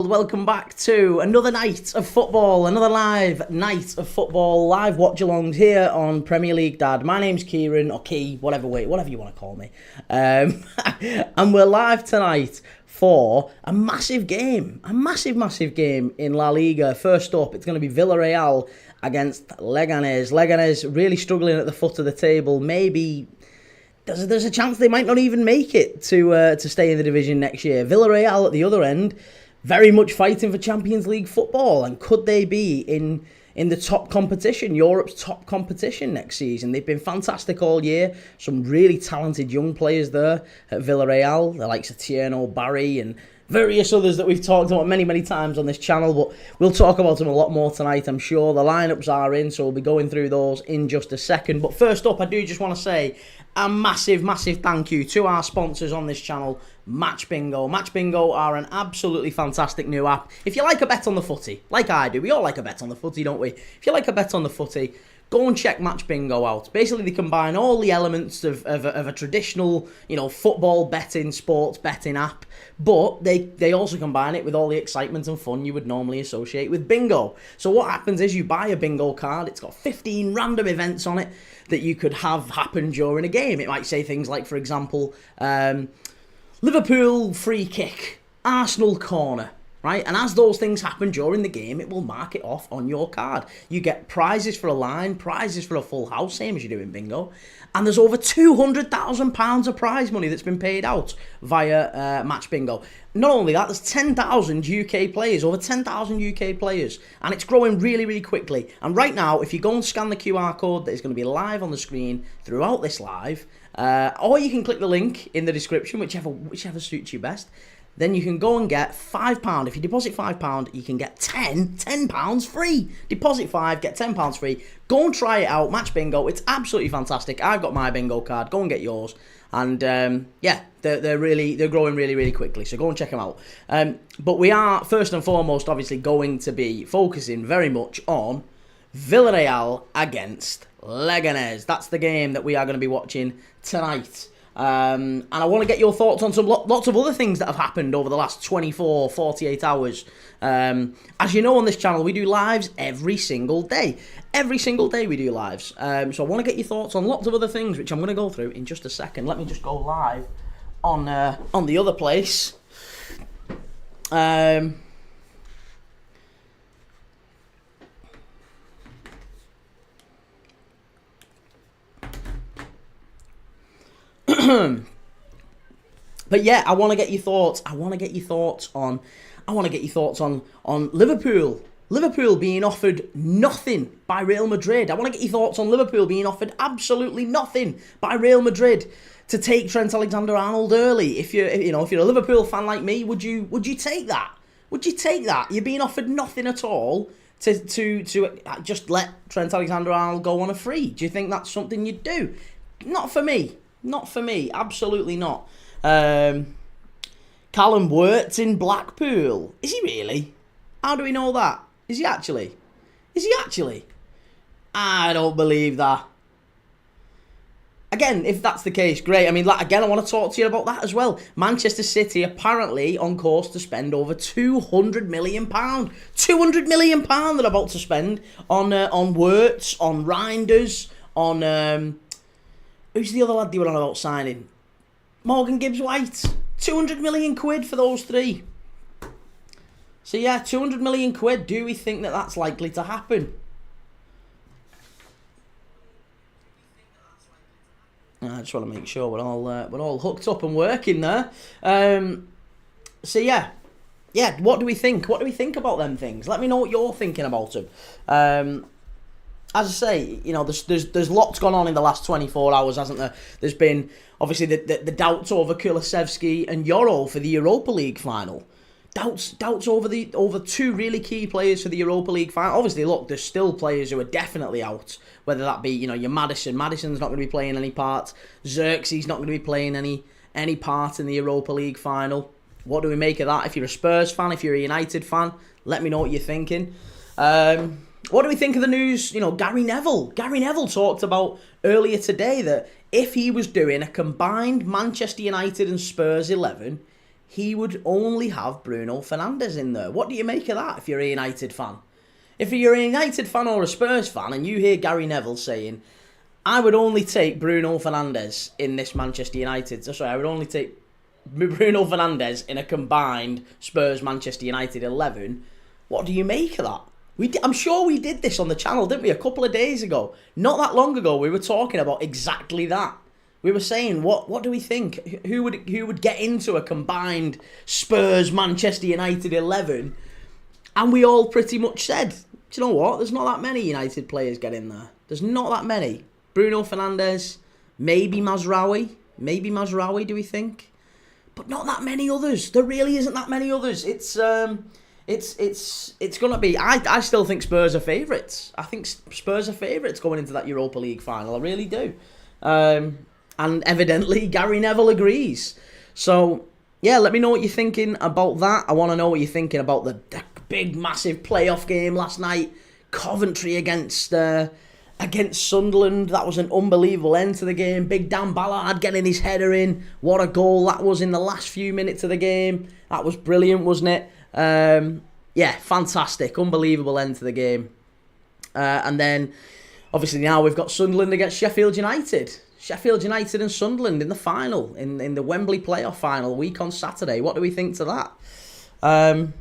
Welcome back to another night of football, another live night of football, live watch-alongs here on Premier League Dad. My name's Kieran, or Key, whatever you want to call me. And we're live tonight for a massive game, massive game in La Liga. First up, it's going to be Villareal against Leganes. Leganes really struggling at the foot of the table. Maybe there's a chance they might not even make it to stay in the division next year. Villareal at the other end, very much fighting for Champions League football, and could they be in the top competition, Europe's top competition next season? They've been fantastic all year. Some really talented young players there at Villareal, the likes of Tierno, Barry, and various others that we've talked about many times on this channel, but we'll talk about them a lot more tonight, I'm sure. The lineups are in, so we'll be going through those in just a second. But first up, I do just want to say a massive thank you to our sponsors on this channel, Match Bingo. Match Bingo are an absolutely fantastic new app. If you like a bet on the footy, like I do, we all like a bet on the footy, don't we? If you like a bet on the footy, go and check Match Bingo out. Basically, they combine all the elements of a traditional, football betting, sports betting app, but they also combine it with all the excitement and fun you would normally associate with bingo. So what happens is you buy a bingo card. It's got 15 random events on it that you could have happen during a game. It might say things like, for example, Liverpool free kick, Arsenal corner, right? And as those things happen during the game, it will mark it off on your card. You get prizes for a line, prizes for a full house, same as you do in bingo. And there's over £200,000 of prize money that's been paid out via Match Bingo. Not only that, there's 10,000 UK players, over 10,000 UK players. And it's growing really quickly. And right now, if you go and scan the QR code that is going to be live on the screen throughout this live, or you can click the link in the description, whichever suits you best, then you can go and get £5. If you deposit £5, you can get £10 free. Deposit 5, get £10 free. Go and try it out. Match Bingo. It's absolutely fantastic. I've got my bingo card. Go and get yours. And yeah, they're growing really quickly. So go and check them out. But we are first and foremost, obviously, going to be focusing very much on Villareal against Leganes. That's the game that we are going to be watching tonight. And I want to get your thoughts on lots of other things that have happened over the last 24, 48 hours. As you know, on this channel, we do lives every single day. Every single day we do lives. So I want to get your thoughts on lots of other things, which I'm going to go through in just a second. Let me just go live on the other place. But yeah, I want to get your thoughts. I want to get your thoughts on Liverpool. Liverpool being offered nothing by Real Madrid. I want to get your thoughts on Liverpool being offered absolutely nothing by Real Madrid to take Trent Alexander-Arnold early. If you're a Liverpool fan like me, would you take that? Would you take that? You're being offered nothing at all to just let Trent Alexander-Arnold go on a free. Do you think that's something you'd do? Not for me. Not for me. Absolutely not. Callum Wirtz in Blackpool. Is he really? How do we know that? Is he actually? I don't believe that. Again, if that's the case, great. I mean, again, I want to talk to you about that as well. Manchester City apparently on course to spend over £200 million. £200 million they're about to spend on Wirtz, on Reinders, on who's the other lad they were on about signing? Morgan Gibbs-White. 200 million quid for those three. So yeah, 200 million quid. Do we think that that's likely to happen? I just want to make sure we're all hooked up and working there. So yeah, what do we think? What do we think about them things? Let me know what you're thinking about them. As I say, there's lots gone on in the last 24 hours, hasn't there? There's been, obviously, the doubts over Kulusevski and Yoro for the Europa League final. Doubts over two really key players for the Europa League final. Obviously, look, there's still players who are definitely out. Whether that be, your Maddison. Maddison's not going to be playing any part. Xerxes not going to be playing any part in the Europa League final. What do we make of that? If you're a Spurs fan, if you're a United fan, let me know what you're thinking. What do we think of the news? Gary Neville. Gary Neville talked about earlier today that if he was doing a combined Manchester United and Spurs 11, he would only have Bruno Fernandes in there. What do you make of that if you're a United fan? If you're a United fan or a Spurs fan and you hear Gary Neville saying, I would only take Bruno Fernandes in this Manchester United... Sorry, I would only take Bruno Fernandes in a combined Spurs-Manchester United 11. What do you make of that? I'm sure we did this on the channel, didn't we, a couple of days ago? Not that long ago, we were talking about exactly that. We were saying, what do we think? Who would get into a combined Spurs-Manchester United 11? And we all pretty much said, do you know what? There's not that many United players get in there. There's not that many. Bruno Fernandes, maybe Mazraoui. Maybe Mazraoui, do we think? But not that many others. There really isn't that many others. It's going to be... I still think Spurs are favourites. I think Spurs are favourites going into that Europa League final. I really do. And evidently, Gary Neville agrees. So, yeah, let me know what you're thinking about that. I want to know what you're thinking about the big, massive playoff game last night. Coventry against Sunderland. That was an unbelievable end to the game. Big Dan Ballard getting his header in. What a goal that was in the last few minutes of the game. That was brilliant, wasn't it? Yeah, fantastic. Unbelievable end to the game. And then, obviously now we've got Sunderland against Sheffield United. Sheffield United and Sunderland in the final, in the Wembley playoff final, week on Saturday. What do we think to that? There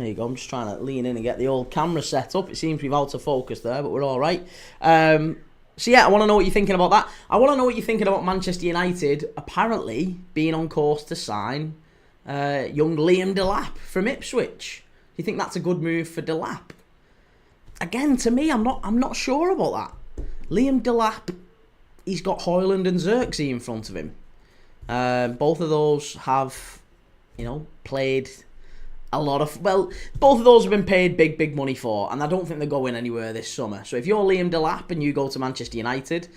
you go. I'm just trying to lean in and get the old camera set up. It seems to be out of focus there, but we're all right. So yeah, I want to know what you're thinking about that. I want to know what you're thinking about Manchester United apparently being on course to sign young Liam Delap from Ipswich. Do you think that's a good move for Delap? Again, to me, I'm not sure about that. Liam Delap, he's got Højlund and Xerxes in front of him. Both of those have, played a lot of... Well, both of those have been paid big money for, and I don't think they're going anywhere this summer. So if you're Liam Delap and you go to Manchester United,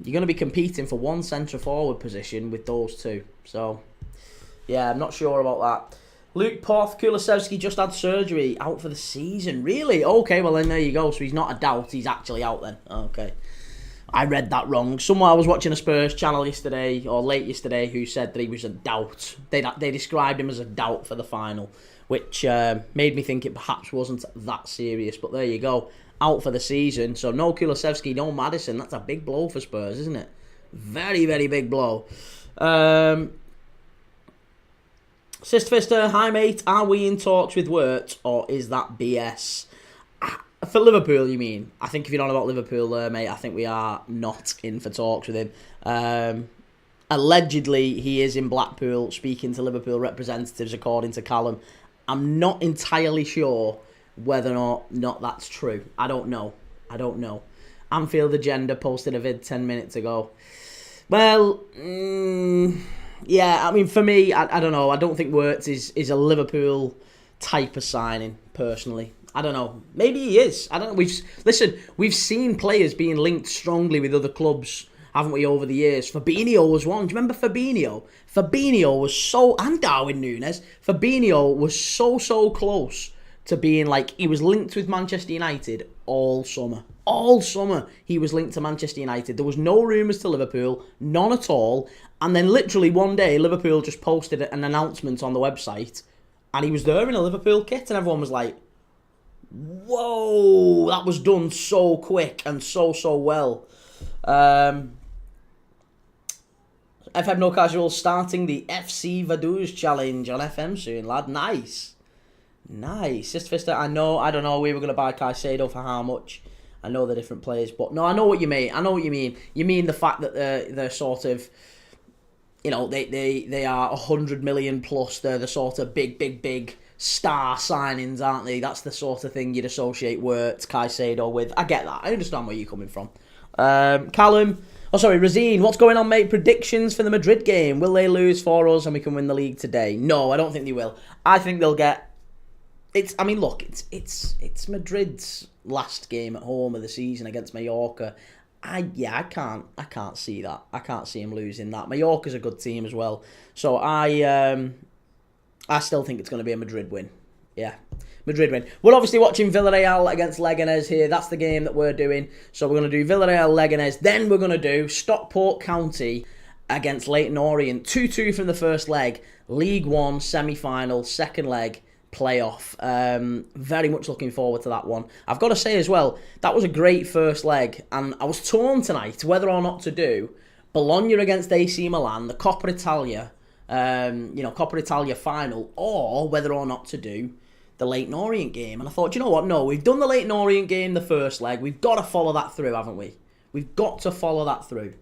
you're going to be competing for one centre-forward position with those two. So, yeah, I'm not sure about that. Luke Poth, Kulusevski just had surgery, out for the season. Really? Okay, well then there you go. So he's not a doubt, he's actually out then. Okay. I read that wrong. Someone I was watching a Spurs channel yesterday, or late yesterday, who said that he was a doubt. They described him as a doubt for the final, which made me think it perhaps wasn't that serious. But there you go. Out for the season. So no Kulusevski, no Maddison. That's a big blow for Spurs, isn't it? Very, very big blow. Sistfister, hi mate. Are we in talks with Wirtz, or is that BS? For Liverpool, you mean? I think if you're on about Liverpool there, mate, I think we are not in for talks with him. Allegedly, he is in Blackpool speaking to Liverpool representatives, according to Callum. I'm not entirely sure whether or not that's true. I don't know. Anfield Agenda posted a vid 10 minutes ago. Well, yeah, I mean, for me, I don't know. I don't think Wirtz is a Liverpool type of signing, personally. I don't know. Maybe he is. I don't know. We've seen players being linked strongly with other clubs, haven't we, over the years? Fabinho was one. Do you remember Fabinho? Fabinho was and Darwin Núñez. Fabinho was so close to being he was linked with Manchester United all summer. All summer he was linked to Manchester United. There was no rumours to Liverpool, none at all. And then literally one day, Liverpool just posted an announcement on the website, and he was there in a Liverpool kit, and everyone was like, whoa, that was done so quick and so well. FM No Casual starting the FC Vaduz challenge on FM soon, lad. Nice. Sistfister, I don't know, we were going to buy Caicedo for how much? I know they're different players, but no, I know what you mean. You mean the fact that they're sort of, they are 100 million plus, they're the sort of big star signings, aren't they? That's the sort of thing you'd associate Wirtz, Caicedo with. I get that. I understand where you're coming from. Razine, what's going on, mate? Predictions for the Madrid game. Will they lose for us and we can win the league today? No, I don't think they will. I think they'll get... It's Madrid's last game at home of the season against Mallorca. I can't see that. I can't see him losing that. Mallorca's a good team as well. So I still think it's going to be a Madrid win. Yeah, Madrid win. We're obviously watching Villareal against Leganes here. That's the game that we're doing. So we're going to do Villareal, Leganes. Then we're going to do Stockport County against Leyton Orient. 2-2 from the first leg. League One semi-final, second leg, playoff. Very much looking forward to that one. I've got to say as well, that was a great first leg, and I was torn tonight whether or not to do Bologna against AC Milan, the Coppa Italia, Coppa Italia final, or whether or not to do the Leyton Orient game. And I thought, you know what? No, we've done the Leyton Orient game the first leg. We've got to follow that through, haven't we? We've got to follow that through.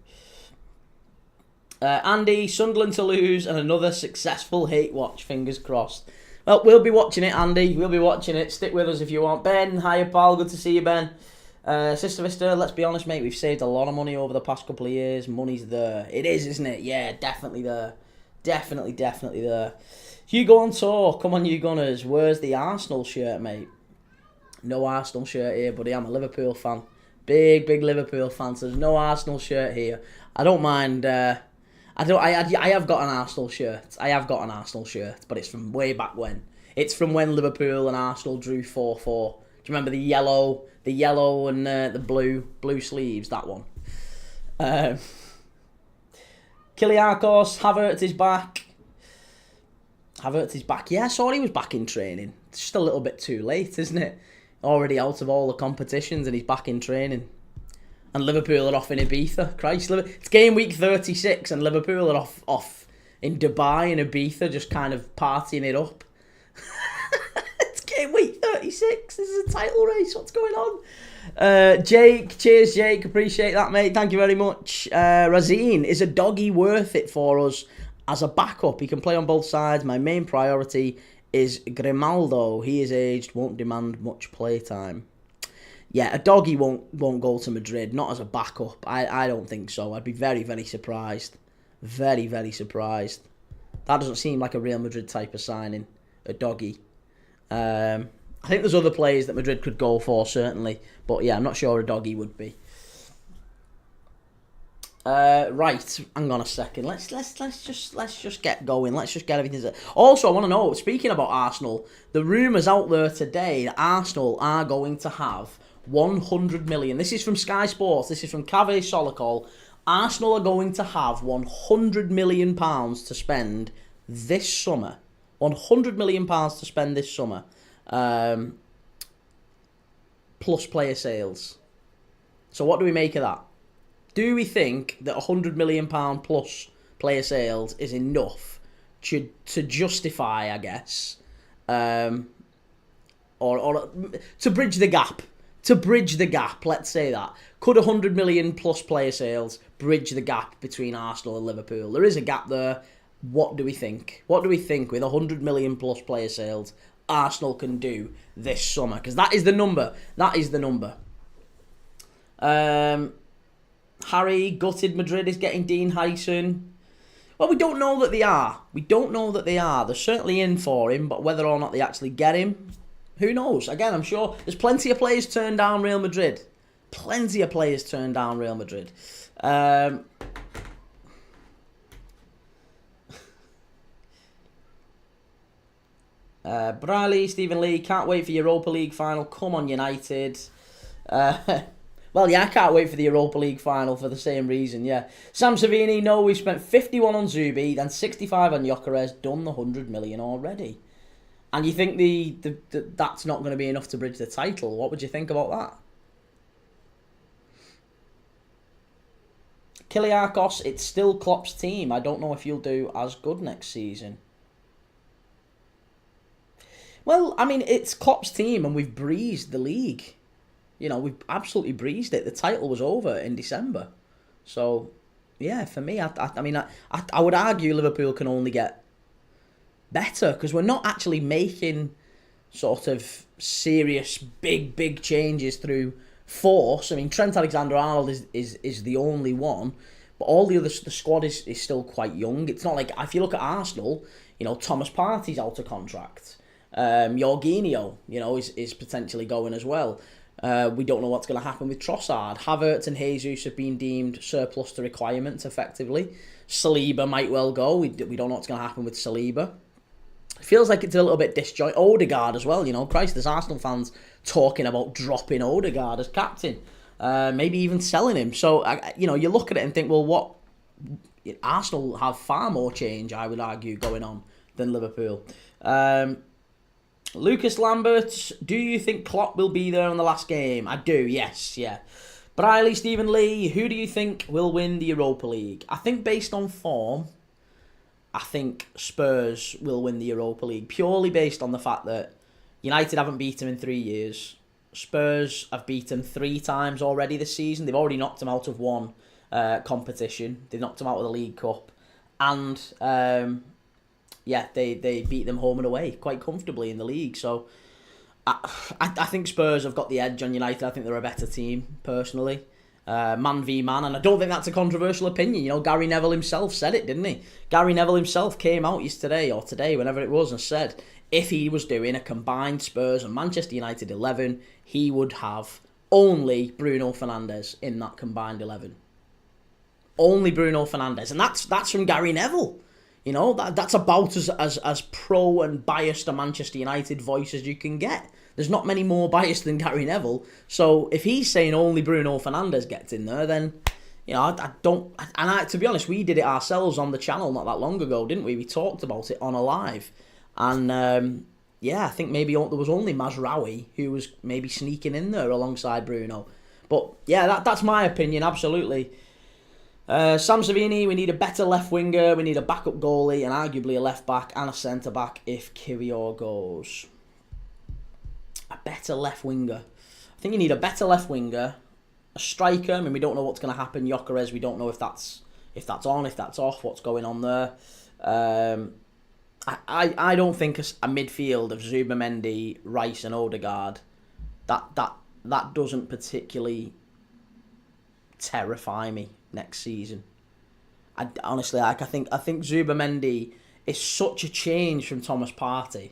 Andy, Sunderland to lose and another successful hate watch. Fingers crossed. Well, we'll be watching it, Andy. We'll be watching it. Stick with us if you want. Ben, hiya, pal. Good to see you, Ben. Sister Vista, let's be honest, mate. We've saved a lot of money over the past couple of years. Money's there. It is, isn't it? Yeah, definitely there. Definitely there. Hugo on tour. Come on, you Gunners. Where's the Arsenal shirt, mate? No Arsenal shirt here, buddy. I'm a Liverpool fan. Big Liverpool fan. So there's no Arsenal shirt here. I don't mind. I have got an Arsenal shirt. But it's from way back when. It's from when Liverpool and Arsenal drew 4-4. Do you remember the yellow and the blue sleeves? That one. Kyliakos, Havertz is back. Yeah, I saw he was back in training. It's just a little bit too late, isn't it? Already out of all the competitions and he's back in training. And Liverpool are off in Ibiza. Christ, it's game week 36 and Liverpool are off in Dubai and Ibiza, just kind of partying it up. It's game week 36. This is a title race. What's going on? Jake, cheers, Jake. Appreciate that, mate. Thank you very much. Razine, is a doggy worth it for us as a backup? He can play on both sides. My main priority is Grimaldo. He is aged, won't demand much playtime. Yeah, a doggy won't go to Madrid, not as a backup. I don't think so. I'd be very, very surprised. Very, very surprised. That doesn't seem like a Real Madrid type of signing, a doggy. I think there's other players that Madrid could go for, certainly. But yeah, I'm not sure a doggy would be. Right, hang on a second. Let's just get going. Let's just get everything. Also, I want to know, speaking about Arsenal, the rumours out there today that Arsenal are going to have 100 million. This is from Sky Sports. This is from Cave Solikol. Arsenal are going to have 100 million pounds to spend this summer. 100 million pounds to spend this summer. Plus player sales. So what do we make of that? Do we think that £100 million plus player sales is enough to justify, I guess, or to bridge the gap? To bridge the gap, let's say that. Could 100 million plus player sales bridge the gap between Arsenal and Liverpool? There is a gap there. What do we think? What do we think with 100 million plus player sales Arsenal can do this summer? Because that is the number. That is the number. Harry, gutted Madrid is getting Dean Hyson. Well, we don't know that they are. They're certainly in for him, but whether or not they actually get him, who knows? Again, I'm sure there's plenty of players turned down Real Madrid. Briley, Stephen Lee, can't wait for Europa League final. Come on, United. Well, yeah, I can't wait for the Europa League final for the same reason, yeah. Sam Savini, no, we've spent 51 on Zubi, then 65 on Gyökeres, done the 100 million already. And you think that's not going to be enough to bridge the title? What would you think about that? Kyliakos, it's still Klopp's team. I don't know if he'll do as good next season. Well, I mean, it's Klopp's team and we've breezed the league. You know, we've absolutely breezed it. The title was over in December. So, yeah, for me, I would argue Liverpool can only get better because we're not actually making sort of serious, big changes through force. I mean, Trent Alexander-Arnold is the only one, but all the others, the squad is still quite young. It's not like, if you look at Arsenal, you know, Thomas Partey's out of contract. Jorginho, you know, is potentially going as well. We don't know what's going to happen with Trossard. Havertz and Jesus have been deemed surplus to requirements, effectively. Saliba might well go. We don't know what's going to happen with Saliba. It feels like it's a little bit disjointed. Odegaard as well, you know. Christ, there's Arsenal fans talking about dropping Odegaard as captain. Maybe even selling him. So, you know, you look at it and think, well, Arsenal have far more change, I would argue, going on than Liverpool. Lucas Lambert, do you think Klopp will be there on the last game? I do, yes, yeah. Briley, Stephen Lee, who do you think will win the Europa League? I think based on form, I think Spurs will win the Europa League, purely based on the fact that United haven't beat them in 3 years. Spurs have beaten 3 times already this season. They've already knocked them out of one competition. They've knocked them out of the League Cup. And, they beat them home and away quite comfortably in the league. So, I think Spurs have got the edge on United. I think they're a better team, personally. Man v man, and I don't think that's a controversial opinion. You know, Gary Neville himself said it, didn't he? Gary Neville himself came out yesterday, or today, whenever it was, and said if he was doing a combined Spurs and Manchester United 11, he would have only Bruno Fernandes in that combined 11. Only Bruno Fernandes. And that's from Gary Neville. You know, that's about as pro and biased a Manchester United voice as you can get. There's not many more biased than Gary Neville. So if he's saying only Bruno Fernandes gets in there, then, you know, I don't... And to be honest, we did it ourselves on the channel not that long ago, didn't we? We talked about it on a live. And, I think maybe there was only Mazraoui who was maybe sneaking in there alongside Bruno. But, yeah, that's my opinion, absolutely. Sam Savini, we need a better left winger, we need a backup goalie, and arguably a left back and a centre back if Kiwior goes. A better left winger. I think you need a better left winger, a striker. I mean, we don't know what's going to happen. Gyökeres, we don't know if that's on, if that's off, what's going on there. I don't think a midfield of Zubimendi, Rice, and Odegaard that doesn't particularly terrify me next season. Honestly, I think Zubimendi is such a change from Thomas Partey.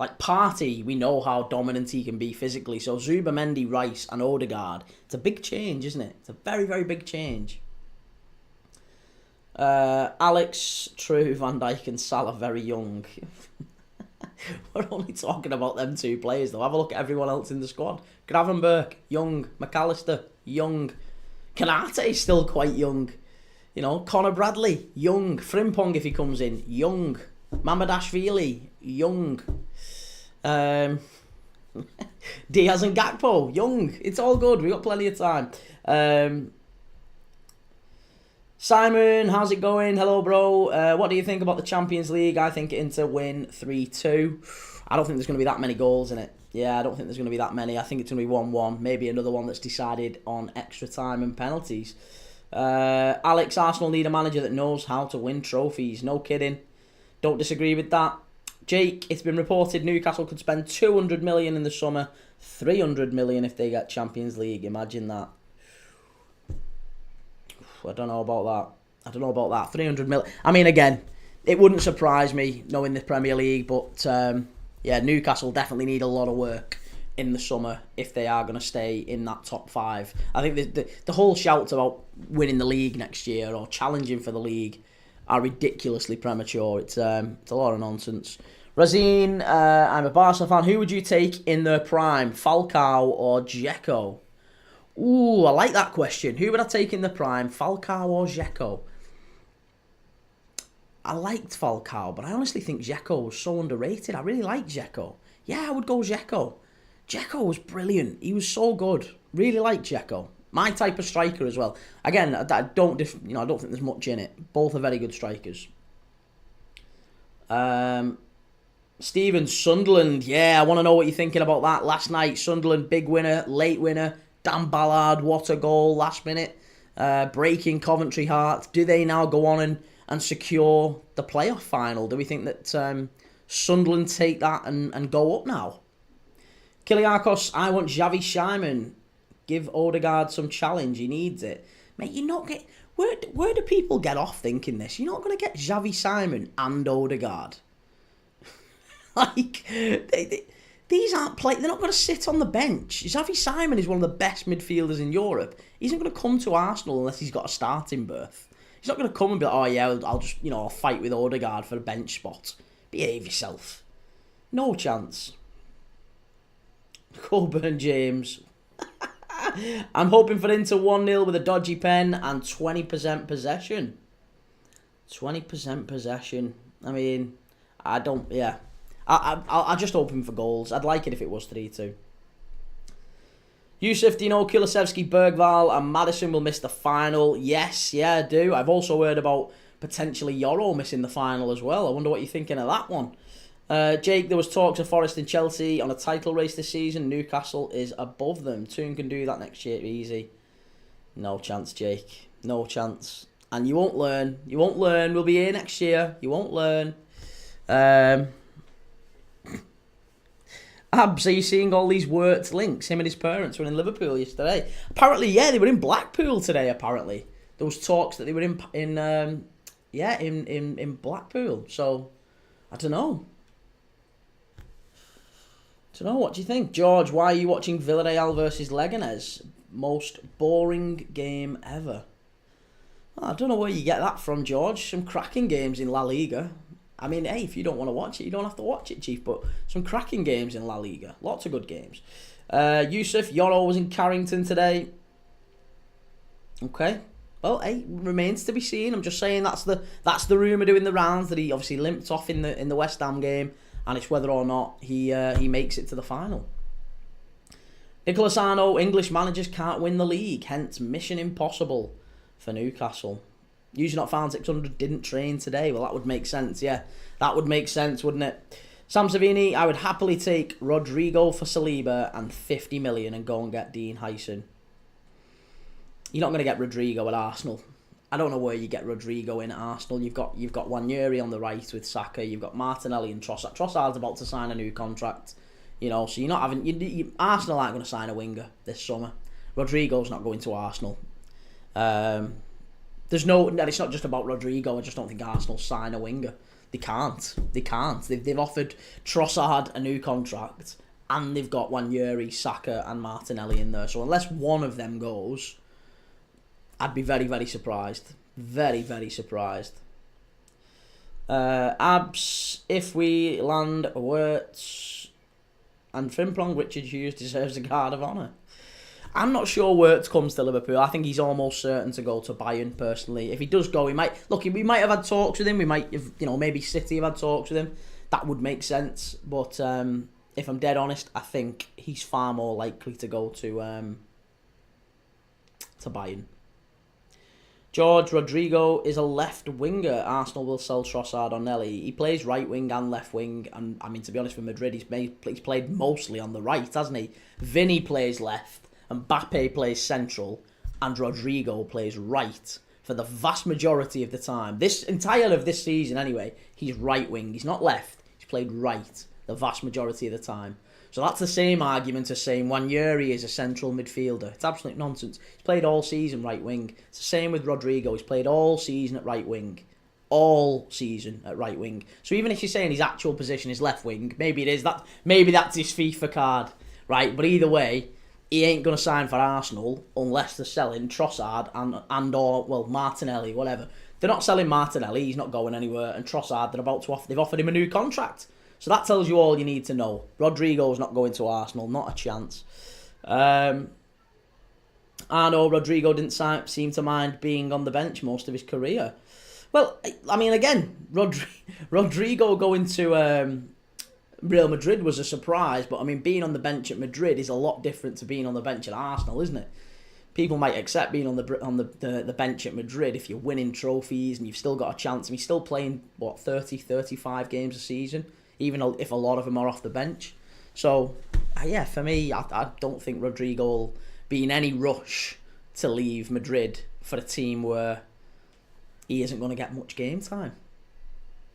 Like, Partey, we know how dominant he can be physically. So Zubimendi, Rice and Odegaard, it's a big change, isn't it? It's a very, very big change. Alex, true, Van Dijk and Salah very young. We're only talking about them 2 players, though. Have a look at everyone else in the squad. Gravenberch, young. McAllister, young. Kanate is still quite young. You know, Conor Bradley, young. Frimpong, if he comes in, young. Mamadashvili, young. Diaz and Gakpo, young. It's all good. We've got plenty of time. Simon, how's it going? Hello, bro. What do you think about the Champions League? I think Inter win 3-2. I don't think there's going to be that many goals in it. Yeah, I don't think there's going to be that many. I think it's going to be 1-1. Maybe another one that's decided on extra time and penalties. Alex, Arsenal need a manager that knows how to win trophies. No kidding. Don't disagree with that. Jake, it's been reported Newcastle could spend 200 million in the summer, 300 million if they get Champions League. Imagine that. I don't know about that. 300 million. I mean, again, it wouldn't surprise me knowing the Premier League, but Newcastle definitely need a lot of work in the summer if they are going to stay in that top 5. I think the whole shouts about winning the league next year or challenging for the league are ridiculously premature. It's a lot of nonsense. Razine, I'm a Barca fan. Who would you take in their prime, Falcao or Dzeko? Ooh, I like that question. Who would I take in the prime, Falcao or Dzeko? I liked Falcao, but I honestly think Dzeko was so underrated. I really like Dzeko. Yeah, I would go Dzeko. Dzeko was brilliant. He was so good. Really like Dzeko. My type of striker as well. Again, I don't think there's much in it. Both are very good strikers. Stephen, Sunderland. Yeah, I want to know what you're thinking about that. Last night, Sunderland, big winner, late winner. Dan Ballard, what a goal, last minute. Breaking Coventry heart. Do they now go on and secure the playoff final? Do we think that Sunderland take that and go up now? Kiliakos, I want Xavi Simon. Give Odegaard some challenge. He needs it. Mate, you're not get. Where do people get off thinking this? You're not going to get Xavi Simon and Odegaard. Like, these aren't they're not going to sit on the bench. Xavi Simon is one of the best midfielders in Europe. He's not going to come to Arsenal unless he's got a starting berth. He's not going to come and be like, oh yeah, I'll just, I'll fight with Odegaard for a bench spot. Behave yourself. No chance. Coburn James. I'm hoping for Inter 1-0 with a dodgy pen and 20% possession. 20% possession. I mean, I don't. Yeah, I just open for goals. I'd like it if it was 3-2. Yusuf, do you know Kulusevski, Bergvall and Maddison will miss the final? Yes, yeah, I do. I've also heard about potentially Euro missing the final as well. I wonder what you're thinking of that one. Jake, there was talks of Forest and Chelsea on a title race this season. Newcastle is above them. Toon can do that next year easy. No chance, Jake. No chance. And you won't learn. You won't learn. We'll be here next year. You won't learn. Abs, are you seeing all these Wirtz links? Him and his parents were in Liverpool yesterday. Apparently, yeah, they were in Blackpool today. Apparently, there was talks that they were in Blackpool. So, I don't know. What do you think, George? Why are you watching Villareal versus Leganes? Most boring game ever. I don't know where you get that from, George. Some cracking games in La Liga. I mean, hey, if you don't want to watch it, you don't have to watch it, Chief. But some cracking games in La Liga. Lots of good games. Yusuf, Euro was in Carrington today. Okay. Well, hey, remains to be seen. I'm just saying that's the rumour doing the rounds, that he obviously limped off in the West Ham game, and it's whether or not he makes it to the final. Nicholas Arno, English managers can't win the league, hence mission impossible for Newcastle. Usually not found 600 didn't train today. Well, that would make sense, yeah. That would make sense, wouldn't it? Sam Savini, I would happily take Rodrigo for Saliba and 50 million and go and get Dean Hyson. You're not going to get Rodrigo at Arsenal. I don't know where you get Rodrigo in at Arsenal. You've got Waneri on the right with Saka. You've got Martinelli and Trossard. Trossard's about to sign a new contract. You know, so you're not having... Arsenal aren't going to sign a winger this summer. Rodrigo's not going to Arsenal. It's not just about Rodrigo. I just don't think Arsenal sign a winger. They can't. They've offered Trossard a new contract, and they've got Waneri, Saka and Martinelli in there. So unless one of them goes, I'd be very, very surprised. Very, very surprised. Abs, if we land Wirtz and Frimpong, Richard Hughes deserves a guard of honour. I'm not sure Wirtz comes to Liverpool. I think he's almost certain to go to Bayern, personally. If he does go, we might have had talks with him. We might have, maybe City have had talks with him. That would make sense. But if I'm dead honest, I think he's far more likely to go to Bayern. George, Rodrigo is a left winger. Arsenal will sell Trossard or Nelly. He plays right wing and left wing. And I mean, to be honest, for Madrid, he's played mostly on the right, hasn't he? Vinny plays left. Mbappe plays central, and Rodrigo plays right for the vast majority of the time. This entire of this season, anyway, he's right wing. He's not left. He's played right the vast majority of the time. So that's the same argument as saying Waneri is a central midfielder. It's absolute nonsense. He's played all season right wing. It's the same with Rodrigo. He's played all season at right wing. All season at right wing. So even if you're saying his actual position is left wing, maybe it is that. Maybe that's his FIFA card, right? But either way, he ain't going to sign for Arsenal unless they're selling Trossard and Martinelli, whatever. They're not selling Martinelli, he's not going anywhere, and Trossard, they've offered him a new contract. So that tells you all you need to know. Rodrigo's not going to Arsenal, not a chance. Rodrigo didn't seem to mind being on the bench most of his career. Well, I mean, again, Rodrigo going to Real Madrid was a surprise, but I mean, being on the bench at Madrid is a lot different to being on the bench at Arsenal, isn't it? People might accept being on the bench at Madrid if you're winning trophies and you've still got a chance. And he's still playing, 35 games a season, even if a lot of them are off the bench. So, yeah, for me, I don't think Rodrigo will be in any rush to leave Madrid for a team where he isn't going to get much game time.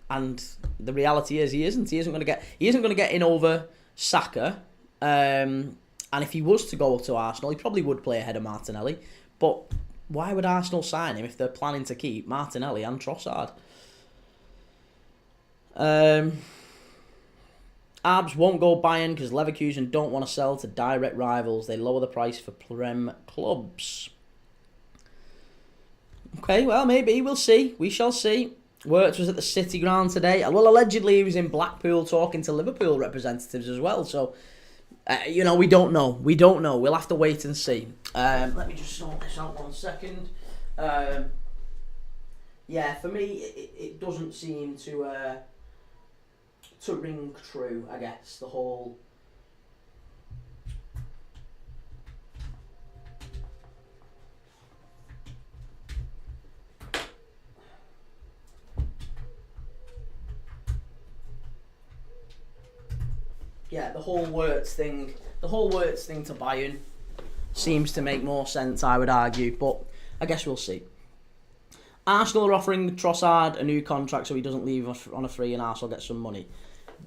And the reality is he isn't. He isn't going to get in over Saka. And if he was to go to Arsenal, he probably would play ahead of Martinelli. But why would Arsenal sign him if they're planning to keep Martinelli and Trossard? Abs won't go Bayern because Leverkusen don't want to sell to direct rivals. They lower the price for Prem clubs. Okay, well, maybe. We'll see. We shall see. Wirtz was at the City ground today. Well, allegedly he was in Blackpool talking to Liverpool representatives as well. So, we don't know. We'll have to wait and see. Let me just sort this out 1 second. yeah, for me, it doesn't seem to ring true. I guess the whole. Yeah, the whole Wirtz thing. The whole Wirtz thing to Bayern seems to make more sense, I would argue, but I guess we'll see. Arsenal are offering Trossard a new contract so he doesn't leave on a free and Arsenal gets some money.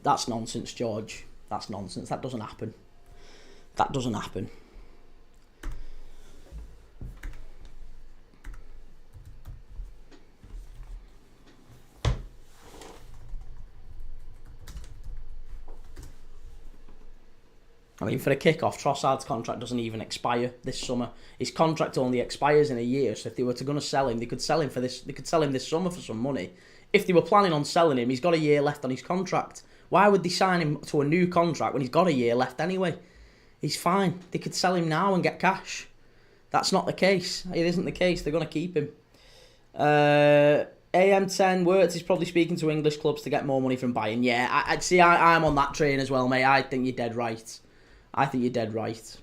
That's nonsense, George. That's nonsense. That doesn't happen. That doesn't happen. I mean, for a kick-off, Trossard's contract doesn't even expire this summer. His contract only expires in a year, so if they were going to sell him, they could sell him for this. They could sell him this summer for some money. If they were planning on selling him, he's got a year left on his contract. Why would they sign him to a new contract when he's got a year left anyway? He's fine. They could sell him now and get cash. That's not the case. It isn't the case. They're going to keep him. AM10, Wirtz is probably speaking to English clubs to get more money from Bayern. Yeah, I'd see. I'm on that train as well, mate. I think you're dead right. I think you're dead right.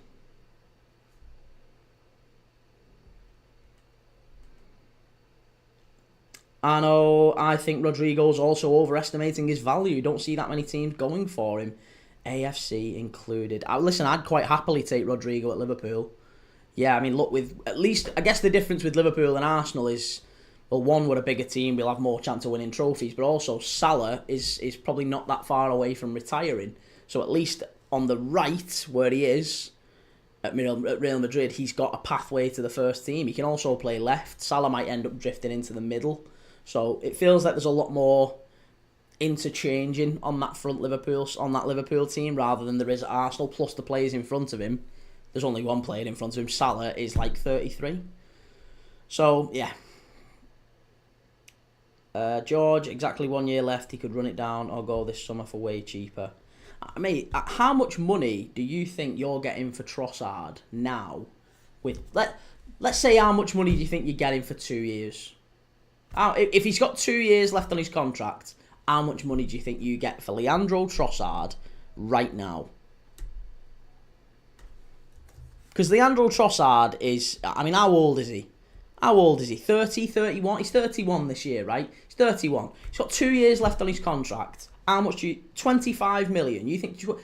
I think Rodrigo's also overestimating his value. Don't see that many teams going for him. AFC included. Listen, I'd quite happily take Rodrigo at Liverpool. Yeah, I mean, look, with at least, I guess the difference with Liverpool and Arsenal is, well, one, we're a bigger team, we'll have more chance of winning trophies, but also Salah is probably not that far away from retiring. So at least on the right, where he is, at Real Madrid, he's got a pathway to the first team. He can also play left. Salah might end up drifting into the middle. So it feels like there's a lot more interchanging on that Liverpool team rather than there is at Arsenal. Plus the players in front of him, there's only one player in front of him. Salah is like 33. So yeah. George, exactly 1 year left. He could run it down or go this summer for way cheaper. Mate, how much money do you think you're getting for Trossard now? Let's say how much money do you think you're getting for 2 years? If he's got 2 years left on his contract, how much money do you think you get for Leandro Trossard right now? Because Leandro Trossard is, I mean, how old is he? How old is he? 30, 31? He's 31 this year, right? He's 31. He's got 2 years left on his contract. How much do you... 25 million. You think a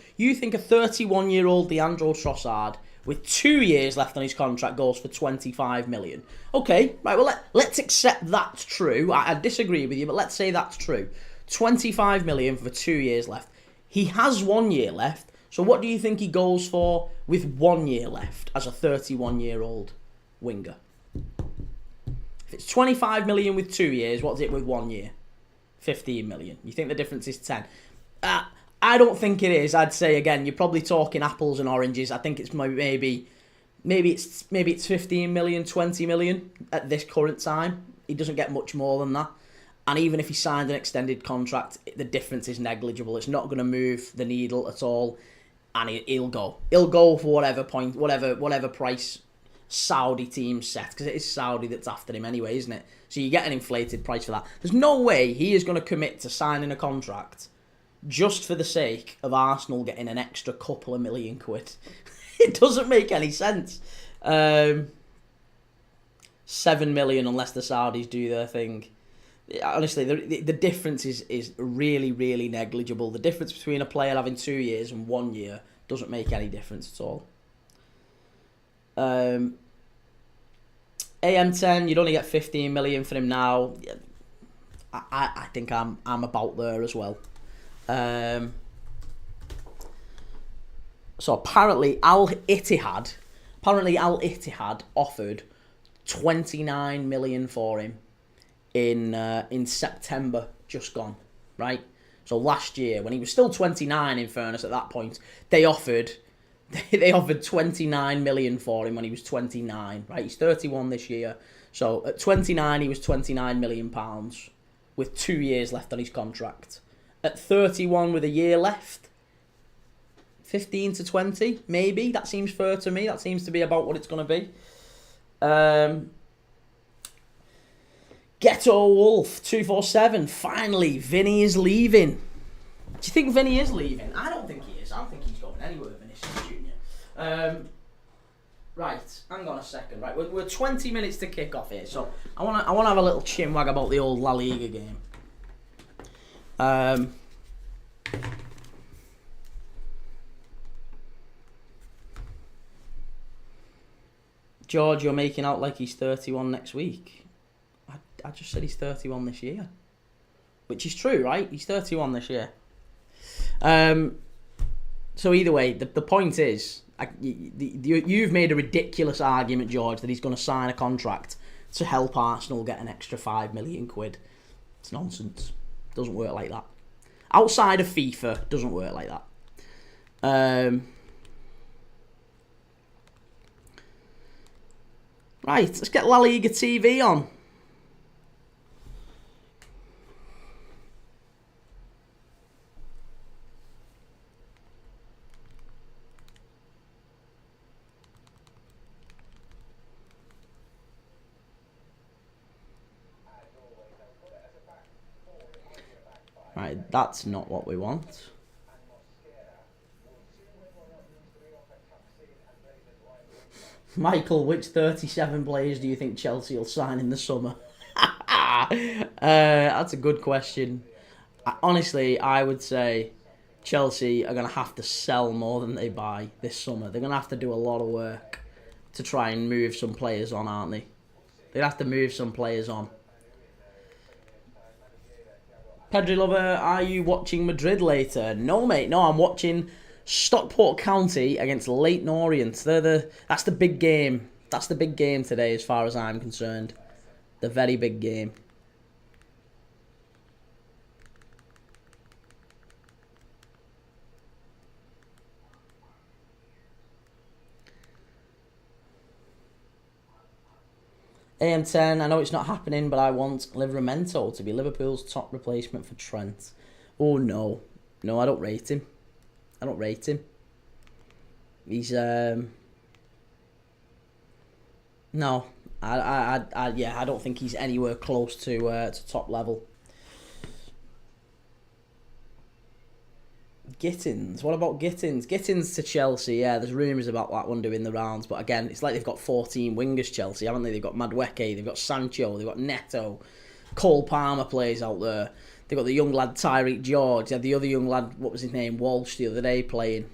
31-year-old Leandro Trossard with 2 years left on his contract goes for 25 million? Okay, right, well, let's accept that's true. I disagree with you, but let's say that's true. 25 million for 2 years left. He has 1 year left, so what do you think he goes for with 1 year left as a 31-year-old winger? If it's 25 million with 2 years, what's it with 1 year? 15 million. You think the difference is 10? I don't think it is. I'd say, again, you're probably talking apples and oranges. I think it's maybe it's 15 million, 20 million at this current time. He doesn't get much more than that. And even if he signed an extended contract, the difference is negligible. It's not going to move the needle at all. And he'll go. He'll go for whatever price Saudi team set, because it is Saudi that's after him anyway, isn't it? So you get an inflated price for that. There's no way he is going to commit to signing a contract just for the sake of Arsenal getting an extra couple of million quid. It doesn't make any sense. 7 million unless the Saudis do their thing. Honestly, the difference is really, really negligible. The difference between a player having 2 years and 1 year doesn't make any difference at all. AM10, you'd only get 15 million for him now. I think I'm about there as well. So apparently Al Ittihad offered 29 million for him in September just gone, right? So last year, when he was still 29, in fairness, at that point, they offered 29 million for him when he was 29, right? He's 31 this year. So at 29, he was 29 million pounds with 2 years left on his contract. At 31 with a year left, 15 to 20, maybe. That seems fair to me. That seems to be about what it's going to be. Ghetto Wolf 247. Finally, Vinny is leaving. Do you think Vinny is leaving? I don't think he is. I don't think he's going anywhere, Vinicius Junior. Right, hang on a second. Right, we're 20 minutes to kick off here, so I want to have a little chinwag about the old La Liga game. George, you're making out like he's 31 next week. I just said he's 31 this year, which is true, right? He's 31 this year. So either way, the point is, you've made a ridiculous argument, George, that he's going to sign a contract to help Arsenal get an extra £5 million. It's nonsense. Doesn't work like that. Outside of FIFA, doesn't work like that. Right, let's get La Liga TV on. Right, that's not what we want. Michael, which 37 players do you think Chelsea will sign in the summer? That's a good question. Honestly, I would say Chelsea are going to have to sell more than they buy this summer. They're going to have to do a lot of work to try and move some players on, aren't they? They'd have to move some players on. Pedri Lover, are you watching Madrid later? No, mate. No, I'm watching Stockport County against Leyton Orient. That's the big game. That's the big game today, as far as I'm concerned. The very big game. AM10, I know it's not happening, but I want Livramento to be Liverpool's top replacement for Trent. Oh, no. No, I don't rate him. I don't rate him. He's, no. I don't think he's anywhere close to top level. Gittins. What about Gittins? Gittins to Chelsea. Yeah, there's rumours about that one doing the rounds. But again, it's like they've got 14 wingers, Chelsea, haven't they? They've got Madueke, they've got Sancho, they've got Neto. Cole Palmer plays out there. They've got the young lad Tyreek George. They had the other young lad, what was his name, Walsh, the other day playing.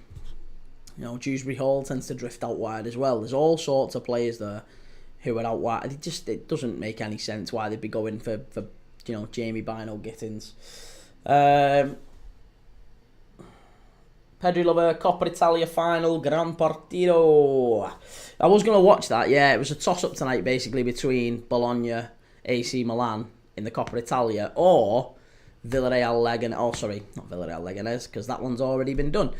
You know, Dewsbury Hall tends to drift out wide as well. There's all sorts of players there who are out wide. It doesn't make any sense why they'd be going for Jamie Bino Gittins. Pedri Lover, Coppa Italia final, Gran Partido. I was going to watch that, yeah. It was a toss-up tonight, basically, between Bologna, AC Milan in the Coppa Italia, or Villareal Leganes. Oh, sorry, not Villareal Leganes, because that one's already been done.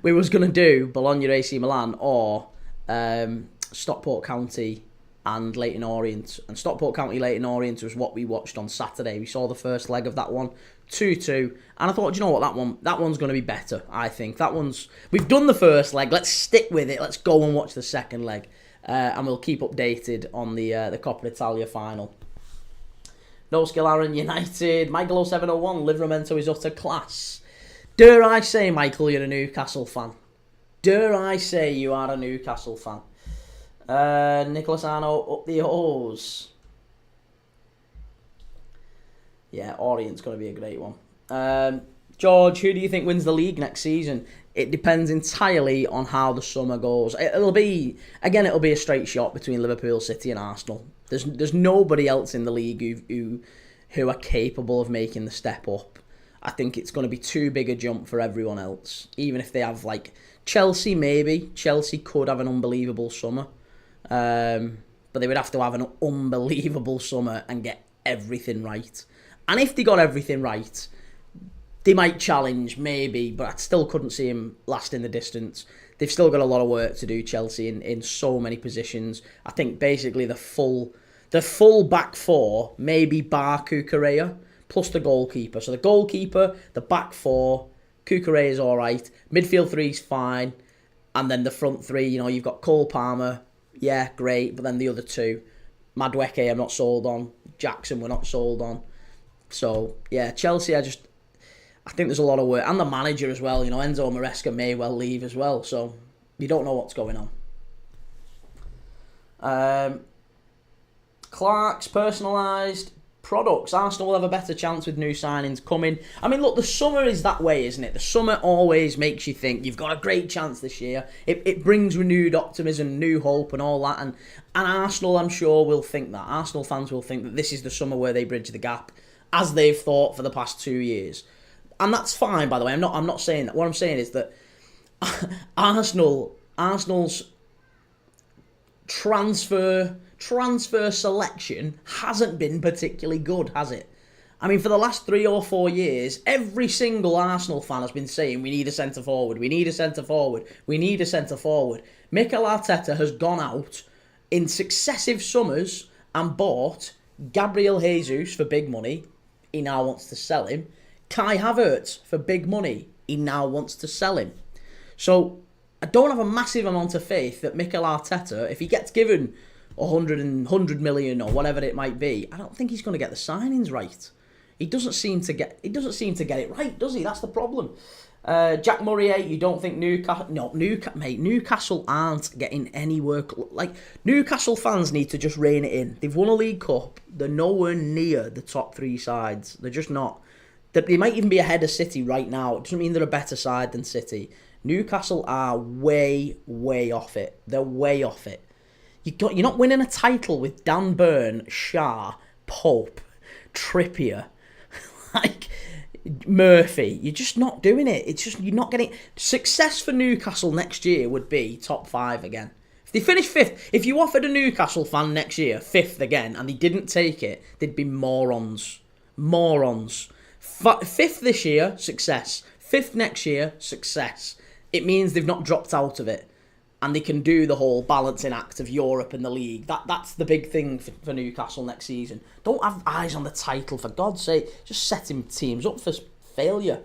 We was going to do Bologna, AC Milan, or Stockport County and Leyton Orient. And Stockport County, Leyton Orient was what we watched on Saturday. We saw the first leg of that one. 2-2, and I thought, do you know what, that one's going to be better. I think we've done the first leg. Let's stick with it. Let's go and watch the second leg, and we'll keep updated on the Coppa Italia final. No Skill Aaron United, Michael 0701, Livramento is utter class. Dare I say, Michael, you're a Newcastle fan? Dare I say you are a Newcastle fan? Nicholas Arno up the O's. Yeah, Orient's going to be a great one. George, who do you think wins the league next season? It depends entirely on how the summer goes. It'll be a straight shot between Liverpool, City and Arsenal. There's nobody else in the league who are capable of making the step up. I think it's going to be too big a jump for everyone else. Even if they have, like, Chelsea, maybe. Chelsea could have an unbelievable summer. But they would have to have an unbelievable summer and get everything right. And if they got everything right, they might challenge, maybe, but I still couldn't see him last in the distance. They've still got a lot of work to do, Chelsea, in so many positions. I think basically the full back four, maybe bar Cucurella, plus the goalkeeper. So the goalkeeper, the back four, Cucurella is all right. Midfield three's fine. And then the front three, you've got Cole Palmer, yeah, great, but then the other two, Madueke I'm not sold on. Jackson we're not sold on. So, yeah, Chelsea, I think there's a lot of work. And the manager as well. Enzo Maresca may well leave as well. So, you don't know what's going on. Clark's personalised products. Arsenal will have a better chance with new signings coming. I mean, look, the summer is that way, isn't it? The summer always makes you think you've got a great chance this year. It brings renewed optimism, new hope and all that. And Arsenal, I'm sure, will think that. Arsenal fans will think that this is the summer where they bridge the gap, as they've thought for the past 2 years. And that's fine, by the way. I'm not saying that. What I'm saying is that Arsenal's transfer selection hasn't been particularly good, has it? I mean, for the last 3 or 4 years, every single Arsenal fan has been saying, we need a centre-forward, we need a centre-forward, we need a centre-forward. Mikel Arteta has gone out in successive summers and bought Gabriel Jesus for big money. He now wants to sell him. Kai Havertz for big money. He now wants to sell him. So, I don't have a massive amount of faith that Mikel Arteta, if he gets given 100 million or whatever it might be, I don't think he's going to get the signings right. He doesn't seem to get it right, does he? That's the problem. Jack Murray, you don't think Newcastle? No, Newcastle aren't getting any work. Like, Newcastle fans need to just rein it in. They've won a League Cup. They're nowhere near the top 3 sides. They're just not. They might even be ahead of City right now. It doesn't mean they're a better side than City. Newcastle are way, way off it. They're way off it. You're not winning a title with Dan Burn, Shah, Pope, Trippier, like Murphy. You're just not doing it. It's just you're not getting success for Newcastle next year would be top 5 again. If they finish 5th, if you offered a Newcastle fan next year 5th again and they didn't take it, they'd be morons. 5th this year, success. 5th next year, success. It means they've not dropped out of it. And they can do the whole balancing act of Europe and the league. That's the big thing for Newcastle next season. Don't have eyes on the title, for God's sake. Just setting teams up for failure.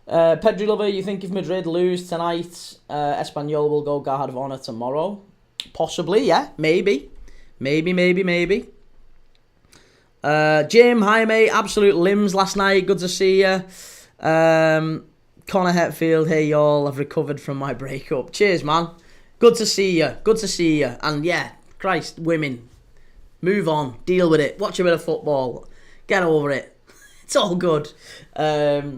Pedri Lover, you think if Madrid lose tonight, Espanyol will go guard of honour tomorrow? Possibly, yeah. Maybe. Jim, hi mate. Absolute limbs last night. Good to see you. Connor Hetfield, hey y'all. I've recovered from my breakup. Cheers, man. Good to see you. And yeah, Christ, women, move on, deal with it, watch a bit of football, get over it. It's all good. Jack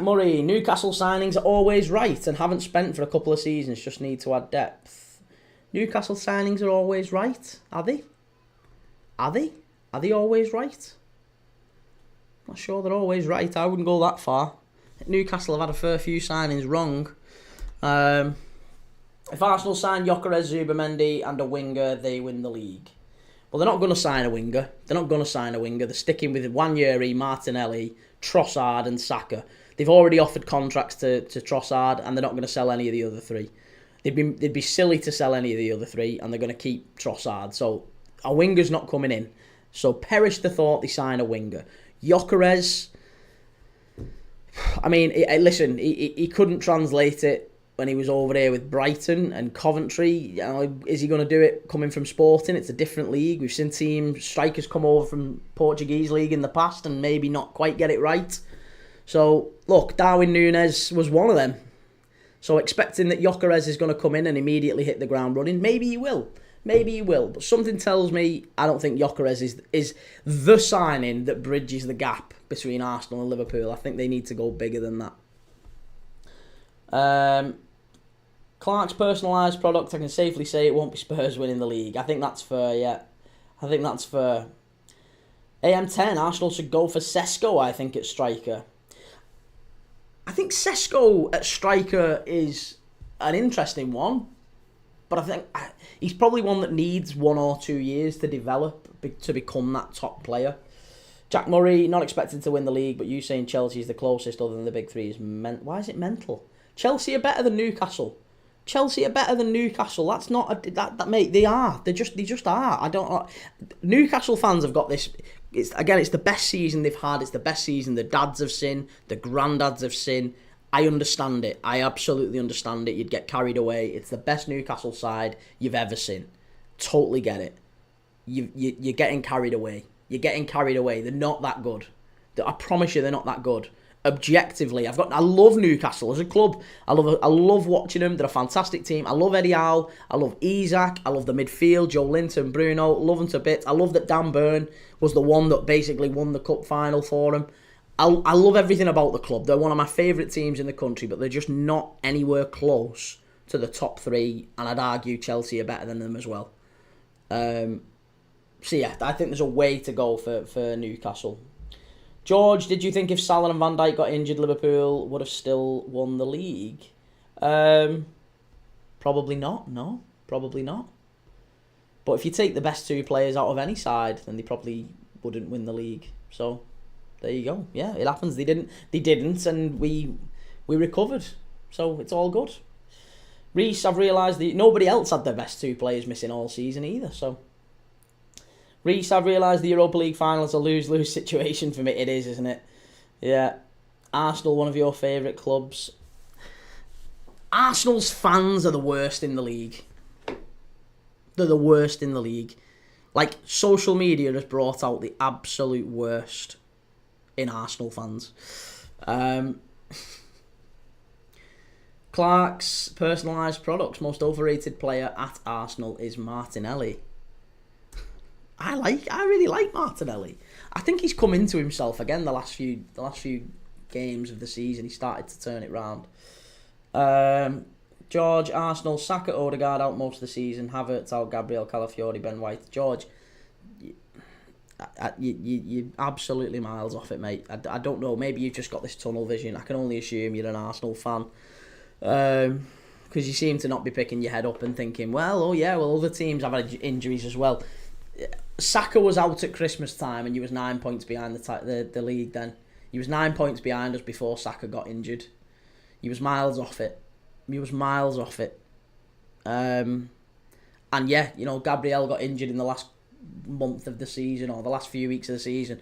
Murray, Newcastle signings are always right and haven't spent for a couple of seasons, just need to add depth. Newcastle signings are always right, are they? Are they always right? Not sure they're always right, I wouldn't go that far. Newcastle have had a fair few signings wrong. If Arsenal sign Gyökeres, Zubimendi and a winger, they win the league. Well, they're not going to sign a winger. They're sticking with Wanyeri, Martinelli, Trossard and Saka. They've already offered contracts to Trossard and they're not going to sell any of the other 3. They'd be silly to sell any of the other 3 and they're going to keep Trossard. So a winger's not coming in. So perish the thought they sign a winger. Gyökeres, I mean, listen, he couldn't translate it when he was over there with Brighton and Coventry. Is he going to do it coming from Sporting? It's a different league. We've seen strikers come over from Portuguese league in the past and maybe not quite get it right. So, look, Darwin Núñez was one of them. So expecting that Gyökeres is going to come in and immediately hit the ground running, maybe he will. But something tells me I don't think Gyökeres is the signing that bridges the gap between Arsenal and Liverpool. I think they need to go bigger than that. Clark's personalised product, I can safely say it won't be Spurs winning the league. I think that's fair, yeah. AM10, Arsenal should go for Sesko, I think, at striker. I think Sesko at striker is an interesting one, but I think he's probably one that needs 1 or 2 years to develop to become that top player. Jack Murray, not expected to win the league, but you saying Chelsea is the closest other than the big 3 is why is it mental? Chelsea are better than Newcastle. That's not that mate. They are. They just are. I don't know. Newcastle fans have got this. It's the best season they've had. It's the best season the dads have seen, the granddads have seen. I understand it. I absolutely understand it. You'd get carried away. It's the best Newcastle side you've ever seen. totally get it. You're getting carried away. You're getting carried away. They're not that good. I promise you, they're not that good. Objectively, I love Newcastle as a club. I love watching them. They're a fantastic team. I love Eddie Howe. I love Isak. I love the midfield, Joe Linton, Bruno. Love them to bits. I love that Dan Burn was the one that basically won the cup final for them. I love everything about the club. They're one of my favourite teams in the country, but they're just not anywhere close to the top three, and I'd argue Chelsea are better than them as well. So yeah, I think there's a way to go for Newcastle. George, did you think if Salah and Van Dijk got injured, Liverpool would have still won the league? Probably not. No, probably not. But if you take the best two players out of any side, then they probably wouldn't win the league. So there you go. Yeah, it happens. They didn't, and we recovered. So it's all good. Reese, I've realised that nobody else had their best two players missing all season either. So Reese, I've realised the Europa League final is a lose-lose situation for me. It is, isn't it? Yeah. Arsenal, one of your favourite clubs. Arsenal's fans are the worst in the league. They're the worst in the league. Like, social media has brought out the absolute worst in Arsenal fans. Clark's personalised products. Most overrated player at Arsenal is Martinelli. I really like Martinelli. I think he's come into himself again the last few games of the season. He started to turn it round. George, Arsenal, Saka, Odegaard out most of the season. Havertz out, Gabriel, Calafiori, Ben White. George, you're absolutely miles off it, mate. I don't know. Maybe you've just got this tunnel vision. I can only assume you're an Arsenal fan. Because you seem to not be picking your head up and thinking, well, other teams have had injuries as well. Saka was out at Christmas time and he was 9 points behind the league then. He was 9 points behind us before Saka got injured. He was miles off it. And yeah, Gabriel got injured in the last month of the season or the last few weeks of the season.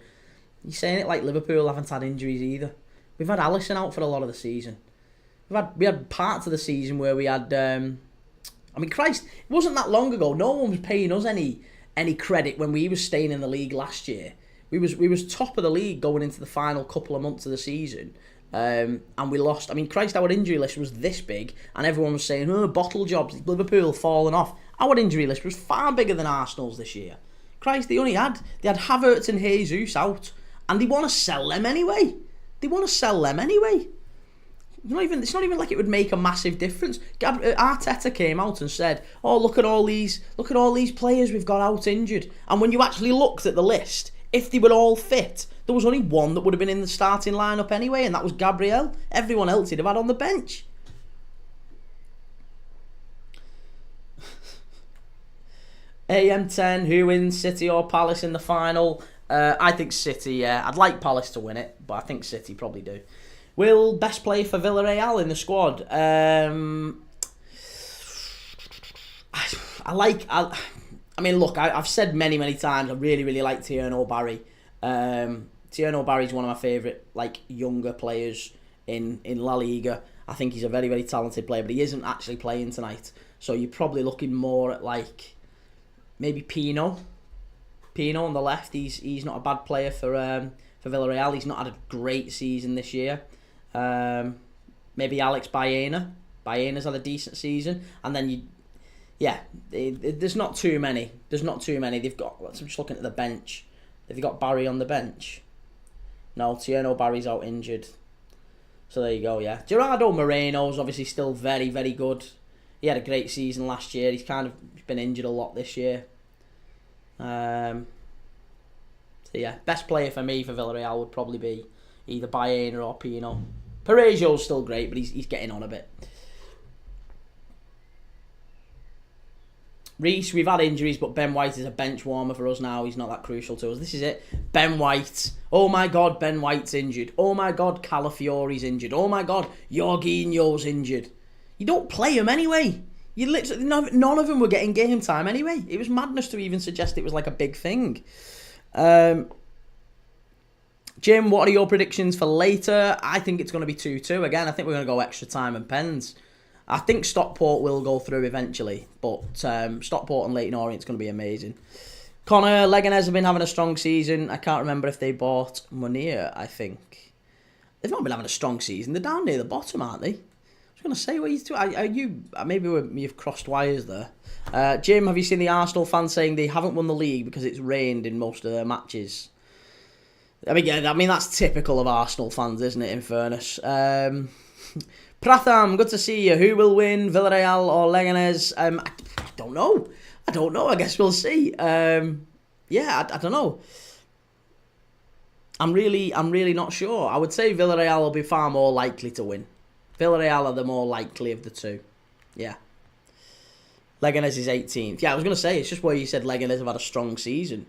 You're saying it like Liverpool haven't had injuries either. We've had Alisson out for a lot of the season. We had parts of the season where we had... Christ, it wasn't that long ago. No one was paying us any credit when we was staying in the league last year. We was top of the league going into the final couple of months of the season, and we lost. Christ, our injury list was this big, and everyone was saying, "Oh, bottle jobs, Liverpool falling off." Our injury list was far bigger than Arsenal's this year. Christ, they had Havertz and Jesus out, and they want to sell them anyway. It's not even like it would make a massive difference. Arteta came out and said, "Oh, look at all these players we've got out injured." And when you actually looked at the list, if they were all fit, there was only one that would have been in the starting lineup anyway, and that was Gabriel. Everyone else he'd have had on the bench. AM10, who wins, City or Palace in the final? I think City, yeah. I'd like Palace to win it, but I think City probably do. Will best play for Villareal in the squad? I've said many times I really like Tierno Barry. Tierno Barry's one of my favourite younger players in La Liga. I think he's a very talented player, but he isn't actually playing tonight. So you're probably looking more at maybe Pino on the left. He's not a bad player for Villareal. He's not had a great season this year. Maybe Alex Baena. Baena's had a decent season, and then there's not too many. They've got. I'm just looking at the bench. Have you got Barry on the bench? No, Tierno Barry's out injured. So there you go. Yeah, Gerardo Moreno's obviously still very good. He had a great season last year. He's been injured a lot this year. So yeah, best player for me for Villarreal would probably be either Baena or Pino. Parejo's still great, but he's getting on a bit. Reese, we've had injuries, but Ben White is a bench warmer for us now. He's not that crucial to us. This is it. Ben White. Oh my God, Ben White's injured. Oh my God, Calafiori's injured. Oh my God, Jorginho's injured. You don't play him anyway. You literally none of them were getting game time anyway. It was madness to even suggest it was like a big thing. Jim, what are your predictions for later? I think it's going to be 2-2. Again, I think we're going to go extra time and pens. I think Stockport will go through eventually, but Stockport and Leyton Orient's going to be amazing. Connor, Leganes have been having a strong season. I can't remember if they bought Munir, I think. They've not been having a strong season. They're down near the bottom, aren't they? I was going to say, are you maybe you've crossed wires there. Jim, have you seen the Arsenal fans saying they haven't won the league because it's rained in most of their matches? I mean that's typical of Arsenal fans, isn't it, in fairness? Pratham, good to see you. Who will win, Villareal or Leganes? I don't know. I guess we'll see. I don't know. I'm really not sure. I would say Villareal will be far more likely to win. Villareal are the more likely of the two. Yeah. Leganes is 18th. Yeah, I was going to say, it's just where you said Leganes have had a strong season.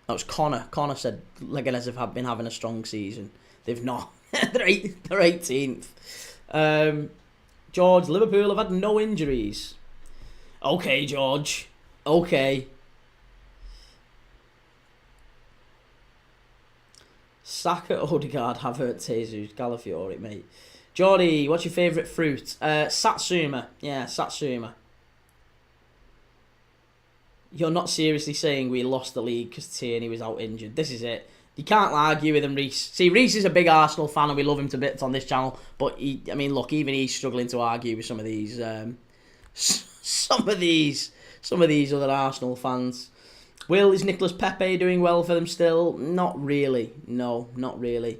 That was Connor. Connor said Leganes have been having a strong season. They've not. They're 18th. George, Liverpool have had no injuries. Okay, George. Okay. Saka, Odegaard, Havertz, Jesus, Galafiori, mate. Jordy, what's your favourite fruit? Satsuma. Yeah, Satsuma. You're not seriously saying we lost the league because Tierney was out injured. This is it. You can't argue with him, Reese. See, Reese is a big Arsenal fan and we love him to bits on this channel. But, look, even he's struggling to argue with some of these other Arsenal fans. Will, is Nicolas Pepe doing well for them still? Not really. No, not really.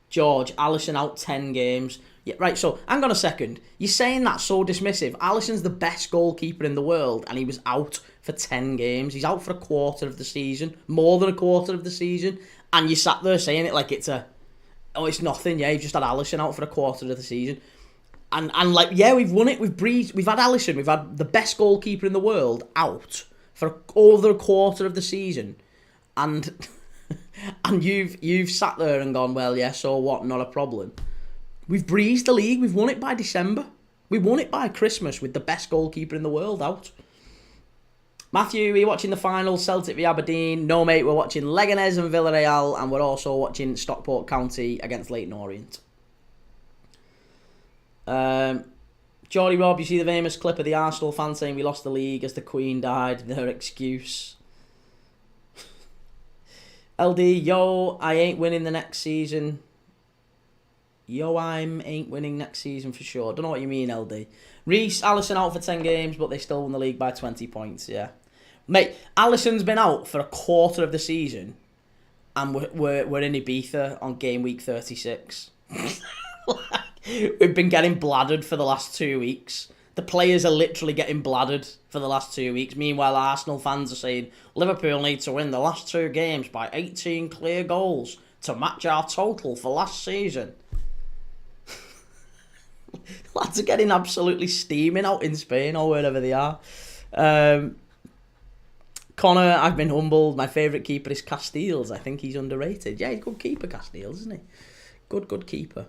George, Alisson out 10 games. Yeah, right, so, hang on a second. You're saying that so dismissive. Alisson's the best goalkeeper in the world, and he was out for 10 games. He's out for a quarter of the season. More than a quarter of the season. And you sat there saying it like it's it's nothing. Yeah, you've just had Alisson out for a quarter of the season. And we've won it. We've had Alisson. We've had the best goalkeeper in the world out for over a quarter of the season. And you've sat there and gone, well, yeah, so what? Not a problem. We've breezed the league. We've won it by December. We won it by Christmas with the best goalkeeper in the world out. Matthew, are you watching the final? Celtic v Aberdeen? No, mate, we're watching Leganes and Villareal, and we're also watching Stockport County against Leyton Orient. Geordie Rob, you see the famous clip of the Arsenal fan saying we lost the league as the Queen died? Their excuse. LD, I ain't winning the next season. Ain't winning next season for sure. Don't know what you mean, LD. Reece, Alisson out for 10 games, but they still won the league by 20 points, yeah. Mate, Alisson's been out for a quarter of the season, and we're in Ibiza on game week 36. We've been getting bladdered for the last 2 weeks. The players are literally getting bladdered for the last 2 weeks. Meanwhile, Arsenal fans are saying, Liverpool need to win the last 2 games by 18 clear goals to match our total for last season. Lads are getting absolutely steaming out in Spain or wherever they are. Connor, I've been humbled. My favourite keeper is Castiles. I think he's underrated. Yeah, he's a good keeper, Castiles, isn't he? Good keeper.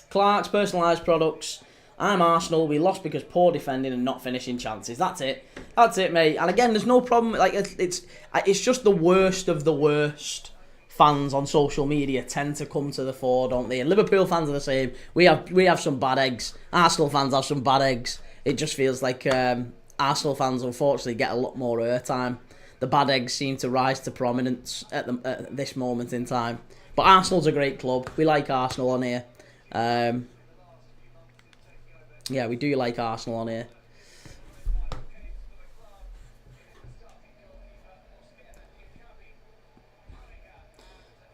Clark's personalised products. I'm Arsenal. We lost because poor defending and not finishing chances. That's it, mate. And again, there's no problem. Like it's just the worst of the worst fans on social media tend to come to the fore, don't they? And Liverpool fans are the same. We have some bad eggs. Arsenal fans have some bad eggs. It just feels like Arsenal fans unfortunately get a lot more airtime. The bad eggs seem to rise to prominence at this moment in time. But Arsenal's a great club. We like Arsenal on here. Yeah, we do like Arsenal on here.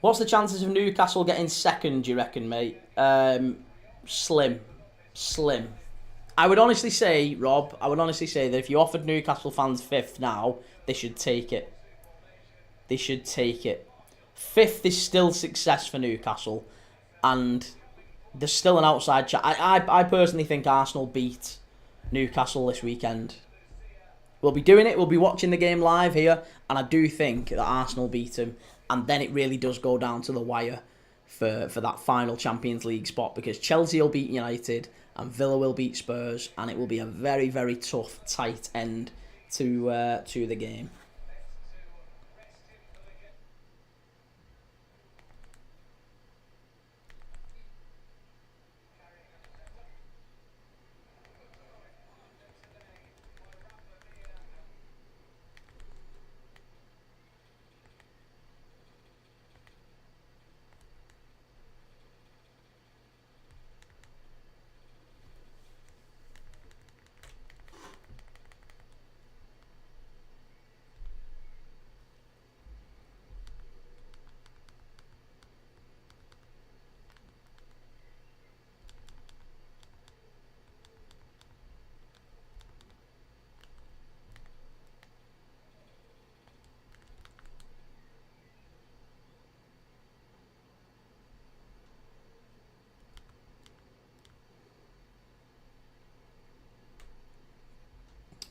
What's the chances of Newcastle getting second, do you reckon, mate? Slim. I would honestly say, Rob, that if you offered Newcastle fans 5th now, they should take it. Fifth is still success for Newcastle, and there's still an outside chance. I personally think Arsenal beat Newcastle this weekend. We'll be doing it. We'll be watching the game live here, and I do think that Arsenal beat them, and then it really does go down to the wire for that final Champions League spot, because Chelsea will beat United and Villa will beat Spurs, and it will be a very, very tough, tight end to the game.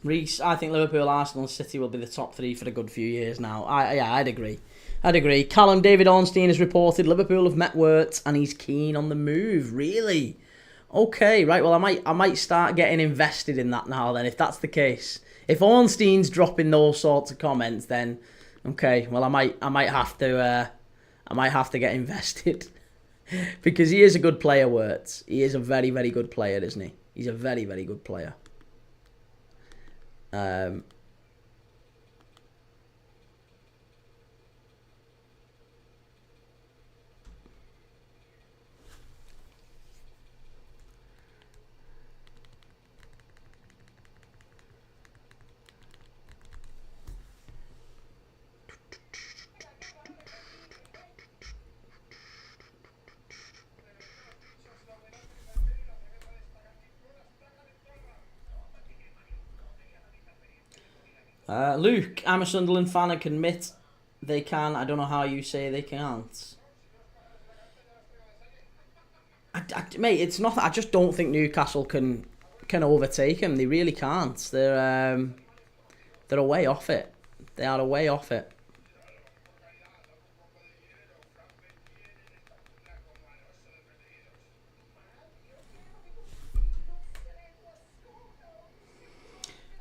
Reece, I think Liverpool, Arsenal, and City will be the top three for a good few years now. I'd agree. I'd agree. Callum David Ornstein has reported Liverpool have met Wirtz and he's keen on the move. Really? Okay, right. Well, I might start getting invested in that now. Then, if that's the case, if Ornstein's dropping those sorts of comments, then okay. Well, I might have to get invested because he is a good player. Wirtz. He is a very, very good player, isn't he? He's a very, very good player. Luke, I'm a Sunderland fan. I can admit they can. I don't know how you say they can't. Mate, it's not. I just don't think Newcastle can overtake them. They really can't. They're a way off it. They are a way off it.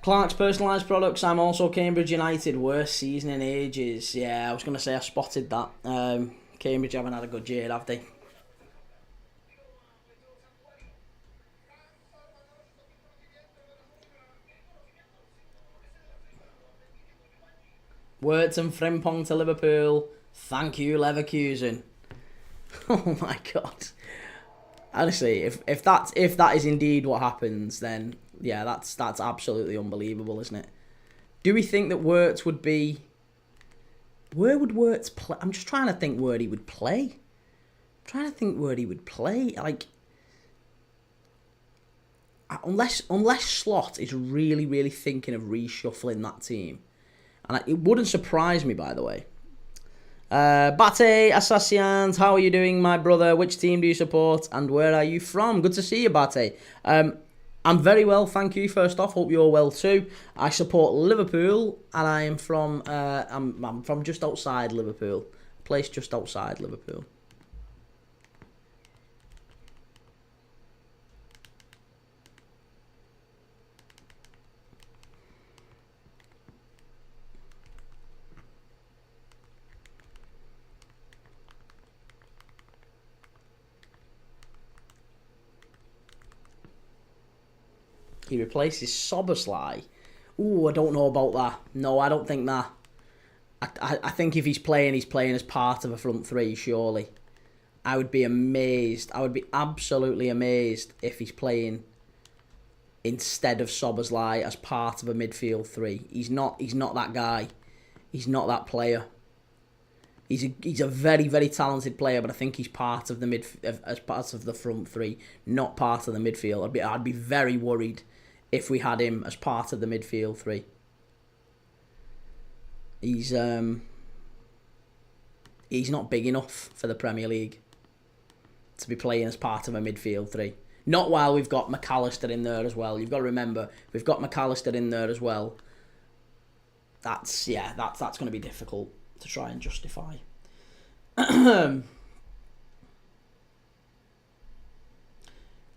Clark's personalised products. I'm also Cambridge United. Worst season in ages. Yeah, I was going to say I spotted that. Cambridge haven't had a good year, have they? Wirtz and Frimpong to Liverpool. Thank you, Leverkusen. Oh my god. Honestly, if that is indeed what happens, then yeah, that's absolutely unbelievable, isn't it? Do we think that Wirtz would be? Where would Wirtz play? I'm just trying to think where he would play. Like, unless Slot is really, really thinking of reshuffling that team, and it wouldn't surprise me, by the way. Bate Assassians, how are you doing, my brother? Which team do you support and where are you from? Good to see you, Bate. I'm very well, thank you. First off, hope you're well too. I support Liverpool, and I am from I'm from just outside Liverpool, a place just outside Liverpool. He replaces Soboslai. Ooh, I don't know about that. No, I don't think that. I think if he's playing as part of a front three, surely. I would be amazed. I would be absolutely amazed if he's playing instead of Soboslai as part of a midfield three. He's not that guy. He's not that player. He's a very, very talented player, but I think he's part of the as part of the front three, not part of the midfield. I'd be very worried if we had him as part of the midfield three. He's not big enough for the Premier League to be playing as part of a midfield three. Not while we've got McAllister in there as well. You've got to remember, we've got McAllister in there as well. That's going to be difficult to try and justify.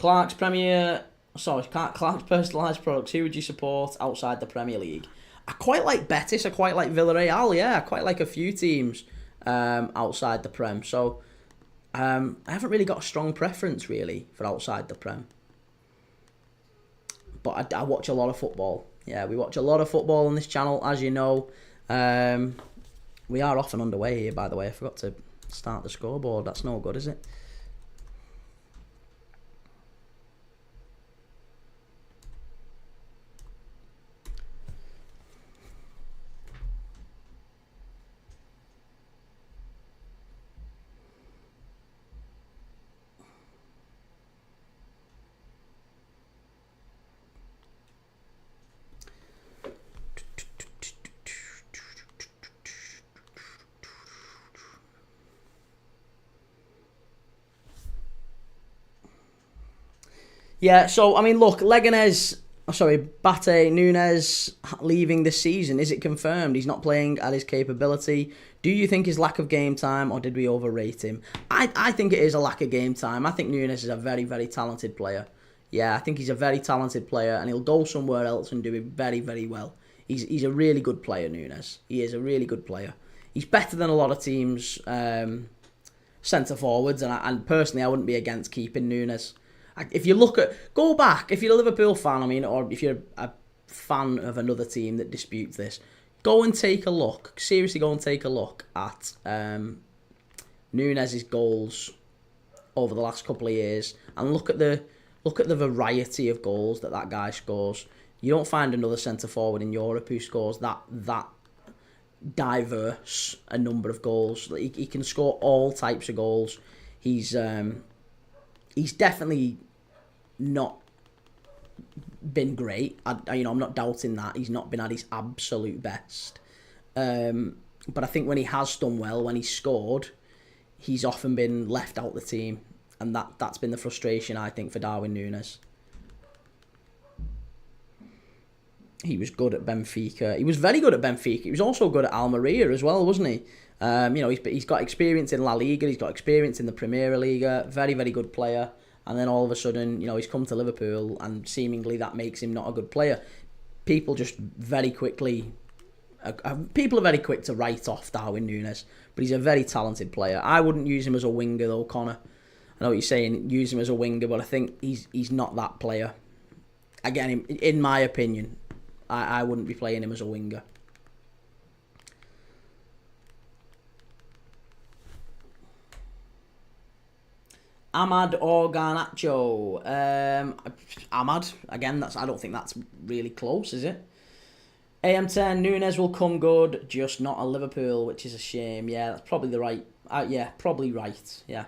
Clark's Premier... Sorry, Clark's personalised products. Who would you support outside the Premier League? I quite like Betis. I quite like Villareal. Yeah, I quite like a few teams outside the Prem. So I haven't really got a strong preference, really, for outside the Prem. But I watch a lot of football. Yeah, we watch a lot of football on this channel, as you know. We are off and underway here, by the way. I forgot to start the scoreboard. That's no good, is it? Yeah, so, I mean, look, Bate Nunes leaving this season. Is it confirmed he's not playing at his capability? Do you think his lack of game time, or did we overrate him? I think it is a lack of game time. I think Nunes is a very, very talented player. Yeah, I think he's a very talented player, and he'll go somewhere else and do it very, very well. He's a really good player, Nunes. He is a really good player. He's better than a lot of teams' centre forwards, and personally, I wouldn't be against keeping Nunes. If you go back, if you're a Liverpool fan, I mean, or if you're a fan of another team that disputes this, go and take a look. Seriously, go and take a look at Nunes' goals over the last couple of years, and look at the variety of goals that guy scores. You don't find another centre forward in Europe who scores that diverse a number of goals. He can score all types of goals. He's definitely not been great. I'm not doubting that. He's not been at his absolute best. But I think when he has done well, when he's scored, he's often been left out the team. And that's been the frustration, I think, for Darwin Núñez. He was good at Benfica. He was very good at Benfica. He was also good at Almeria as well, wasn't he? He's got experience in La Liga. He's got experience in the Premier Liga. Very, very good player. And then all of a sudden, he's come to Liverpool, and seemingly that makes him not a good player. People are very quick to write off Darwin Núñez, but he's a very talented player. I wouldn't use him as a winger though, Connor. I know what you're saying, use him as a winger, but I think he's not that player. Again, in my opinion, I wouldn't be playing him as a winger. Ahmad or Garnacho? Ahmad. Again, I don't think that's really close, is it? AM10, Núñez will come good, just not a Liverpool, which is a shame. Yeah, that's probably the right... probably right, yeah.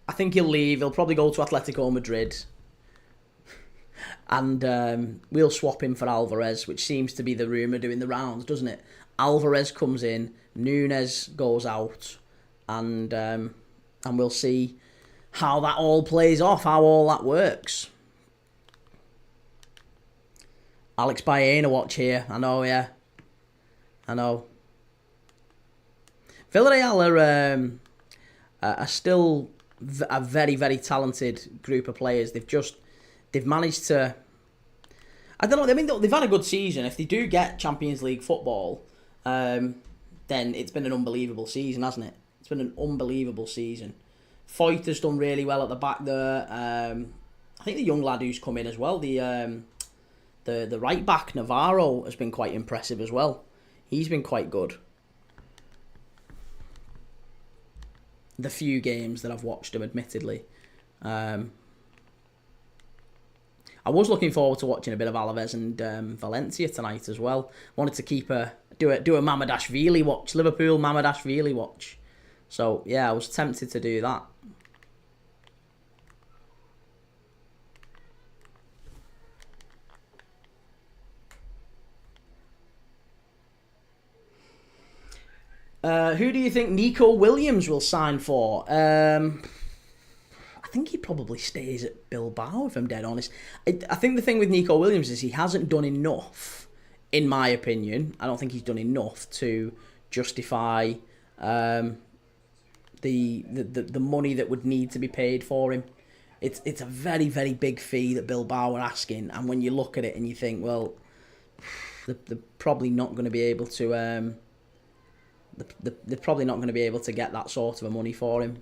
I think he'll leave. He'll probably go to Atletico Madrid. And we'll swap him for Alvarez, which seems to be the rumour doing the rounds, doesn't it? Alvarez comes in, Núñez goes out, and we'll see how that all plays off, how all that works. Alex Baena watch here. I know, yeah. I know. Villareal are still a very, very talented group of players. They've managed to... I don't know, I mean, they've had a good season. If they do get Champions League football, then it's been an unbelievable season, hasn't it? It's been an unbelievable season. Foyt has done really well at the back there. I think the young lad who's come in as well, the right back, Navarro, has been quite impressive as well. He's been quite good. The few games that I've watched him, admittedly. I was looking forward to watching a bit of Alaves and Valencia tonight as well. Wanted to do a Mamadashvili watch, Liverpool Mamadashvili watch. So yeah, I was tempted to do that. Who do you think Nico Williams will sign for? I think he probably stays at Bilbao, if I'm dead honest. I think the thing with Nico Williams is he hasn't done enough, in my opinion. I don't think he's done enough to justify the money that would need to be paid for him. it's a very, very big fee that Bilbao are asking, and when you look at it and you think, well, they're probably not going to be able to they're probably not going to be able to get that sort of a money for him.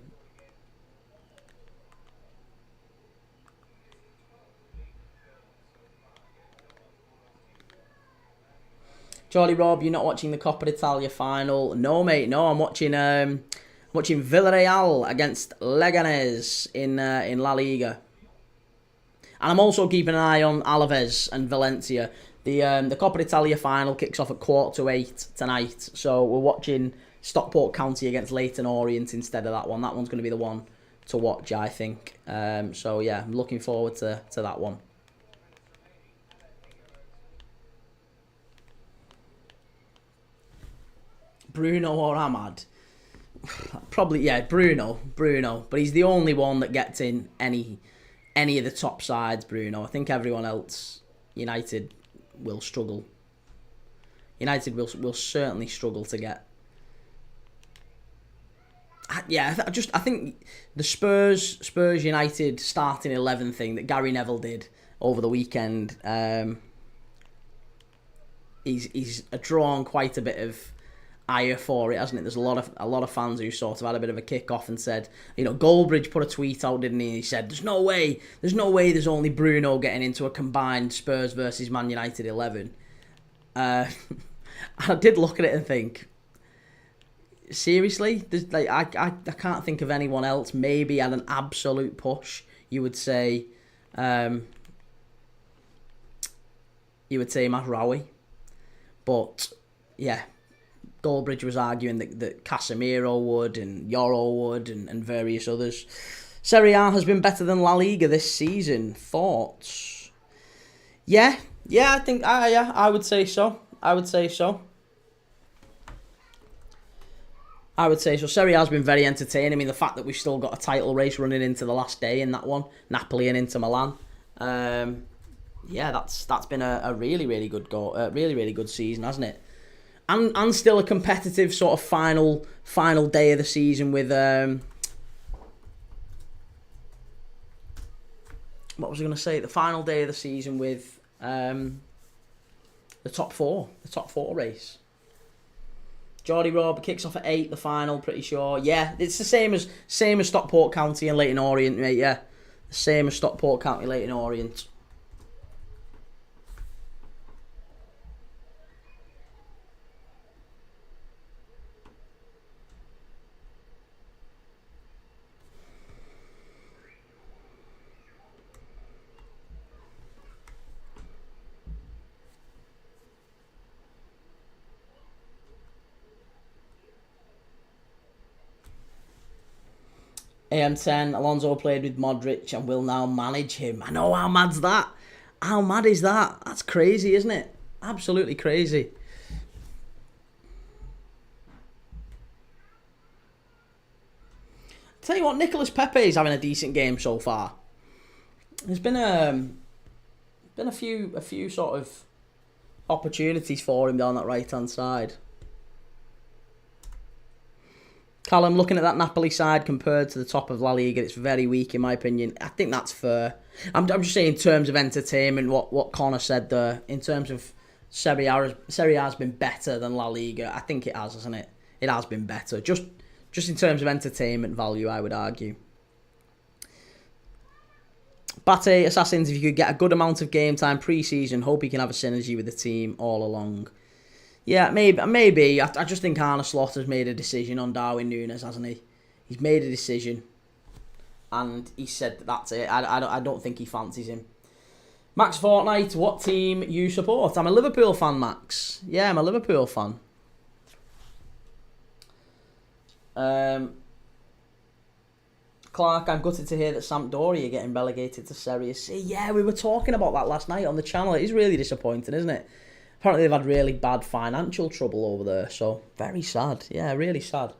Charlie Rob, you're not watching the Coppa d'Italia final? No, mate. No, I'm watching Villareal against Leganes in La Liga, and I'm also keeping an eye on Alaves and Valencia. The Coppa d'Italia final kicks off at 7:45 tonight, so we're watching Stockport County against Leyton Orient instead of that one. That one's going to be the one to watch, I think. So yeah, I'm looking forward to that one. Bruno or Ahmad? Probably, yeah, Bruno. But he's the only one that gets in any of the top sides, Bruno. I think everyone else, United will struggle. United will certainly struggle to get. Yeah, I think the Spurs United starting 11 thing that Gary Neville did over the weekend. He's drawn quite a bit of ire for it, hasn't it? There's a lot of fans who sort of had a bit of a kick off and said, Goldbridge put a tweet out, didn't he? He said, there's no way there's only Bruno getting into a combined Spurs versus Man United 11. I did look at it and think, seriously? I can't think of anyone else. Maybe at an absolute push, you would say Mazraoui. But yeah, Goldbridge was arguing that Casemiro would and Yoro would and various others. Serie A has been better than La Liga this season. Thoughts? Yeah, I think I would say so. Serie A has been very entertaining. I mean, the fact that we've still got a title race running into the last day in that one, Napoli and Inter Milan. That's been a really, really good really, really good season, hasn't it? And still a competitive sort of final day of the season with what was I going to say? The final day of the season with the top four race. Geordie Rob kicks off at 8. The final, pretty sure. Yeah, it's the same as Stockport County and Leyton Orient, mate. Yeah, the same as Stockport County, Leyton Orient. AM10, Alonso played with Modric and will now manage him. I know, how mad's that? How mad is that? That's crazy, isn't it? Absolutely crazy. Tell you what, Nicolas Pepe is having a decent game so far. There's been a few sort of opportunities for him down that right hand side. Callum, looking at that Napoli side compared to the top of La Liga, it's very weak in my opinion. I think that's fair. I'm just saying in terms of entertainment, what Connor said there, in terms of Serie A has been better than La Liga. I think it has, hasn't it? It has been better. Just in terms of entertainment value, I would argue. Bate, Assassins, if you could get a good amount of game time pre-season, hope he can have a synergy with the team all along. Yeah, maybe. I just think Arne Slotter's made a decision on Darwin Núñez, hasn't he? He's made a decision, and he said that's it. I don't think he fancies him. Max Fortnite, what team you support? I'm a Liverpool fan, Max. Yeah, I'm a Liverpool fan. Clark, I'm gutted to hear that Sampdoria are getting relegated to Serie C. Yeah, we were talking about that last night on the channel. It is really disappointing, isn't it? Apparently they've had really bad financial trouble over there, so very sad. Yeah, really sad.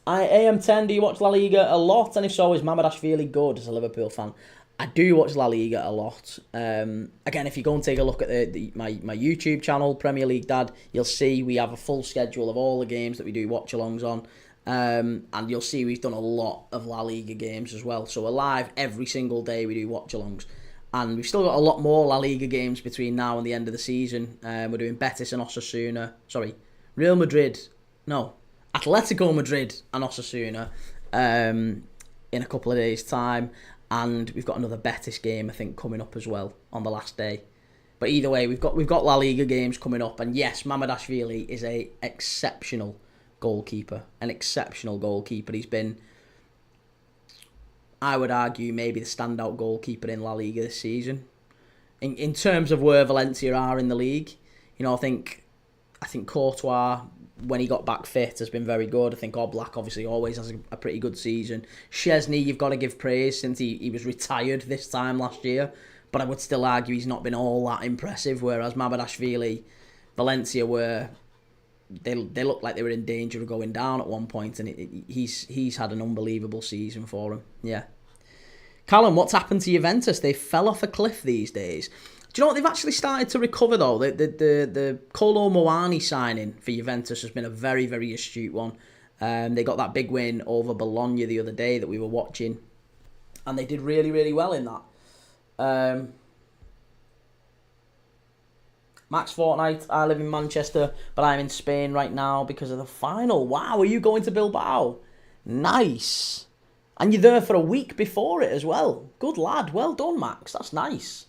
AM10, do you watch La Liga a lot? And if so, is Mamardashvili good as a Liverpool fan? I do watch La Liga a lot. Again, if you go and take a look at my YouTube channel, Premier League Dad, you'll see we have a full schedule of all the games that we do watch-alongs on. And you'll see we've done a lot of La Liga games as well. So we're live every single day. We do watch-alongs. And we've still got a lot more La Liga games between now and the end of the season. We're doing Betis and Osasuna. Sorry, Real Madrid. No, Atletico Madrid and Osasuna in a couple of days' time. And we've got another Betis game, I think, coming up as well on the last day. But either way, we've got La Liga games coming up. And yes, Mamardashvili is an exceptional goalkeeper. He's been, I would argue, maybe the standout goalkeeper in La Liga this season. In terms of where Valencia are in the league, I think Courtois, when he got back fit, has been very good. I think Oblak obviously always has a pretty good season. Chesney, you've got to give praise since he was retired this time last year. But I would still argue he's not been all that impressive, whereas Mamardashvili, Valencia they looked like they were in danger of going down at one point, and he's had an unbelievable season for him. Yeah. Callum, what's happened to Juventus? They fell off a cliff these days. Do you know what? They've actually started to recover, though. The Kolo Muani signing for Juventus has been a very, very astute one. They got that big win over Bologna the other day that we were watching, and they did really, really well in that. Max Fortnite, I live in Manchester, but I'm in Spain right now because of the final. Wow, are you going to Bilbao? Nice. And you're there for a week before it as well. Good lad. Well done, Max. That's nice.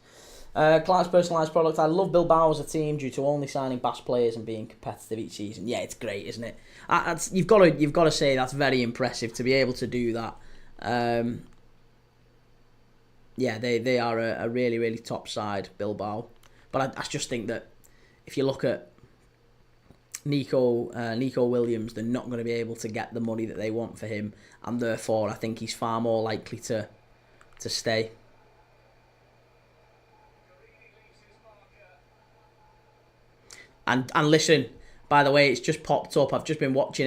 Client's personalised product. I love Bilbao as a team due to only signing Basque players and being competitive each season. Yeah, it's great, isn't it? You've got to say that's very impressive to be able to do that. Yeah, they are a really, really top side, Bilbao. But I just think that if you look at Nico Williams, they're not going to be able to get the money that they want for him, and therefore I think he's far more likely to stay. And listen, by the way, it's just popped up. I've just been watching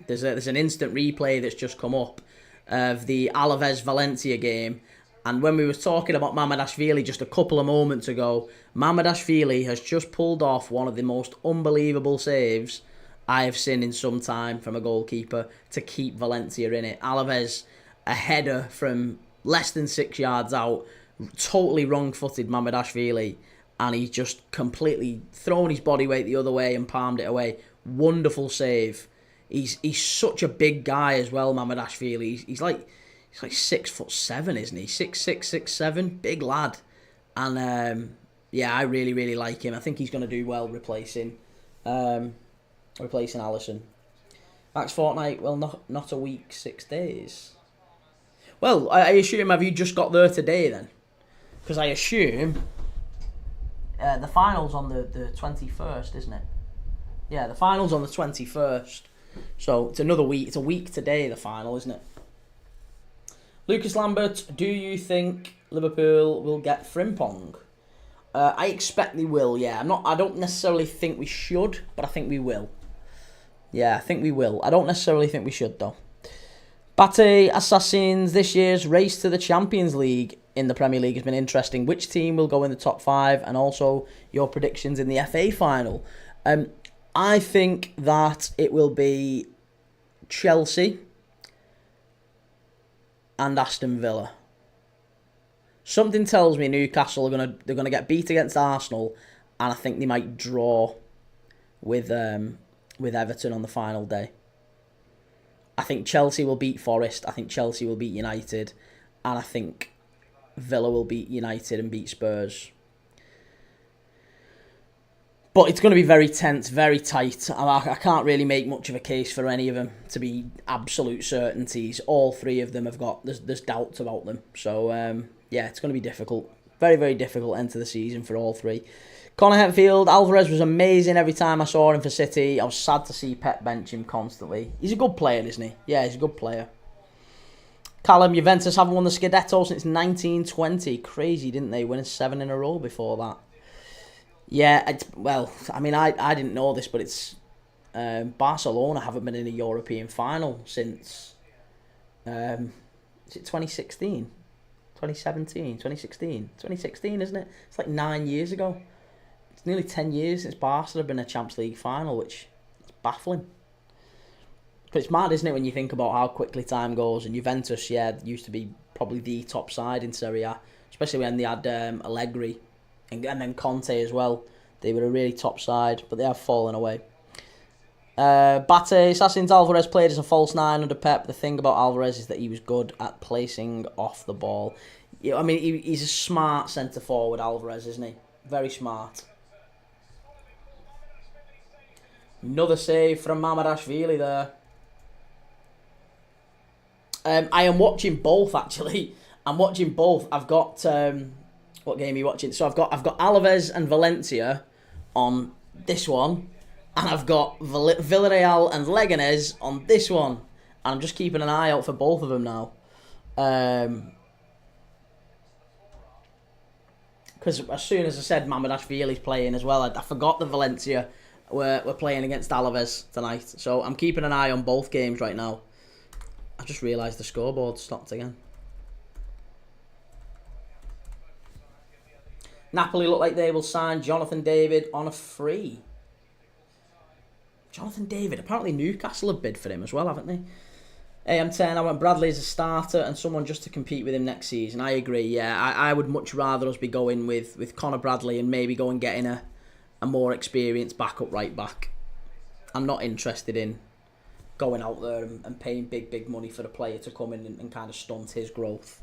there's an instant replay that's just come up of the Alaves Valencia game. And when we were talking about Mamardashvili just a couple of moments ago, Mamardashvili has just pulled off one of the most unbelievable saves I have seen in some time from a goalkeeper to keep Valencia in it. Alaves, a header from less than 6 yards out, totally wrong-footed Mamardashvili, and he's just completely thrown his body weight the other way and palmed it away. Wonderful save. He's such a big guy as well, Mamardashvili. He's like 6'7", isn't he? 6'6", 6'7", big lad. And yeah, I really, really like him. I think he's going to do well replacing Alisson. Max Fortnite, well, not a week, 6 days. Well, I assume, have you just got there today then? Because I assume the final's on the 21st, isn't it? Yeah, the final's on the 21st. So it's another week. It's a week today, the final, isn't it? Lucas Lambert, do you think Liverpool will get Frimpong? I expect they will, yeah. I don't necessarily think we should, but I think we will. Yeah, I think we will. I don't necessarily think we should, though. Bate Assassins, this year's race to the Champions League in the Premier League has been interesting. Which team will go in the top 5? And also your predictions in the FA final. I think that it will be Chelsea and Aston Villa. Something tells me Newcastle they're gonna get beat against Arsenal, and I think they might draw with Everton on the final day. I think Chelsea will beat Forest. I think Chelsea will beat United, and I think Villa will beat United and beat Spurs. But it's going to be very tense, very tight. I can't really make much of a case for any of them to be absolute certainties. All three of them have got, there's doubts about them. So, yeah, it's going to be difficult. Very, very difficult end to the season for all three. Connor Hetfield, Alvarez was amazing every time I saw him for City. I was sad to see Pep bench him constantly. He's a good player, isn't he? Yeah, he's a good player. Callum, Juventus haven't won the Scudetto since 1920. Crazy, didn't they? Winning 7 in a row before that. Yeah, well, I mean, I didn't know this, but it's Barcelona haven't been in a European final since, is it 2016? 2017? 2016? 2016, isn't it? It's like 9 years ago. It's nearly 10 years since Barca have been in a Champions League final, which is baffling. But it's mad, isn't it, when you think about how quickly time goes. And Juventus, yeah, used to be probably the top side in Serie A, especially when they had Allegri and then Conte as well. They were a really top side, but they have fallen away. Bate, Assassins Alvarez played as a false nine under Pep. The thing about Alvarez is that he was good at placing off the ball. I mean, he's a smart centre forward, Alvarez, isn't he? Very smart. Another save from Mamadashvili there. I am watching both, actually. I'm watching both. I've got what game are you watching? So I've got Alaves and Valencia on this one, and I've got Villareal and Leganes on this one, and I'm just keeping an eye out for both of them now. Because as soon as I said Mamadashvili's playing as well, I forgot that Valencia were playing against Alaves tonight. So I'm keeping an eye on both games right now. I just realised the scoreboard stopped again. Napoli look like they will sign Jonathan David on a free. Jonathan David, apparently Newcastle have bid for him as well, haven't they? AM10, I want Bradley as a starter and someone just to compete with him next season. I agree, yeah. I would much rather us be going with Conor Bradley and maybe go and getting a more experienced backup right back. I'm not interested in going out there and paying big money for a player to come in and kind of stunt his growth.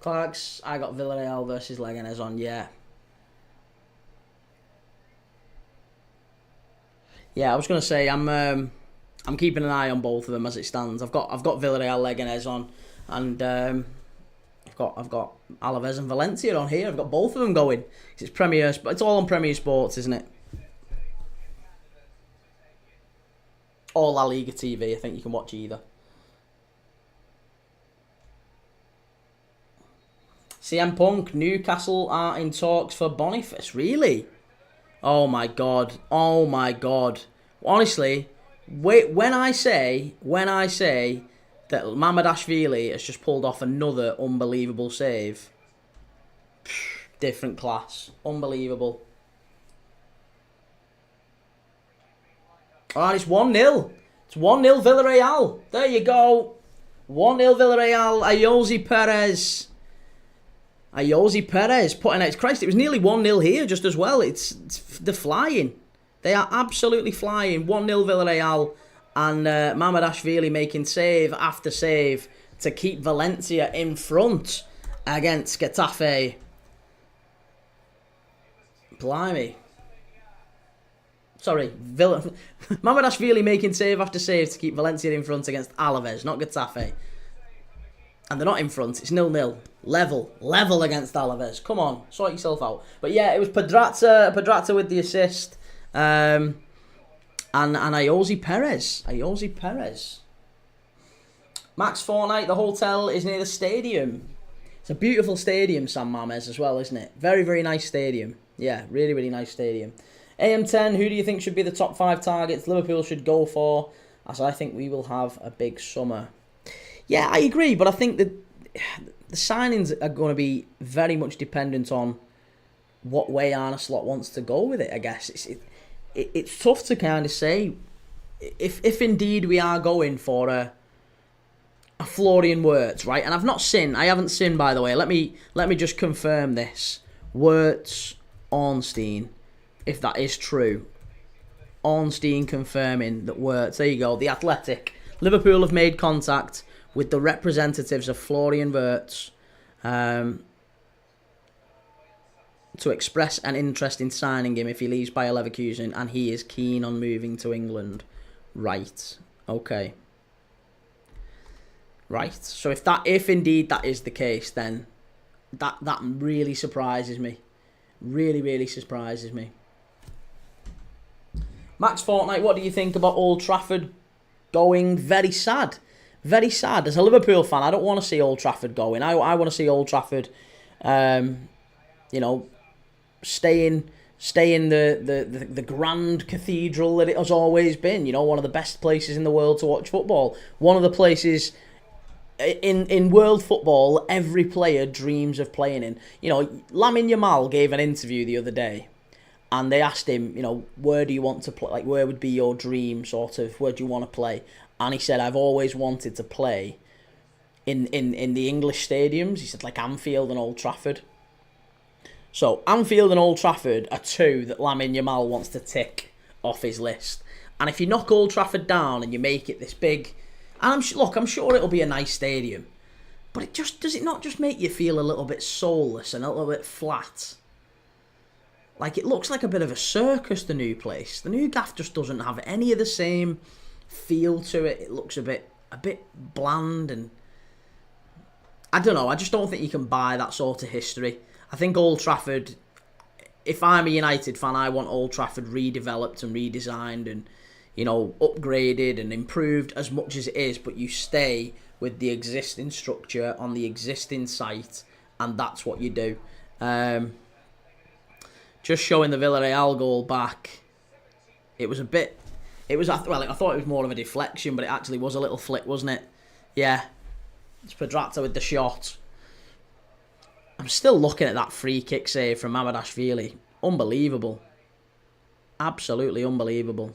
Clark's, I got Villareal versus Leganes on, yeah. Yeah, I was gonna say I'm keeping an eye on both of them as it stands. I've got Villareal Leganes on, and I've got Alaves and Valencia on here. I've got both of them going. It's Premier, it's all on Premier Sports, isn't it? Or La Liga TV. I think you can watch either. CM Punk, Newcastle are in talks for Boniface. Really? Oh my god. Oh my god. Honestly, wait, when I say that Mamadashvili has just pulled off another unbelievable save, different class. Unbelievable. Alright, it's 1-0. It's 1-0 Villareal. There you go. 1-0 Villareal. Ayoze Perez. Ayoze Perez putting out. Christ, it was nearly 1-0 here just as well. They're flying. They are absolutely flying. 1-0 Villareal, and Mamadashvili making save after save to keep Valencia in front against Getafe. Blimey. Sorry, Mamadashvili making save after save to keep Valencia in front against Alaves, not Getafe. And they're not in front. It's 0-0. Level against Alaves. Come on, sort yourself out. But yeah, it was Pedraza with the assist. And Ayoze Perez. Max Fortnite, the hotel is near the stadium. It's a beautiful stadium, San Mamés, as well, isn't it? Very, very nice stadium. Yeah, really, really nice stadium. AM10, who do you think should be the top 5 targets Liverpool should go for? As I think we will have a big summer. Yeah, I agree, but I think that the signings are going to be very much dependent on what way Arne Slot wants to go with it, I guess. It's tough to kind of say if indeed we are going for a Florian Wirtz, right? And I haven't seen, by the way. Let me just confirm this. Wirtz, Ornstein, if that is true. Ornstein confirming that Wirtz, there you go, The Athletic. Liverpool have made contact with the representatives of Florian Wirtz to express an interest in signing him if he leaves Bayer Leverkusen, and he is keen on moving to England. Right. Okay. Right. So if indeed that is the case, then that really surprises me. Really, really surprises me. Max Fortnite, what do you think about Old Trafford going? Very sad. Very sad. As a Liverpool fan, I don't want to see Old Trafford going. I want to see Old Trafford, you know, stay in the grand cathedral that it has always been. You know, one of the best places in the world to watch football. One of the places in world football every player dreams of playing in. You know, Lamine Yamal gave an interview the other day, and they asked him, you know, where do you want to play? Like, where would be your dream, sort of, where do you want to play? And he said, I've always wanted to play in the English stadiums. He said, like Anfield and Old Trafford. So, Anfield and Old Trafford are two that Lamine Yamal wants to tick off his list. And if you knock Old Trafford down and you make it this big, and I'm sure it'll be a nice stadium, but does it not just make you feel a little bit soulless and a little bit flat? Like, it looks like a bit of a circus, the new place. The new gaff just doesn't have any of the same feel to it. It looks a bit bland, and I don't know. I just don't think you can buy that sort of history. I think Old Trafford, if I'm a United fan, I want Old Trafford redeveloped and redesigned and, you know, upgraded and improved as much as it is, but you stay with the existing structure on the existing site, and that's what you do. Just showing the Villareal goal back, I thought it was more of a deflection, but it actually was a little flick, wasn't it? Yeah, it's Pedratta with the shot. I'm still looking at that free kick save from Mamardashvili. Unbelievable. Absolutely unbelievable.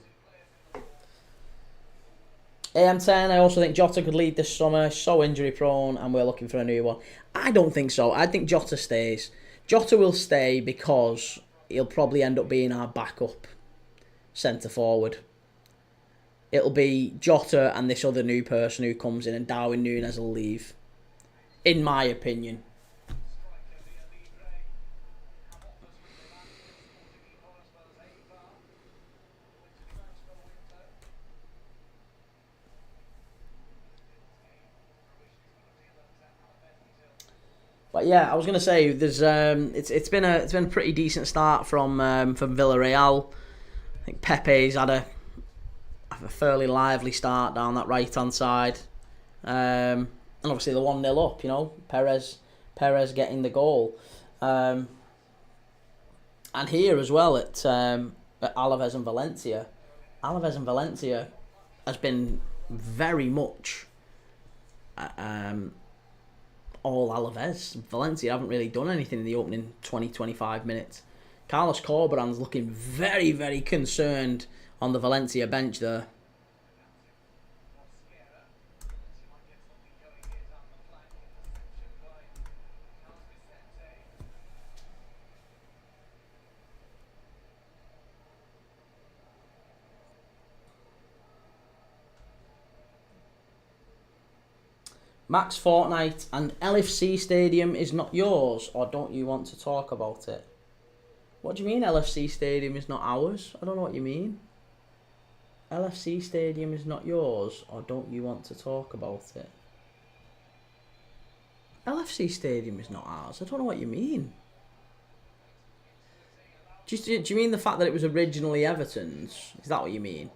AM10, I also think Jota could lead this summer. So injury prone, and we're looking for a new one. I don't think so. I think Jota stays. Jota will stay because he'll probably end up being our backup centre forward. It'll be Jota and this other new person who comes in, and Darwin Núñez will leave. In my opinion. But yeah, I was gonna say there's it's been a pretty decent start from Villareal. I think Pepe's had a fairly lively start down that right hand side, and obviously the 1-0 up. You know, Perez getting the goal, and here as well at Alaves and Valencia. Alaves and Valencia has been very much all Alaves. Valencia haven't really done anything in the opening 20-25 minutes. Carlos Corberan's looking very, very concerned on the Valencia bench there. Max Fortnite, and LFC Stadium is not yours, or don't you want to talk about it? What do you mean LFC Stadium is not ours? I don't know what you mean. LFC Stadium is not yours, or don't you want to talk about it? LFC Stadium is not ours. I don't know what you mean. Do you mean the fact that it was originally Everton's? Is that what you mean?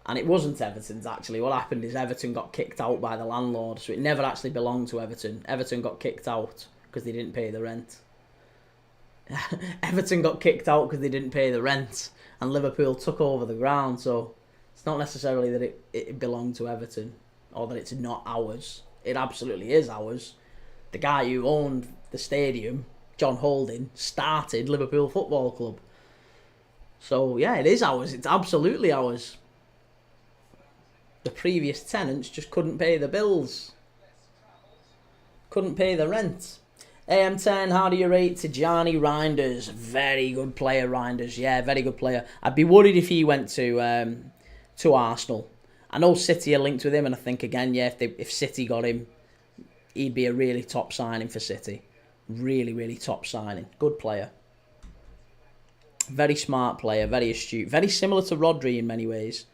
And it wasn't Everton's, actually. What happened is Everton got kicked out by the landlord, so it never actually belonged to Everton. Everton got kicked out because they didn't pay the rent. Everton got kicked out because they didn't pay the rent, and Liverpool took over the ground, so it's not necessarily that it belonged to Everton, or that it's not ours. It absolutely is ours. The guy who owned the stadium, John Holding, started Liverpool Football Club. So, yeah, it is ours. It's absolutely ours. The previous tenants just couldn't pay the bills. Couldn't pay the rent. AM10, how do you rate Tijani Reinders? Very good player, Reinders. Yeah, very good player. I'd be worried if he went to Arsenal. I know City are linked with him, and I think, again, yeah, if City got him, he'd be a really top signing for City. Really, really top signing. Good player. Very smart player, very astute. Very similar to Rodri in many ways.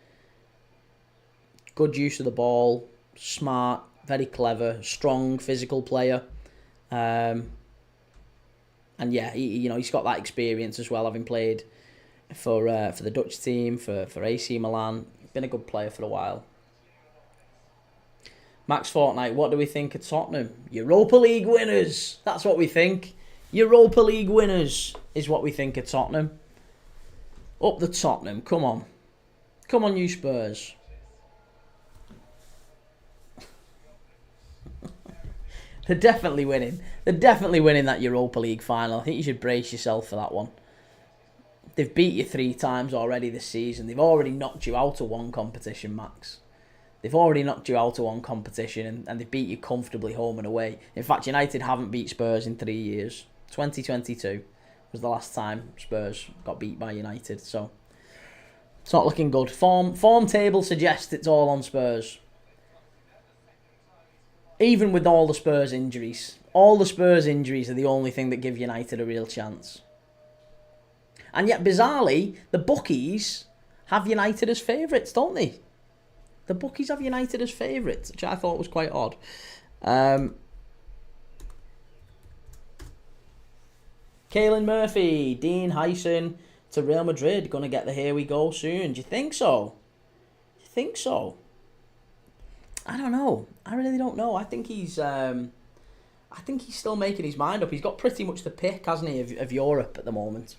Good use of the ball, smart, very clever, strong, physical player. And yeah, he's got that experience as well, having played for the Dutch team, for AC Milan. Been a good player for a while. Max Fortnite, what do we think of Tottenham? Europa League winners. That's what we think. Europa League winners is what we think of Tottenham. Up the Tottenham. Come on. Come on, you Spurs. They're definitely winning. They're definitely winning that Europa League final. I think you should brace yourself for that one. They've beat you 3 times already this season. They've already knocked you out of one competition, Max. They've already knocked you out of one competition and they've beat you comfortably home and away. In fact, United haven't beat Spurs in 3 years. 2022 was the last time Spurs got beat by United. So it's not looking good. Form table suggests it's all on Spurs. Even with all the Spurs injuries. All the Spurs injuries are the only thing that give United a real chance. And yet, bizarrely, the bookies have United as favourites, don't they? The bookies have United as favourites, which I thought was quite odd. Kaylin Murphy, Dean Hyson to Real Madrid. Going to get the here we go soon. Do you think so? Do you think so? I don't know. I really don't know. I think he's still making his mind up. He's got pretty much the pick, hasn't he, of Europe at the moment.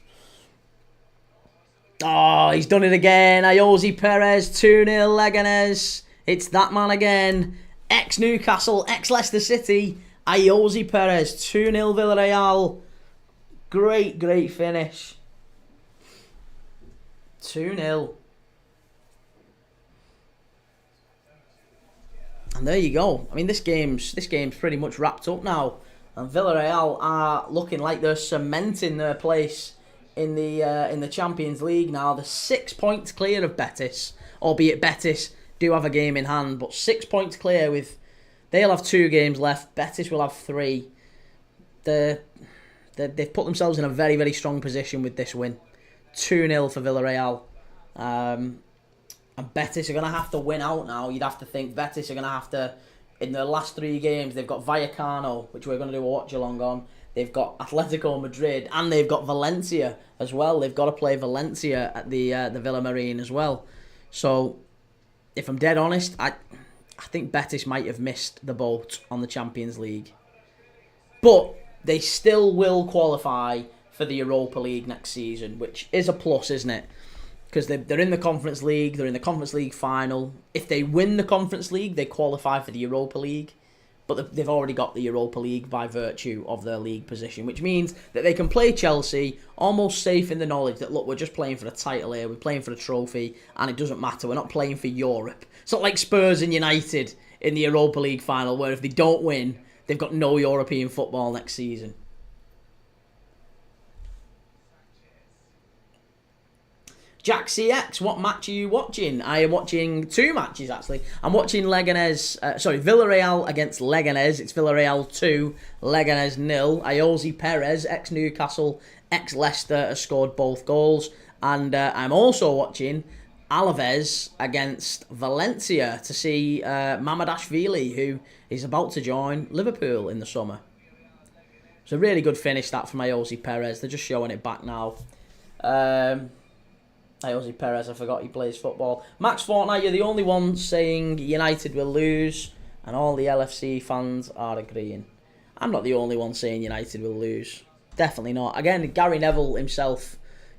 Oh, he's done it again. Ayoze Perez, 2-0 Leganes. It's that man again. Ex-Newcastle, ex-Leicester City. Ayoze Perez, 2-0 Villareal. Great, great finish. 2-0. And there you go. I mean, this game's pretty much wrapped up now. And Villareal are looking like they're cementing their place in the Champions League now. They're 6 points clear of Betis, albeit Betis do have a game in hand, but 6 points clear with... They'll have 2 games left. Betis will have 3. They've put themselves in a very, very strong position with this win. 2-0 for Villareal. And Betis are going to have to win out now. You'd have to think Betis are going to have to... In their last 3 games, they've got Vallecano, which we're going to do a watch-along on. They've got Atletico Madrid, and they've got Valencia as well. They've got to play Valencia at the Villamarine as well. So, if I'm dead honest, I think Betis might have missed the boat on the Champions League. But they still will qualify for the Europa League next season, which is a plus, isn't it? Because they're in the Conference League, they're in the Conference League final. If they win the Conference League, they qualify for the Europa League. But they've already got the Europa League by virtue of their league position, which means that they can play Chelsea almost safe in the knowledge that, look, we're just playing for a title here, we're playing for a trophy, and it doesn't matter, we're not playing for Europe. It's not like Spurs and United in the Europa League final, where if they don't win, they've got no European football next season. Jack CX, what match are you watching? I am watching 2 matches, actually. I'm watching Villareal against Leganes. It's Villareal 2, Leganes 0. Ayoze Perez, ex-Newcastle, ex-Leicester, has scored both goals. And I'm also watching Alaves against Valencia to see Mamadashvili, who is about to join Liverpool in the summer. It's a really good finish, that, from Ayoze Perez. They're just showing it back now. Ayoze Perez, I forgot he plays football. Max Fortnite, you're the only one saying United will lose, and all the LFC fans are agreeing. I'm not the only one saying United will lose. Definitely not. Again, Gary Neville himself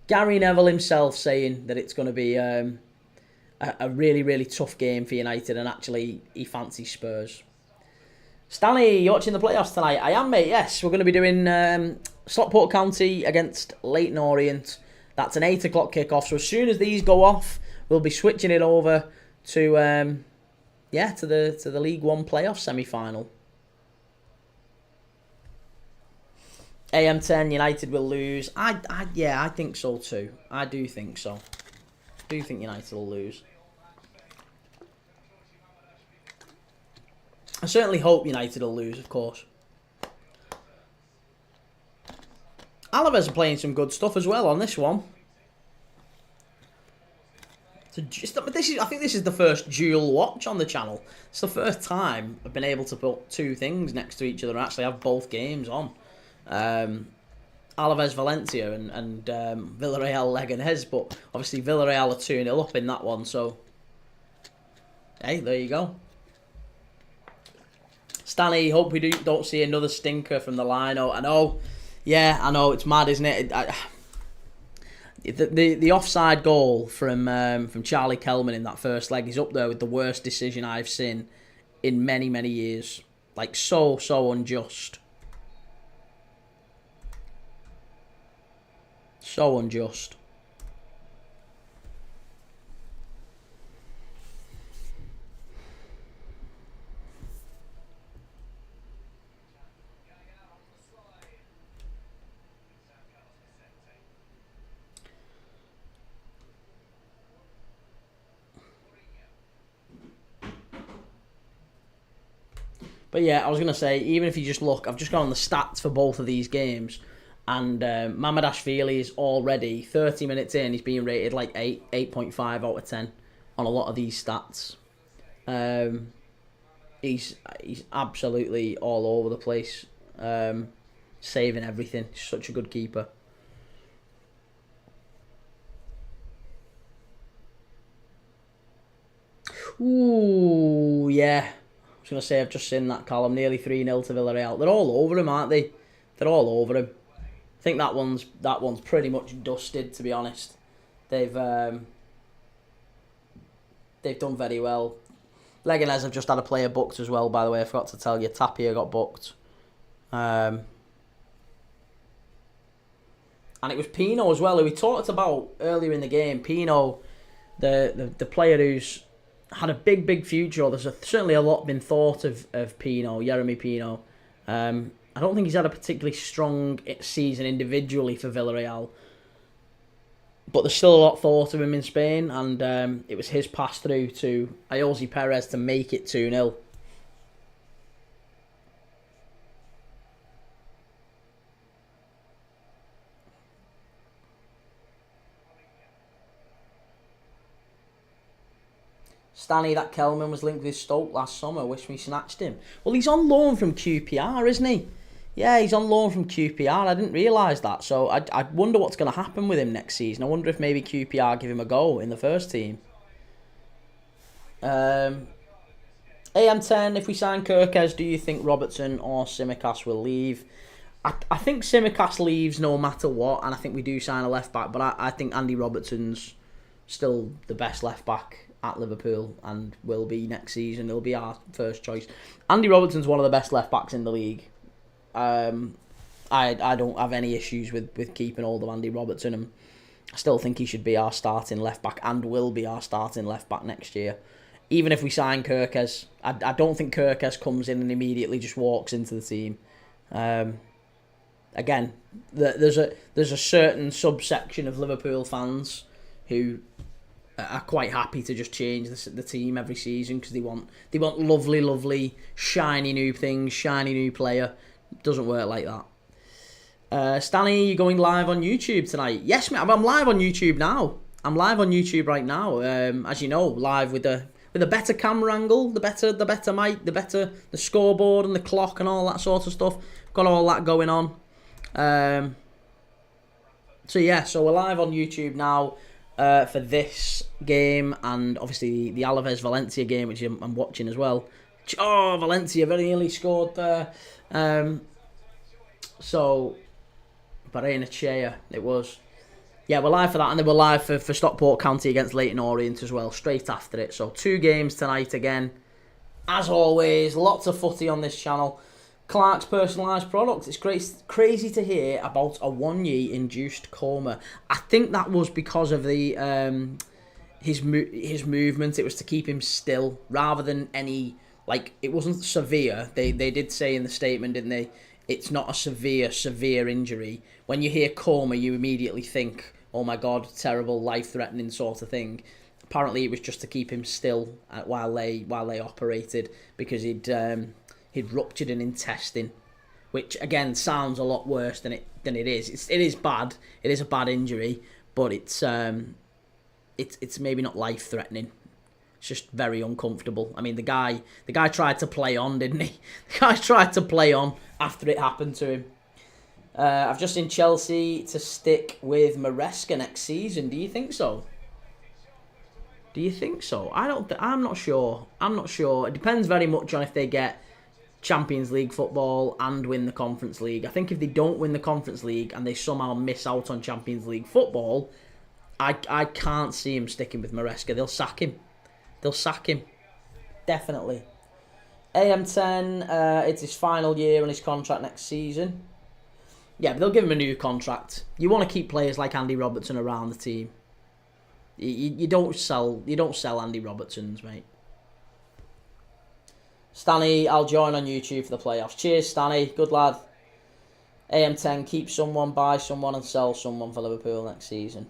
saying that it's going to be a really, really tough game for United, and actually he fancies Spurs. Stanley, you watching the playoffs tonight? I am, mate, yes. We're going to be doing Stockport County against Leyton Orient. That's an 8 o'clock kickoff. So as soon as these go off, we'll be switching it over to the League One playoff semi-final. AM10, United will lose. I think so too. I do think so. I do think United will lose. I certainly hope United will lose, of course. Alaves are playing some good stuff as well on this one. I think this is the first dual watch on the channel. It's the first time I've been able to put 2 things next to each other and actually have both games on. Alaves Valencia and Villareal Leganes, but obviously Villareal are 2-0 up in that one, so hey, there you go. Stanley, hope we don't see another stinker from the line. I know, yeah, I know, it's mad, isn't it? The offside goal from Charlie Kelman in that first leg is up there with the worst decision I've seen in many, many years. Like, so unjust. So unjust. But yeah, I was going to say, even if you just look, I've just gone on the stats for both of these games, and Mamardashvili is already 30 minutes in. He's being rated like 8.5 out of 10 on a lot of these stats. He's absolutely all over the place, saving everything. He's such a good keeper. Ooh, yeah. I was going to say, I've just seen that, Callum. Nearly 3-0 to Villareal. They're all over him, aren't they? They're all over him. I think that one's pretty much dusted, to be honest. They've done very well. Leganes have just had a player booked as well, by the way. I forgot to tell you. Tapia got booked. And it was Pino as well, who we talked about earlier in the game. Pino, the player who's had a big future. There's certainly a lot been thought of Pino, Jeremy Pino. I don't think he's had a particularly strong season individually for Villareal, but there's still a lot thought of him in Spain, and it was his pass through to Ayoze Perez to make it 2-0. Stanley, that Kelman was linked with Stoke last summer. Wish we snatched him. Well, he's on loan from QPR, isn't he? Yeah, he's on loan from QPR. I didn't realise that. So I wonder what's going to happen with him next season. I wonder if maybe QPR give him a go in the first team. AM10, if we sign Kirkes, do you think Robertson or Tsimikas will leave? I think Tsimikas leaves no matter what, and I think we do sign a left-back, but I think Andy Robertson's still the best left-back at Liverpool and will be next season. He'll be our first choice. Andy Robertson's one of the best left-backs in the league. I don't have any issues with keeping hold of Andy Robertson, and I still think he should be our starting left-back and will be our starting left-back next year. Even if we sign Kirkes, I don't think Kirkes comes in and immediately just walks into the team. Again, there's a certain subsection of Liverpool fans who are quite happy to just change the team every season because they want lovely, shiny new things, shiny new player. Doesn't work like that. Stanley, you going live on YouTube tonight? Yes, mate. I'm live on YouTube now. I'm live on YouTube right now. As you know, live with a better camera angle, the better mic, the scoreboard and the clock and all that sort of stuff. Got all that going on. So we're live on YouTube now. For this game and obviously the Alaves Valencia game, which I'm watching as well. Oh, Valencia very nearly scored there. So Barrenechea it was. Yeah, we're live for that, and then we're live for Stockport County against Leyton Orient as well, straight after it. So 2 games tonight again. As always, lots of footy on this channel. Clark's personalised product. It's crazy to hear about a Wonyi induced coma. I think that was because of the his movement. It was to keep him still rather than any, like, it wasn't severe. They did say in the statement, didn't they? It's not a severe injury. When you hear coma, you immediately think, oh my god, terrible, life-threatening sort of thing. Apparently, it was just to keep him still while they operated because he'd ruptured an intestine, which again sounds a lot worse than it is. It is bad. It is a bad injury, but it's maybe not life threatening. It's just very uncomfortable. I mean, the guy tried to play on, didn't he? The guy tried to play on after it happened to him. I've just seen Chelsea to stick with Maresca next season. Do you think so? Do you think so? I'm not sure. I'm not sure. It depends very much on if they get Champions League football and win the Conference League. I think if they don't win the Conference League and they somehow miss out on Champions League football, I can't see him sticking with Maresca. They'll sack him. They'll sack him. Definitely. AM10, it's his final year on his contract next season. Yeah, but they'll give him a new contract. You want to keep players like Andy Robertson around the team. You don't sell Andy Robertsons, mate. Stanny, I'll join on YouTube for the playoffs. Cheers, Stanny. Good lad. AM10, keep someone, buy someone, and sell someone for Liverpool next season.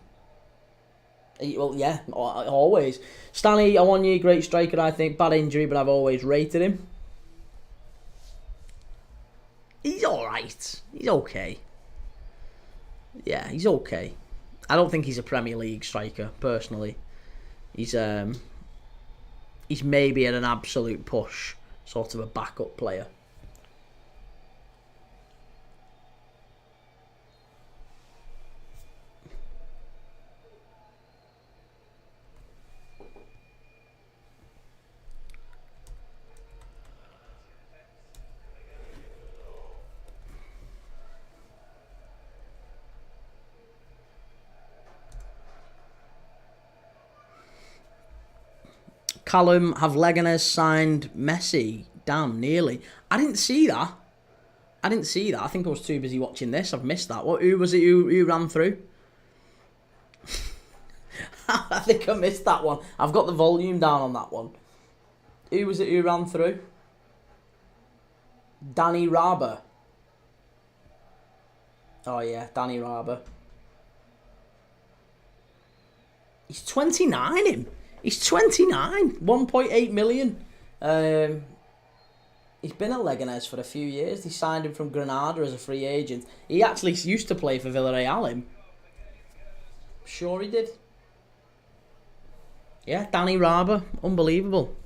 Well, yeah, always. Stanley, I want you, great striker, I think. Bad injury, but I've always rated him. He's alright. He's okay. Yeah, he's okay. I don't think he's a Premier League striker, personally. He's maybe at an absolute push, sort of a backup player. Callum, have Leganes signed Messi? Damn, nearly. I didn't see that. I think I was too busy watching this. I've missed that. Who was it who ran through? I think I missed that one. I've got the volume down on that one. Who was it who ran through? Danny Raber. Oh yeah, Danny Raber. He's 29, him. He's 29, 1.8 million. He's been at Leganes for a few years. They signed him from Granada as a free agent. He actually used to play for Villareal, him. Sure he did. Yeah, Danny Raber, unbelievable.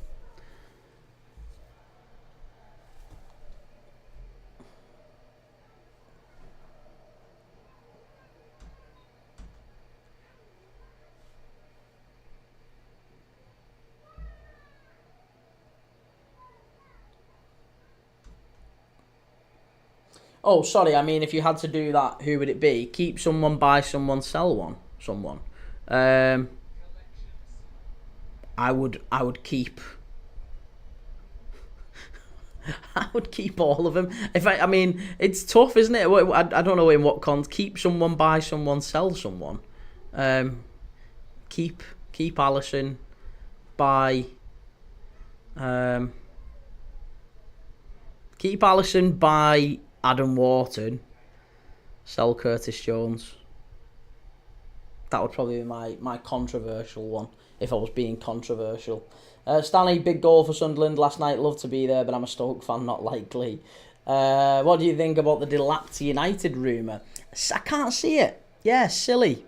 Oh, sorry. I mean, if you had to do that, who would it be? Keep someone, buy someone, sell someone. I would keep. I would keep all of them. I mean, it's tough, isn't it? I don't know in what keep someone, buy someone, sell someone. Keep Alisson, buy. Keep Alisson, buy Adam Wharton, sell Curtis Jones. That would probably be my controversial one, if I was being controversial. Stanley, big goal for Sunderland last night. Love to be there, but I'm a Stoke fan, not likely. What do you think about the Delap to United rumour? I can't see it. Yeah, silly.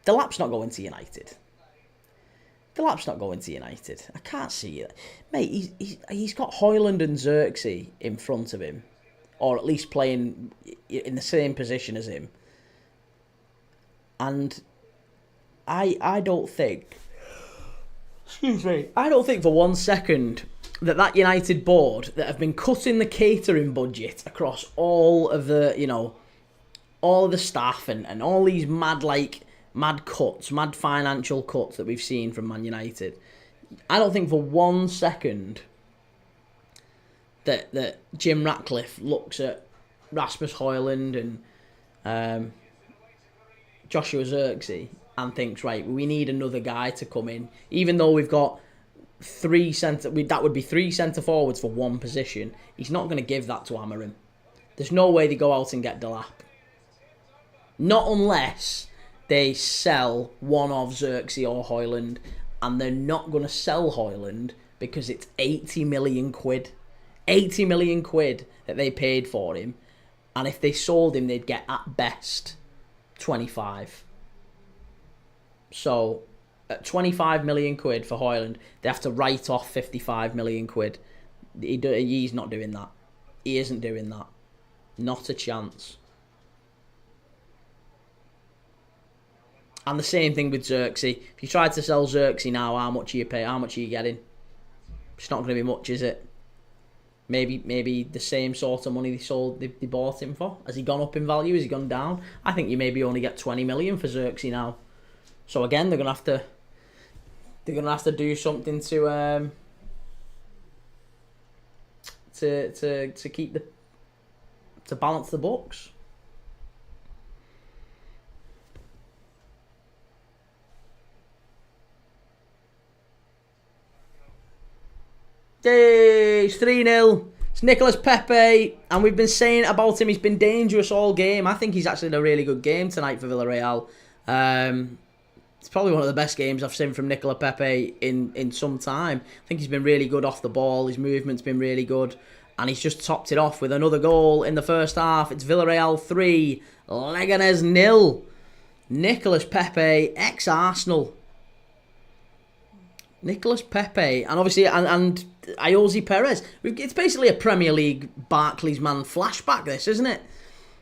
Delap's not going to United. I can't see it. Mate, he's got Højlund and Xerxes in front of him. Or at least playing in the same position as him. And I don't think... Excuse me. I don't think for 1 second that United board that have been cutting the catering budget across all of the, all of the staff and all these mad cuts, mad financial cuts that we've seen from Man United. I don't think for 1 second that Jim Ratcliffe looks at Rasmus Højlund and Joshua Xerxes and thinks, right, we need another guy to come in. Even though we've got that would be three centre forwards for one position. He's not going to give that to Amarim. There's no way they go out and get Delap. Not unless they sell one of Xerxes or Højlund, and they're not going to sell Højlund because it's 80 million quid. 80 million quid that they paid for him, and if they sold him, they'd get at best 25. So, at 25 million quid for Højlund, they have to write off 55 million quid. He's not doing that. He isn't doing that. Not a chance. And the same thing with Xerxes. If you tried to sell Xerxes now, how much are you pay? How much are you getting? It's not going to be much, is it? Maybe the same sort of money they bought him for. Has he gone up in value? Has he gone down? I think you maybe only get 20 million for Xerxes now. So again, they're gonna have to do something to keep to balance the books. Yay, it's 3-0. It's Nicolas Pepe, and we've been saying about him, he's been dangerous all game. I think he's actually in a really good game tonight for Villareal. It's probably one of the best games I've seen from Nicolas Pepe in some time. I think he's been really good off the ball. His movement's been really good. And he's just topped it off with another goal in the first half. It's Villareal 3, Leganes 0. Nicolas Pepe, ex-Arsenal. Nicolas Pepe, and obviously, and Ayoze Perez. It's basically a Premier League Barclays man flashback, this, isn't it?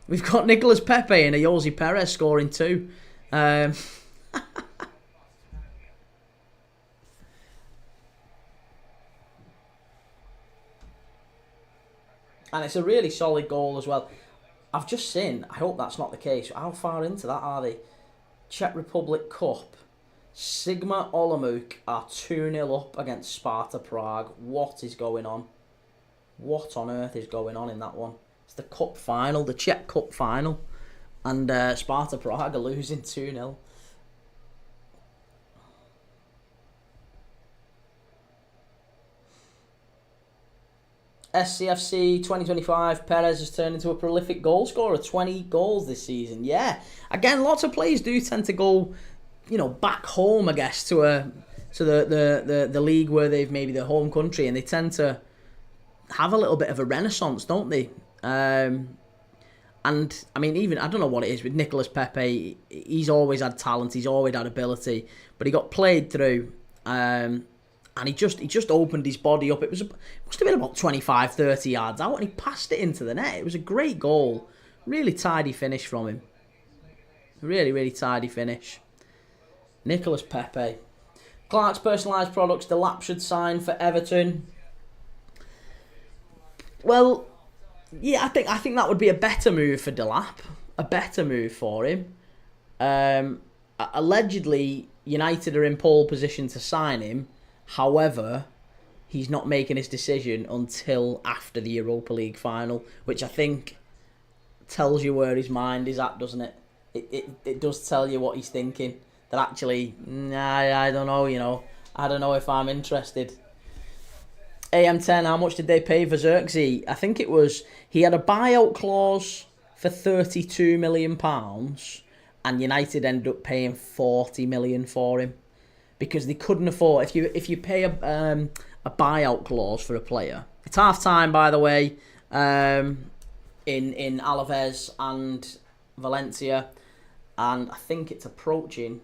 We've got Nicolas Pepe and Ayoze Perez scoring 2. And it's a really solid goal as well. I've just seen, I hope that's not the case. How far into that are they? Czech Republic Cup. Sigma Olomouc are 2-0 up against Sparta Prague. What is going on? What on earth is going on in that one? It's the cup final, the Czech Cup final. And Sparta Prague are losing 2-0. SCFC 2025, Perez has turned into a prolific goal scorer, 20 goals this season. Yeah, again, lots of players do tend to go, back home, I guess, to the league where they've maybe their home country, and they tend to have a little bit of a renaissance, don't they? And I mean, even I don't know what it is with Nicolas Pepe. He's always had talent, he's always had ability, but he got played through. And he just opened his body up. Must have been about 25, 30 yards out, and he passed it into the net. It was a great goal. Really tidy finish from him. Really, really tidy finish. Nicolas Pepe. Clark's personalised products, the lap should sign for Everton. Well, yeah, I think that would be a better move for Delap. A better move for him. Allegedly, United are in pole position to sign him. However, he's not making his decision until after the Europa League final, which I think tells you where his mind is at, doesn't it? It does tell you what he's thinking. That actually, I don't know, I don't know if I'm interested. AM10, how much did they pay for Xerxes? I think it was, he had a buyout clause for £32 million, and United ended up paying £40 million for him. Because they couldn't afford, if you pay a buyout clause for a player, it's half time, by the way, in Alaves and Valencia, and I think it's approaching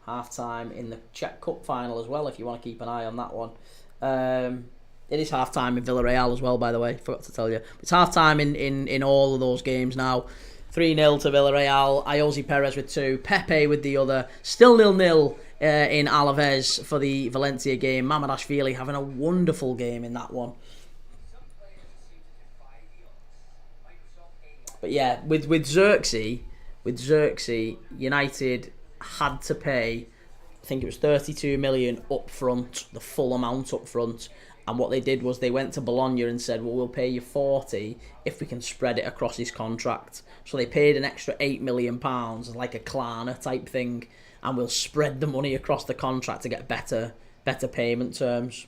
half time in the Czech Cup final as well, if you want to keep an eye on that one. It is half time in Villareal as well, by the way, forgot to tell you. It's half time in all of those games now. 3-0 to Villareal, Ayoze Perez with 2, Pepe with the other, still 0-0 in Alaves for the Valencia game. Mamadashvili having a wonderful game in that one. But yeah, with Xerxes, United had to pay, I think it was 32 million up front, the full amount up front. And what they did was they went to Bologna and said, well, we'll pay you 40 if we can spread it across his contract. So they paid an extra £8 million, like a Klarna type thing, and we'll spread the money across the contract to get better payment terms.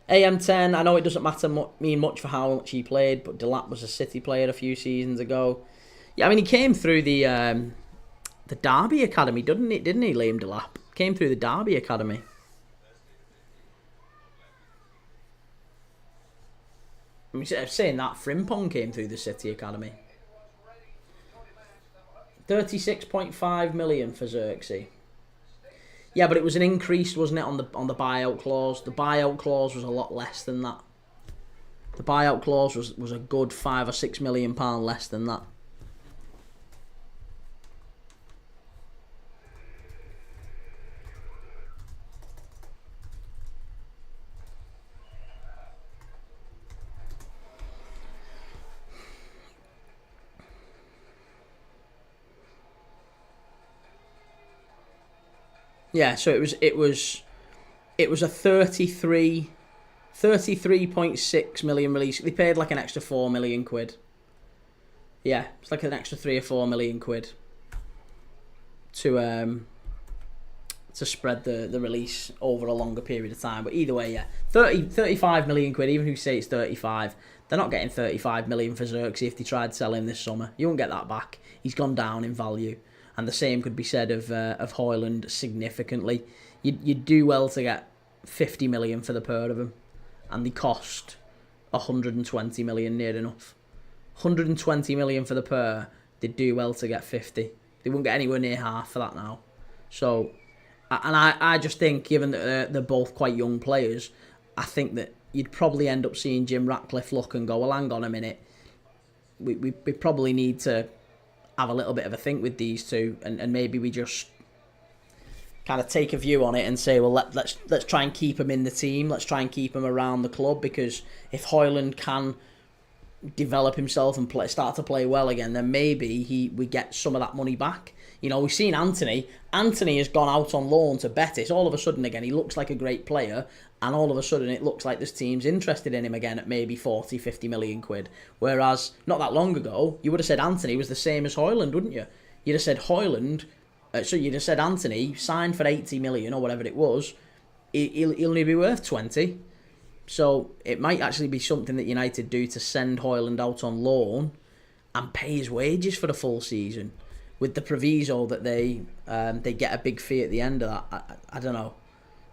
AM10, I know it doesn't mean much for how much he played, but Delap was a City player a few seasons ago. Yeah, I mean, he came through the Derby Academy, didn't he, Liam Delap? Came through the Derby Academy. I mean, saying that, Frimpong came through the City Academy. 36.5 million for Xerxes. Yeah, but it was an increase, wasn't it, on the buyout clause? The buyout clause was a lot less than that. The buyout clause was a good £5 or £6 million less than that. Yeah, so it was a 33.6 million release. They paid like an extra £4 million. Yeah, it's like an extra £3 or £4 million to spread the release over a longer period of time. But either way, yeah, 35 million quid. Even if you say it's 35, they're not getting 35 million for Xerxes if they tried to sell him this summer. You won't get that back. He's gone down in value. And the same could be said of Højlund significantly. You'd do well to get 50 million for the pair of them, and they cost 120 million near enough. 120 million for the pair. They'd do well to get 50. They won't get anywhere near half for that now. So, and I just think, given that they're both quite young players, I think that you'd probably end up seeing Jim Ratcliffe look and go, well, hang on a minute. We probably need to have a little bit of a think with these two, and maybe we just kind of take a view on it and say, well, let's try and keep him in the team. Let's try and keep him around the club, because if Højlund can develop himself and start to play well again, then maybe we get some of that money back. You know, we've seen Anthony. Anthony has gone out on loan to Betis. All of a sudden, again, he looks like a great player, and all of a sudden it looks like this team's interested in him again at maybe 40, 50 million quid. Whereas, not that long ago, you would have said Anthony was the same as Højlund, wouldn't you? You'd have said Højlund, so you'd have said Anthony signed for 80 million or whatever it was, he'll only be worth 20. So it might actually be something that United do to send Højlund out on loan and pay his wages for the full season, with the proviso that they get a big fee at the end of that. I don't know.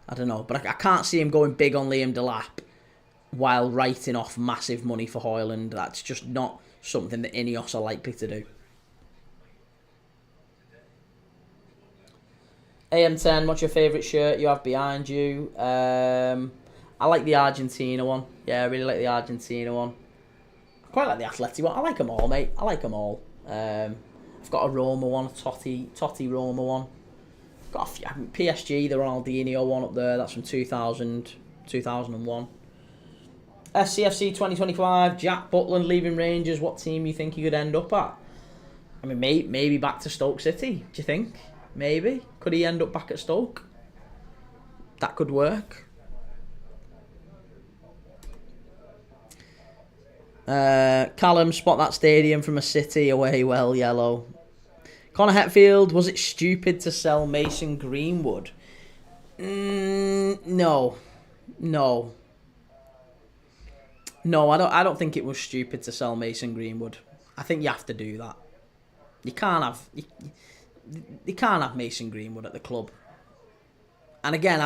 But I can't see him going big on Liam Delap while writing off massive money for Højlund. That's just not something that Ineos are likely to do. AM10, what's your favourite shirt you have behind you? I like the Argentina one. Yeah, I really like the Argentina one. I quite like the Atleti one. I like them all, mate. I like them all. I've got a Roma one, a Totti Roma one. Got a few, PSG, the Ronaldinho one up there. That's from 2000, 2001. SCFC 2025, Jack Butland leaving Rangers. What team you think he could end up at? I mean, maybe back to Stoke City. Do you think? Maybe. Could he end up back at Stoke? That could work. Callum, spot that stadium from a city away well, yellow. Connor Hetfield, was it stupid to sell Mason Greenwood? No, I don't think it was stupid to sell Mason Greenwood. I think you have to do that. You can't have Mason Greenwood at the club. And again,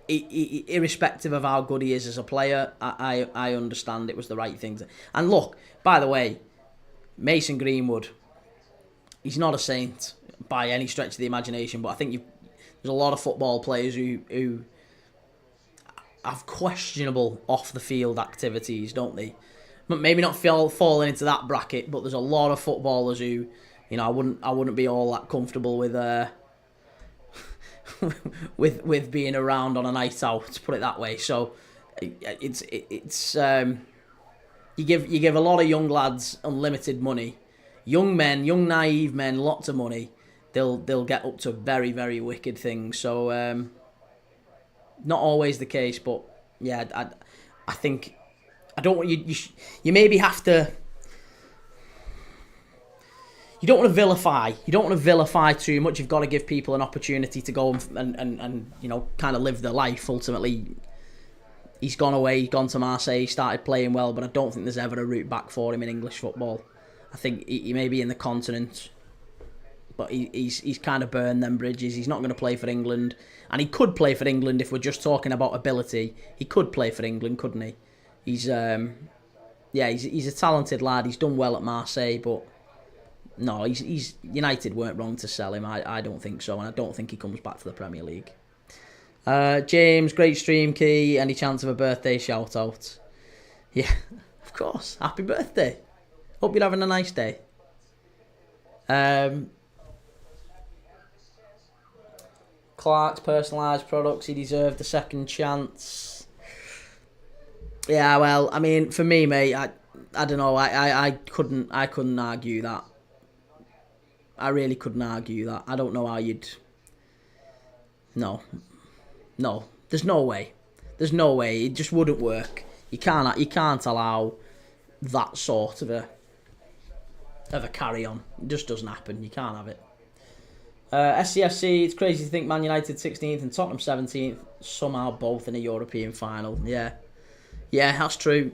irrespective of how good he is as a player, I understand it was the right thing to. And look, by the way, Mason Greenwood, he's not a saint by any stretch of the imagination, but I think there's a lot of football players who have questionable off-the-field activities, don't they? Maybe not falling into that bracket, but there's a lot of footballers who, I wouldn't be all that comfortable with with being around on a night out, to put it that way. So it's you give a lot of young lads unlimited money, young naive men, lots of money. They'll get up to very, very wicked things. So not always the case, but yeah, I think I don't want you maybe have to. You don't want to vilify. You don't want to vilify too much. You've got to give people an opportunity to go and kind of live their life. Ultimately, he's gone away. He's gone to Marseille. He started playing well, but I don't think there's ever a route back for him in English football. I think he may be in the continent, but he's kind of burned them bridges. He's not going to play for England, and he could play for England if we're just talking about ability. He could play for England, couldn't he? He's a talented lad. He's done well at Marseille, but. No, United weren't wrong to sell him. I don't think so, and I don't think he comes back for the Premier League. James, great stream, Key. Any chance of a birthday shout out? Yeah, of course. Happy birthday. Hope you're having a nice day. Clark's personalised products. He deserved a second chance. Yeah, well, I mean, for me, mate, I don't know. I couldn't argue that. I really couldn't argue that. I don't know how you'd. No, there's no way. There's no way. It just wouldn't work. You can't allow that sort of a carry on. It just doesn't happen. You can't have it. SCFC, it's crazy to think Man United 16th and Tottenham 17th, somehow both in a European final. Yeah, that's true.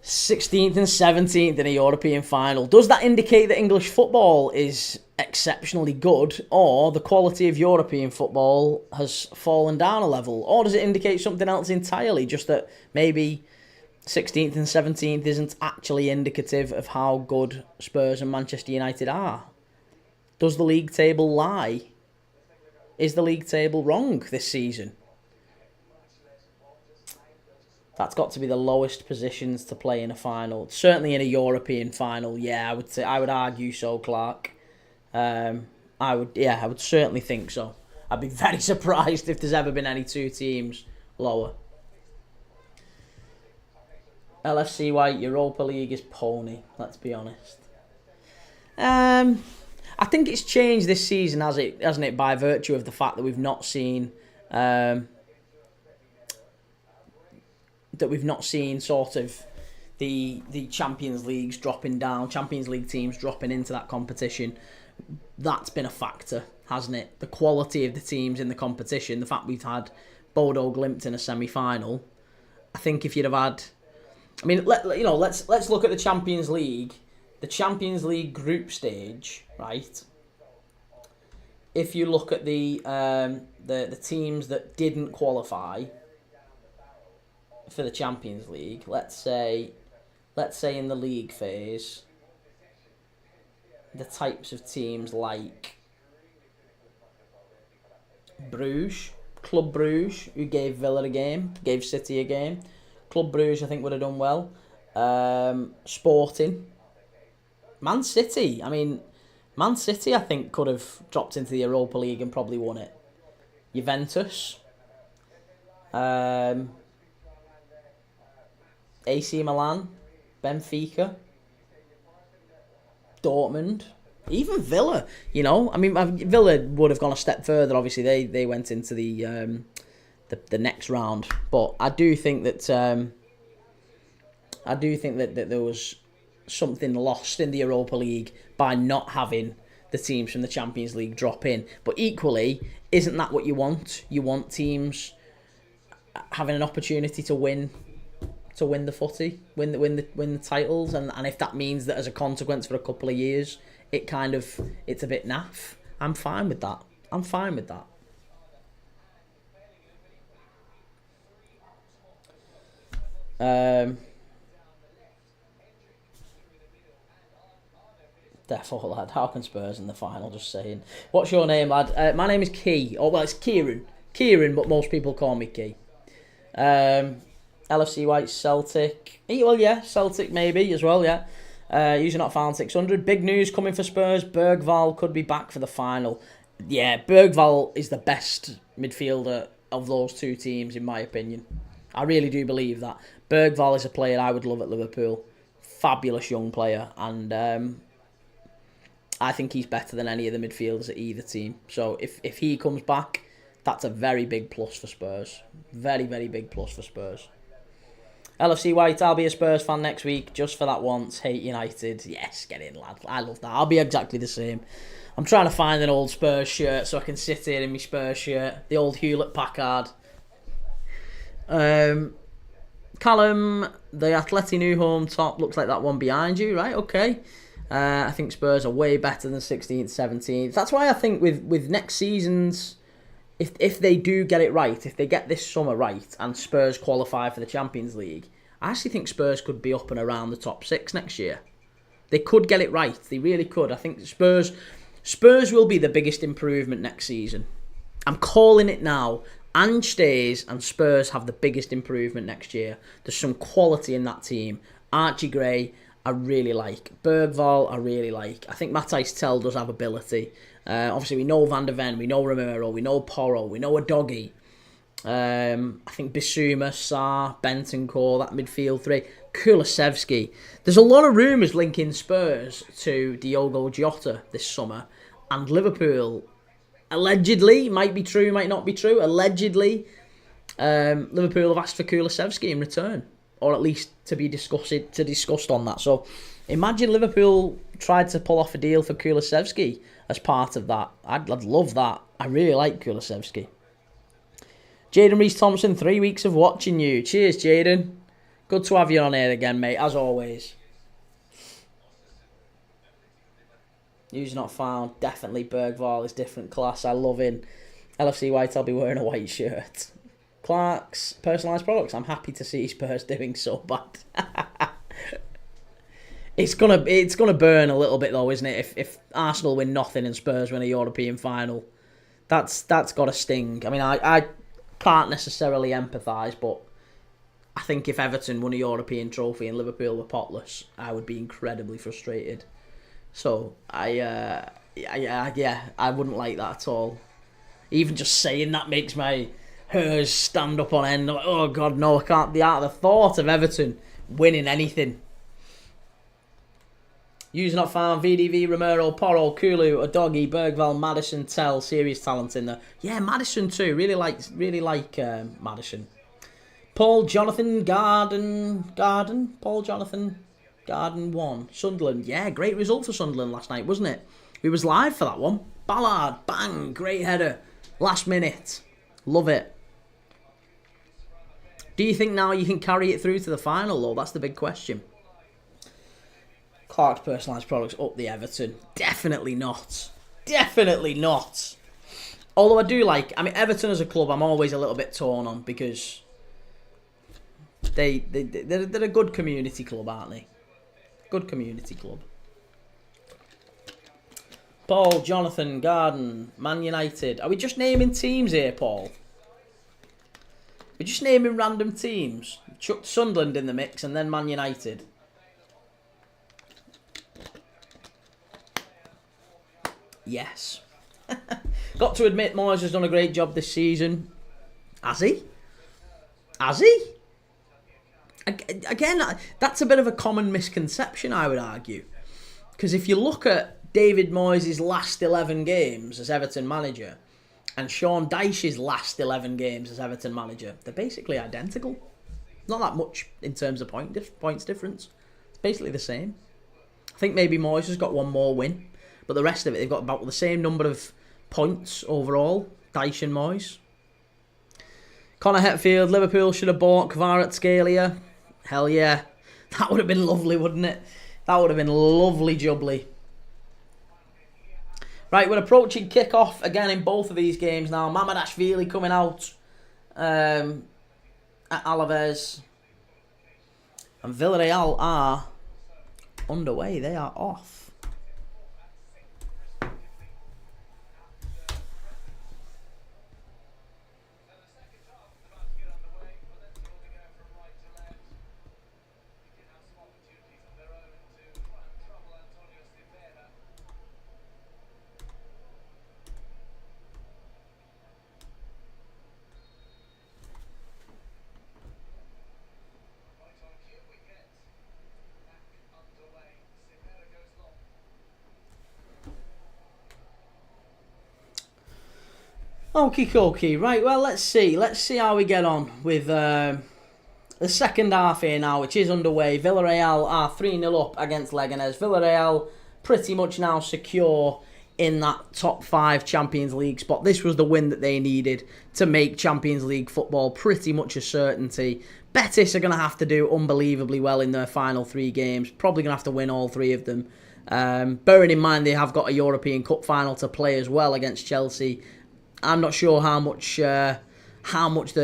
16th and 17th in a European final. Does that indicate that English football is exceptionally good, or the quality of European football has fallen down a level? Or does it indicate something else entirely, just that maybe 16th and 17th isn't actually indicative of how good Spurs and Manchester United are? Does the league table lie? Is the league table wrong this season? That's got to be the lowest positions to play in a final. Certainly in a European final, yeah, I would argue so, Clark. I would certainly think so. I'd be very surprised if there's ever been any two teams lower. LFC White, Europa League is pony, let's be honest. I think it's changed this season, hasn't it, by virtue of the fact that we've not seen sort of the Champions Leagues dropping down, Champions League teams dropping into that competition. That's been a factor, hasn't it? The quality of the teams in the competition, the fact we've had Bodo Glimt in a semi-final. I think if you'd have had, I mean, let's look at the Champions League. The Champions League group stage, right? If you look at the teams that didn't qualify for the Champions League, let's say in the league phase, the types of teams like Bruges, Club Bruges, who gave Villa a game, gave City a game. Club Bruges, I think, would have done well. Sporting. Man City, I think, could have dropped into the Europa League and probably won it. Juventus. AC Milan. Benfica. Dortmund. Even Villa, Villa would have gone a step further. Obviously, they went into the next round, but I do think that there was something lost in the Europa League by not having the teams from the Champions League drop in. But equally, isn't that what you want? You want teams having an opportunity to win the footy, win the titles, and if that means that as a consequence for a couple of years, it's a bit naff. I'm fine with that. Therefore, lad, how can Spurs in the final? Just saying. What's your name, lad? My name is Key. Oh, well, it's Kieran. But most people call me Key. LFC White, Celtic. Well, yeah, Celtic maybe as well, yeah. User not found 600. Big news coming for Spurs. Bergvall could be back for the final. Yeah, Bergvall is the best midfielder of those two teams, in my opinion. I really do believe that. Bergvall is a player I would love at Liverpool. Fabulous young player, and I think he's better than any of the midfielders at either team. So if he comes back, that's a very big plus for Spurs. Very, very big plus for Spurs. LFC White, I'll be a Spurs fan next week, just for that once. Hate United. Yes, get in, lad. I love that. I'll be exactly the same. I'm trying to find an old Spurs shirt so I can sit here in my Spurs shirt. The old Hewlett-Packard. Callum, the Atleti new home top, looks like that one behind you, right? Okay. I think Spurs are way better than 16th, 17th. That's why I think with next season's, if they do get it right, if they get this summer right and Spurs qualify for the Champions League, I actually think Spurs could be up and around the top 6 next year. They could get it right. They really could. I think Spurs Spurs will be the biggest improvement next season. I'm calling it now. Ange stays and Spurs have the biggest improvement next year. There's some quality in that team. Archie Gray, I really like. Bergvall, I really like. I think Matthijs Tel does have ability. Obviously, we know Van der Ven, we know Romero, we know Porro, we know Udogie. I think Bissouma, Sarr, Bentancur, that midfield three. Kulusevski. There's a lot of rumours linking Spurs to Diogo Jota this summer. And Liverpool, allegedly, might be true, might not be true, allegedly, Liverpool have asked for Kulusevski in return. Or at least to be discussed on that. So imagine Liverpool tried to pull off a deal for Kulusevski as part of that. I'd love that. I really like Kulusevski. Jaden Rees-Thompson, 3 weeks of watching you. Cheers, Jaden. Good to have you on here again, mate, as always. News not found. Definitely Bergvall is different class. I love him. LFC White, I'll be wearing a white shirt. Clark's personalised products. I'm happy to see Spurs doing so bad. It's gonna burn a little bit though, isn't it? If Arsenal win nothing and Spurs win a European final, that's got to sting. I mean, I can't necessarily empathise, but I think if Everton won a European trophy and Liverpool were potless, I would be incredibly frustrated. So I wouldn't like that at all. Even just saying that makes my hairs stand up on end. Like, oh God, no, I can't be out of the thought of Everton winning anything. User not found. VDV, Romero, Porro, Kulu, Udogie, Bergvall, Maddison, Tell, serious talent in there. Yeah, Maddison too. Really like Maddison. Paul Jonathan Garden. Paul Jonathan Garden 1. Sunderland. Yeah, great result for Sunderland last night, wasn't it? We was live for that one. Ballard, bang, great header. Last minute. Love it. Do you think now you can carry it through to the final, though? That's the big question. Clark's personalised products up the Everton. Definitely not. Definitely not. Although I do like... I mean, Everton as a club, I'm always a little bit torn on because they're a good community club, aren't they? Good community club. Paul, Jonathan, Garden, Man United. Are we just naming teams here, Paul? We're just naming random teams. Chucked Sunderland in the mix and then Man United. Yes. Got to admit, Moyes has done a great job this season. Has he? Has he? Again, that's a bit of a common misconception, I would argue. Because if you look at David Moyes' last 11 games as Everton manager and Sean Dyche's last 11 games as Everton manager, they're basically identical. Not that much in terms of points difference. It's basically the same. I think maybe Moyes has got one more win. But the rest of it, they've got about the same number of points overall. Dyche and Moyes. Connor Hetfield, Liverpool should have bought Kvaratskhelia. Hell yeah. That would have been lovely, wouldn't it? That would have been lovely jubbly. Right, we're approaching kick-off again in both of these games now. Mamardashvili coming out at Alaves. And Villareal are underway. They are off. Okie dokie. Right, well, let's see. Let's see how we get on with the second half here now, which is underway. Villareal are 3-0 up against Leganes. Villareal pretty much now secure in that top 5 Champions League spot. This was the win that they needed to make Champions League football pretty much a certainty. Betis are going to have to do unbelievably well in their final 3 games. Probably going to have to win all 3 of them. Bearing in mind they have got a European Cup final to play as well against Chelsea. I'm not sure how much they're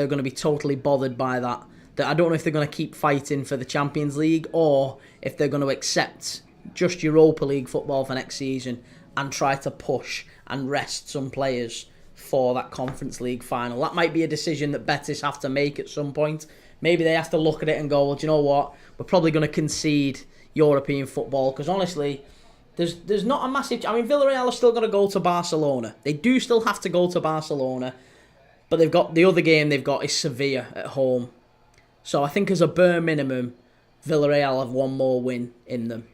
going to be totally bothered by that. I don't know if they're going to keep fighting for the Champions League or if they're going to accept just Europa League football for next season. and try to push and rest some players for that Conference League final. That might be a decision that Betis have to make at some point. Maybe they have to look at it and go, well, do you know what? We're probably going to concede European football, because honestly, there's not a massive... I mean, Villareal are still going to go to Barcelona. They do still have to go to Barcelona, but they've got... The other game they've got is Sevilla at home. So I think as a bare minimum, Villareal have one more win in them.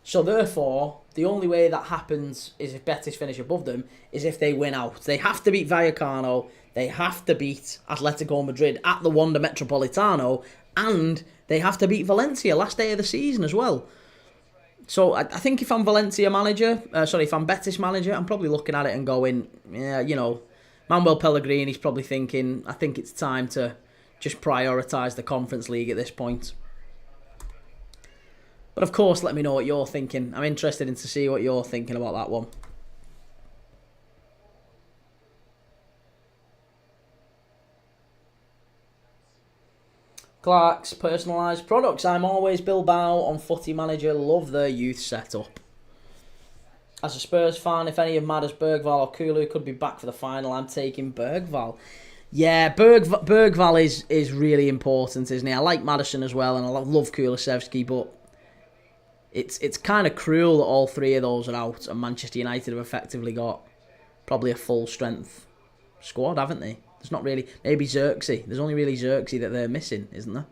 So therefore, the only way that happens is if Betis finish above them, is if they win out. They have to beat Vallecano, they have to beat Atletico Madrid at the Wanda Metropolitano, and they have to beat Valencia last day of the season as well. So I think if I'm if I'm Betis manager, I'm probably looking at it and going, yeah, you know, Manuel Pellegrini's probably thinking, I think it's time to just prioritise the Conference League at this point. But of course, let me know what you're thinking. I'm interested in to see what you're thinking about that one. Clark's personalised products. I'm always Bilbao on Footy Manager. Love their youth setup. As a Spurs fan, if any of Madders, Bergval or Kulu could be back for the final, I'm taking Bergval. Yeah, Bergval is really important, isn't he? I like Maddison as well, and I love Kulusevski, but it's kind of cruel that all three of those are out, and Manchester United have effectively got probably a full strength squad, haven't they? There's not really... Maybe Xerxes. There's only really Xerxes that they're missing, isn't there?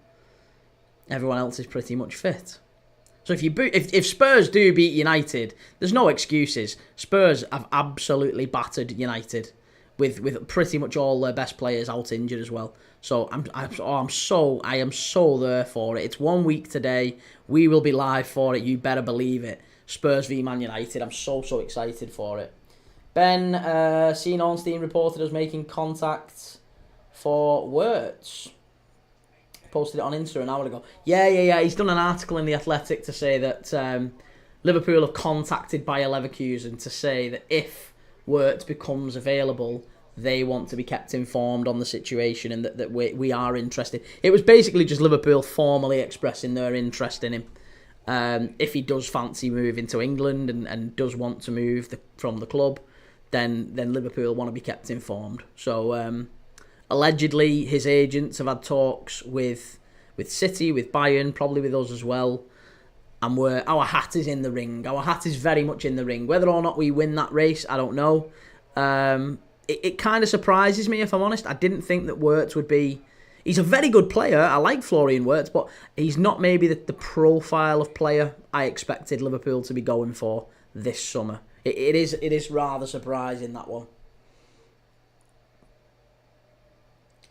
Everyone else is pretty much fit. So if Spurs do beat United, there's no excuses. Spurs have absolutely battered United with pretty much all their best players out injured as well. So I am so there for it. It's 1 week today. We will be live for it. You better believe it. Spurs v Man United. I'm so excited for it. Ben, seen Ornstein reported us making contact for Wirtz. Posted it on Insta an hour ago. Yeah. He's done an article in The Athletic to say that Liverpool have contacted Bayer Leverkusen to say that if Wirtz becomes available, they want to be kept informed on the situation and that we are interested. It was basically just Liverpool formally expressing their interest in him. If he does fancy moving to England and does want to move from the club, then Liverpool want to be kept informed. So allegedly his agents have had talks with City, with Bayern, probably with us as well. And our hat is in the ring. Our hat is very much in the ring. Whether or not we win that race, I don't know. It kind of surprises me, if I'm honest. I didn't think that Wirtz would be... He's a very good player. I like Florian Wirtz, but he's not maybe the profile of player I expected Liverpool to be going for this summer. It is rather surprising, that one.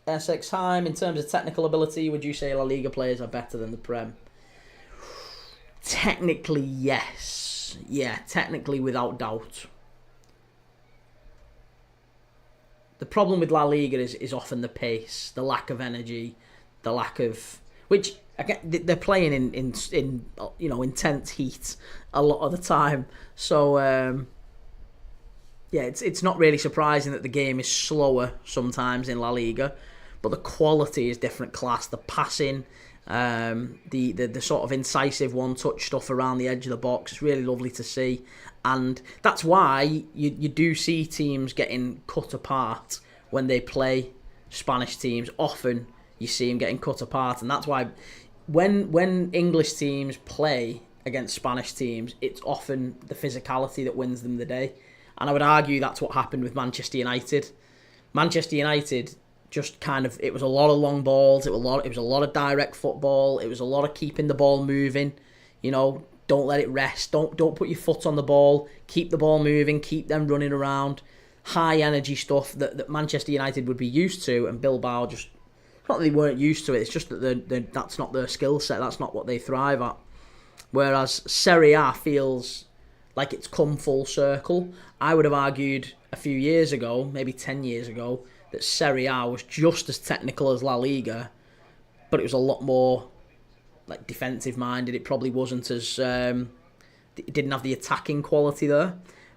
Essex Heim, in terms of technical ability, would you say La Liga players are better than the Prem? Technically, yes. Yeah, technically, without doubt. The problem with La Liga is often the pace, the lack of energy, the lack of... Which, again, they're playing in intense heat a lot of the time. So, it's not really surprising that the game is slower sometimes in La Liga. But the quality is different class. The passing, the sort of incisive one-touch stuff around the edge of the box, it's really lovely to see. And that's why you do see teams getting cut apart when they play Spanish teams. Often you see them getting cut apart, and that's why when English teams play against Spanish teams, it's often the physicality that wins them the day. And I would argue that's what happened with Manchester United. Manchester United just kind of... It was a lot of long balls. It was a lot of direct football. It was a lot of keeping the ball moving. You know, don't let it rest. Don't put your foot on the ball. Keep the ball moving. Keep them running around. High energy stuff that Manchester United would be used to, and Bilbao just... Not that they weren't used to it. It's just that that's not their skill set. That's not what they thrive at. Whereas Serie A feels like it's come full circle. I would have argued a few years ago, maybe 10 years ago, that Serie A was just as technical as La Liga, but it was a lot more like defensive minded. It probably wasn't as it didn't have the attacking quality there.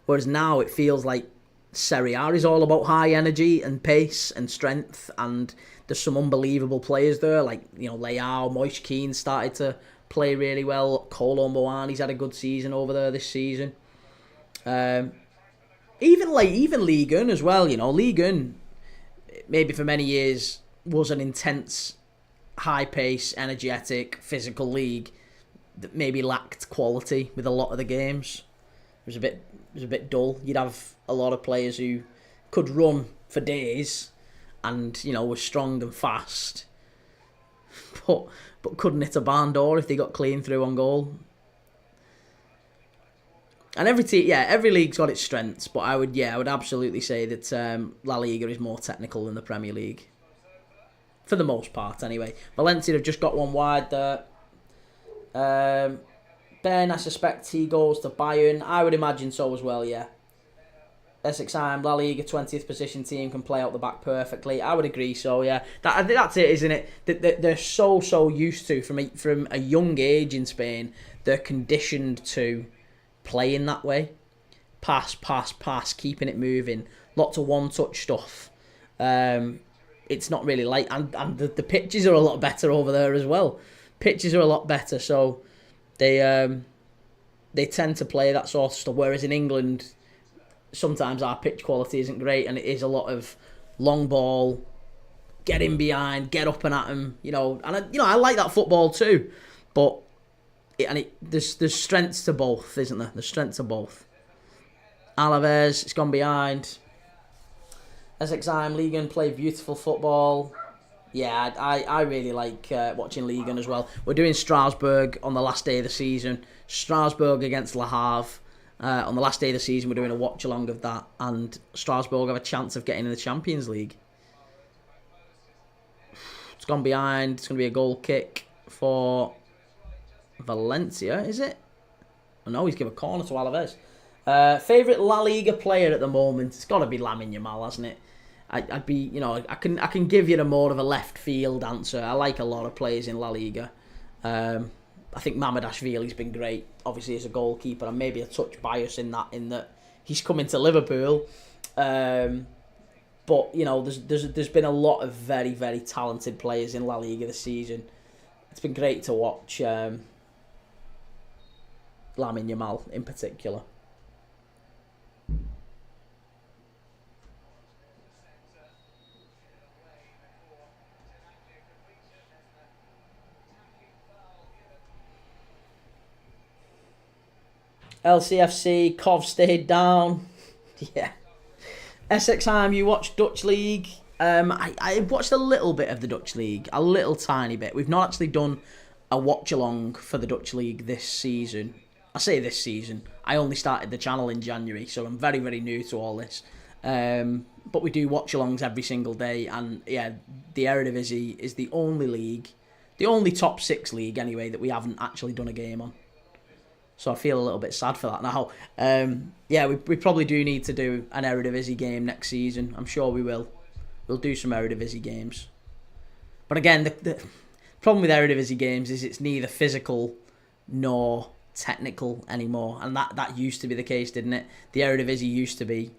Whereas now it feels like Serie A is all about high energy and pace and strength, and there's some unbelievable players there, like, you know, Leao, Moise Kean started to play really well. Kolo Muani's had a good season over there this season. Um, even Liga as well. Liga maybe for many years was an intense, high pace, energetic, physical league that maybe lacked quality with a lot of the games. It was a bit dull. You'd have a lot of players who could run for days and were strong and fast, but couldn't hit a barn door if they got clean through on goal. And every league's got its strengths, but I would absolutely say that La Liga is more technical than the Premier League, for the most part anyway. Valencia have just got one wide there. Ben, I suspect he goes to Bayern. I would imagine so as well, yeah. Essex-Heim, La Liga 20th position team can play out the back perfectly. I would agree so, yeah. I think that's it, isn't it? They're so used to, from a young age in Spain, they're conditioned to playing that way. Pass, keeping it moving. Lots of one-touch stuff. It's not really like... And the pitches are a lot better over there as well. Pitches are a lot better, so they tend to play that sort of stuff. Whereas in England, sometimes our pitch quality isn't great, and it is a lot of long ball, get in behind, get up and at them. And I like that football too, but there's strengths to both, isn't there? There's strengths to both. Alaves, it's gone behind. Essex-Heim, Liga play beautiful football. Yeah, I really like watching Liga as well. We're doing Strasbourg on the last day of the season. Strasbourg against Le Havre. On the last day of the season, we're doing a watch-along of that. And Strasbourg have a chance of getting in the Champions League. It's gone behind. It's going to be a goal kick for Valencia, is it? Oh, no, he's given a corner to Alaves. Favourite La Liga player at the moment? It's got to be Lamine Yamal, hasn't it? I'd be, I can give you a more of a left field answer. I like a lot of players in La Liga. I think Mamardashvili's been great, obviously as a goalkeeper, and maybe a touch bias in that he's coming to Liverpool. But there's been a lot of very, very talented players in La Liga this season. It's been great to watch Lamine Yamal in particular. LCFC, Cov stayed down. Yeah. Essex-Heim, you watched Dutch League. I watched a little bit of the Dutch League, a little tiny bit. We've not actually done a watch-along for the Dutch League this season. I say this season. I only started the channel in January, so I'm very, very new to all this. But we do watch-alongs every single day, and yeah, the Eredivisie is the only league, the only top 6 league anyway, that we haven't actually done a game on. So I feel a little bit sad for that now. We probably do need to do an Eredivisie game next season. I'm sure we will. We'll do some Eredivisie games. But again, the problem with Eredivisie games is it's neither physical nor technical anymore. And that used to be the case, didn't it? The Eredivisie used to be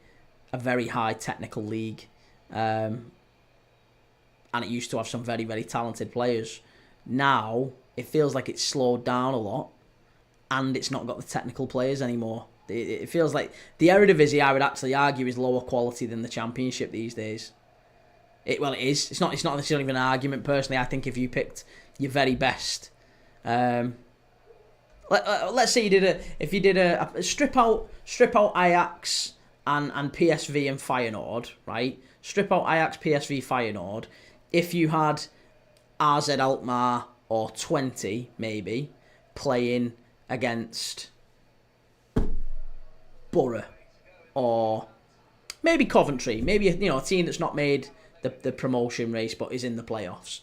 a very high technical league. And it used to have some very, very talented players. Now, it feels like it's slowed down a lot. And it's not got the technical players anymore. It feels like the Eredivisie, I would actually argue, is lower quality than the Championship these days. It is. It's not necessarily even an argument. Personally, I think if you picked your very best, let's say you did a strip out Ajax and PSV and Feyenoord, right? Strip out Ajax, PSV, Feyenoord. If you had AZ Alkmaar or 20 maybe playing against Borough or maybe Coventry, maybe a team that's not made the promotion race but is in the playoffs.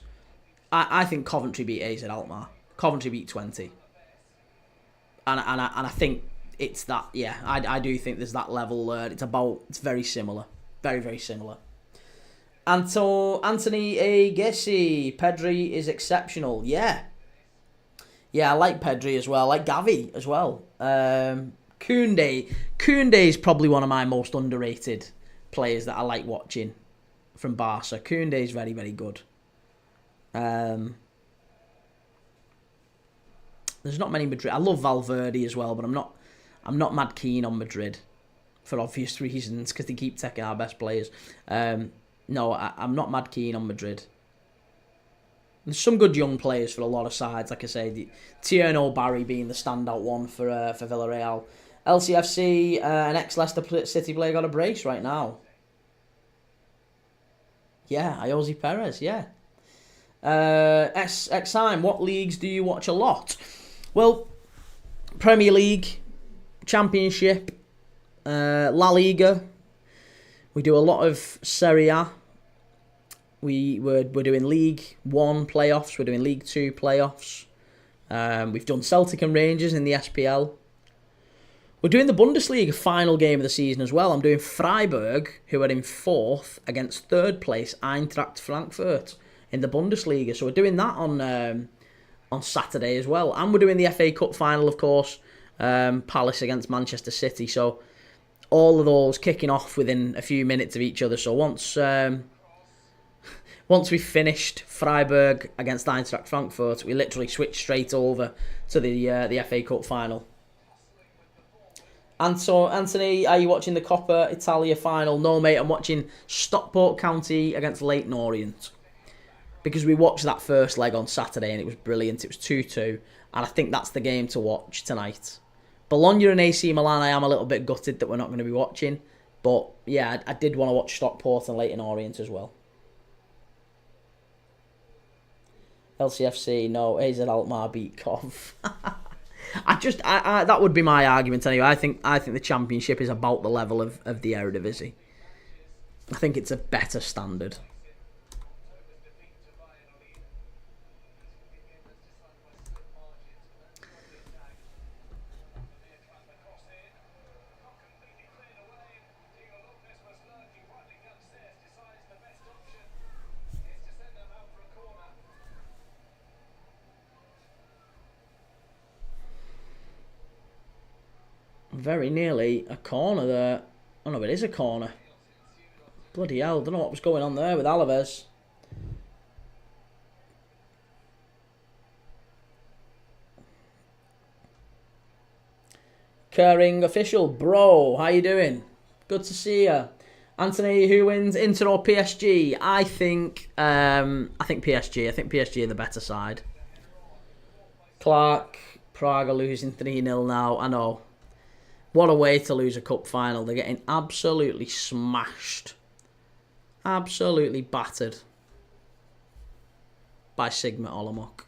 I think Coventry beat AZ Alkmaar. Coventry beat 20, and I think it's that. Yeah, I do think there's that level there. It's very similar, very, very similar. Anthony Agassi, Pedri is exceptional. Yeah, I like Pedri as well. I like Gavi as well. Koundé is probably one of my most underrated players that I like watching from Barca. Koundé is very, very good. There's not many Madrid. I love Valverde as well, but I'm not mad keen on Madrid. for obvious reasons, because they keep taking our best players. No, I'm not mad keen on Madrid. There's some good young players for a lot of sides, like I say. Tierno Barry being the standout one for Villareal. LCFC, an ex-Leicester City player, got a brace right now. Yeah, Iosi Perez, yeah. X-Time, what leagues do you watch a lot? Well, Premier League, Championship, La Liga. We do a lot of Serie A. We're doing League 1 playoffs. We're doing League 2 playoffs. We've done Celtic and Rangers in the SPL. We're doing the Bundesliga final game of the season as well. I'm doing Freiburg, who are in 4th, against 3rd place Eintracht Frankfurt in the Bundesliga. So we're doing that on Saturday as well. And we're doing the FA Cup final, of course. Palace against Manchester City. So all of those kicking off within a few minutes of each other. So once we finished Freiburg against Eintracht Frankfurt, we literally switched straight over to the FA Cup final. And so, Anthony, are you watching the Coppa Italia final? No, mate, I'm watching Stockport County against Leyton Orient. Because we watched that first leg on Saturday and it was brilliant. It was 2-2. And I think that's the game to watch tonight. Bologna and AC Milan, I am a little bit gutted that we're not going to be watching. But, yeah, I did want to watch Stockport and Leyton Orient as well. LCFC, no, AZ Alkmaar beat Cov. I that would be my argument anyway. I think the Championship is about the level of the Eredivisie. I think it's a better standard. Very nearly a corner there. Oh no, it is a corner. Bloody hell, don't know what was going on there with Alaves. Curring official, bro, how you doing? Good to see you. Anthony, who wins, Inter or PSG? I think PSG. I think PSG are the better side. Clark, Prague are losing 3-0 now. I know. What a way to lose a cup final. They're getting absolutely smashed. Absolutely battered by Sigma Olomouc.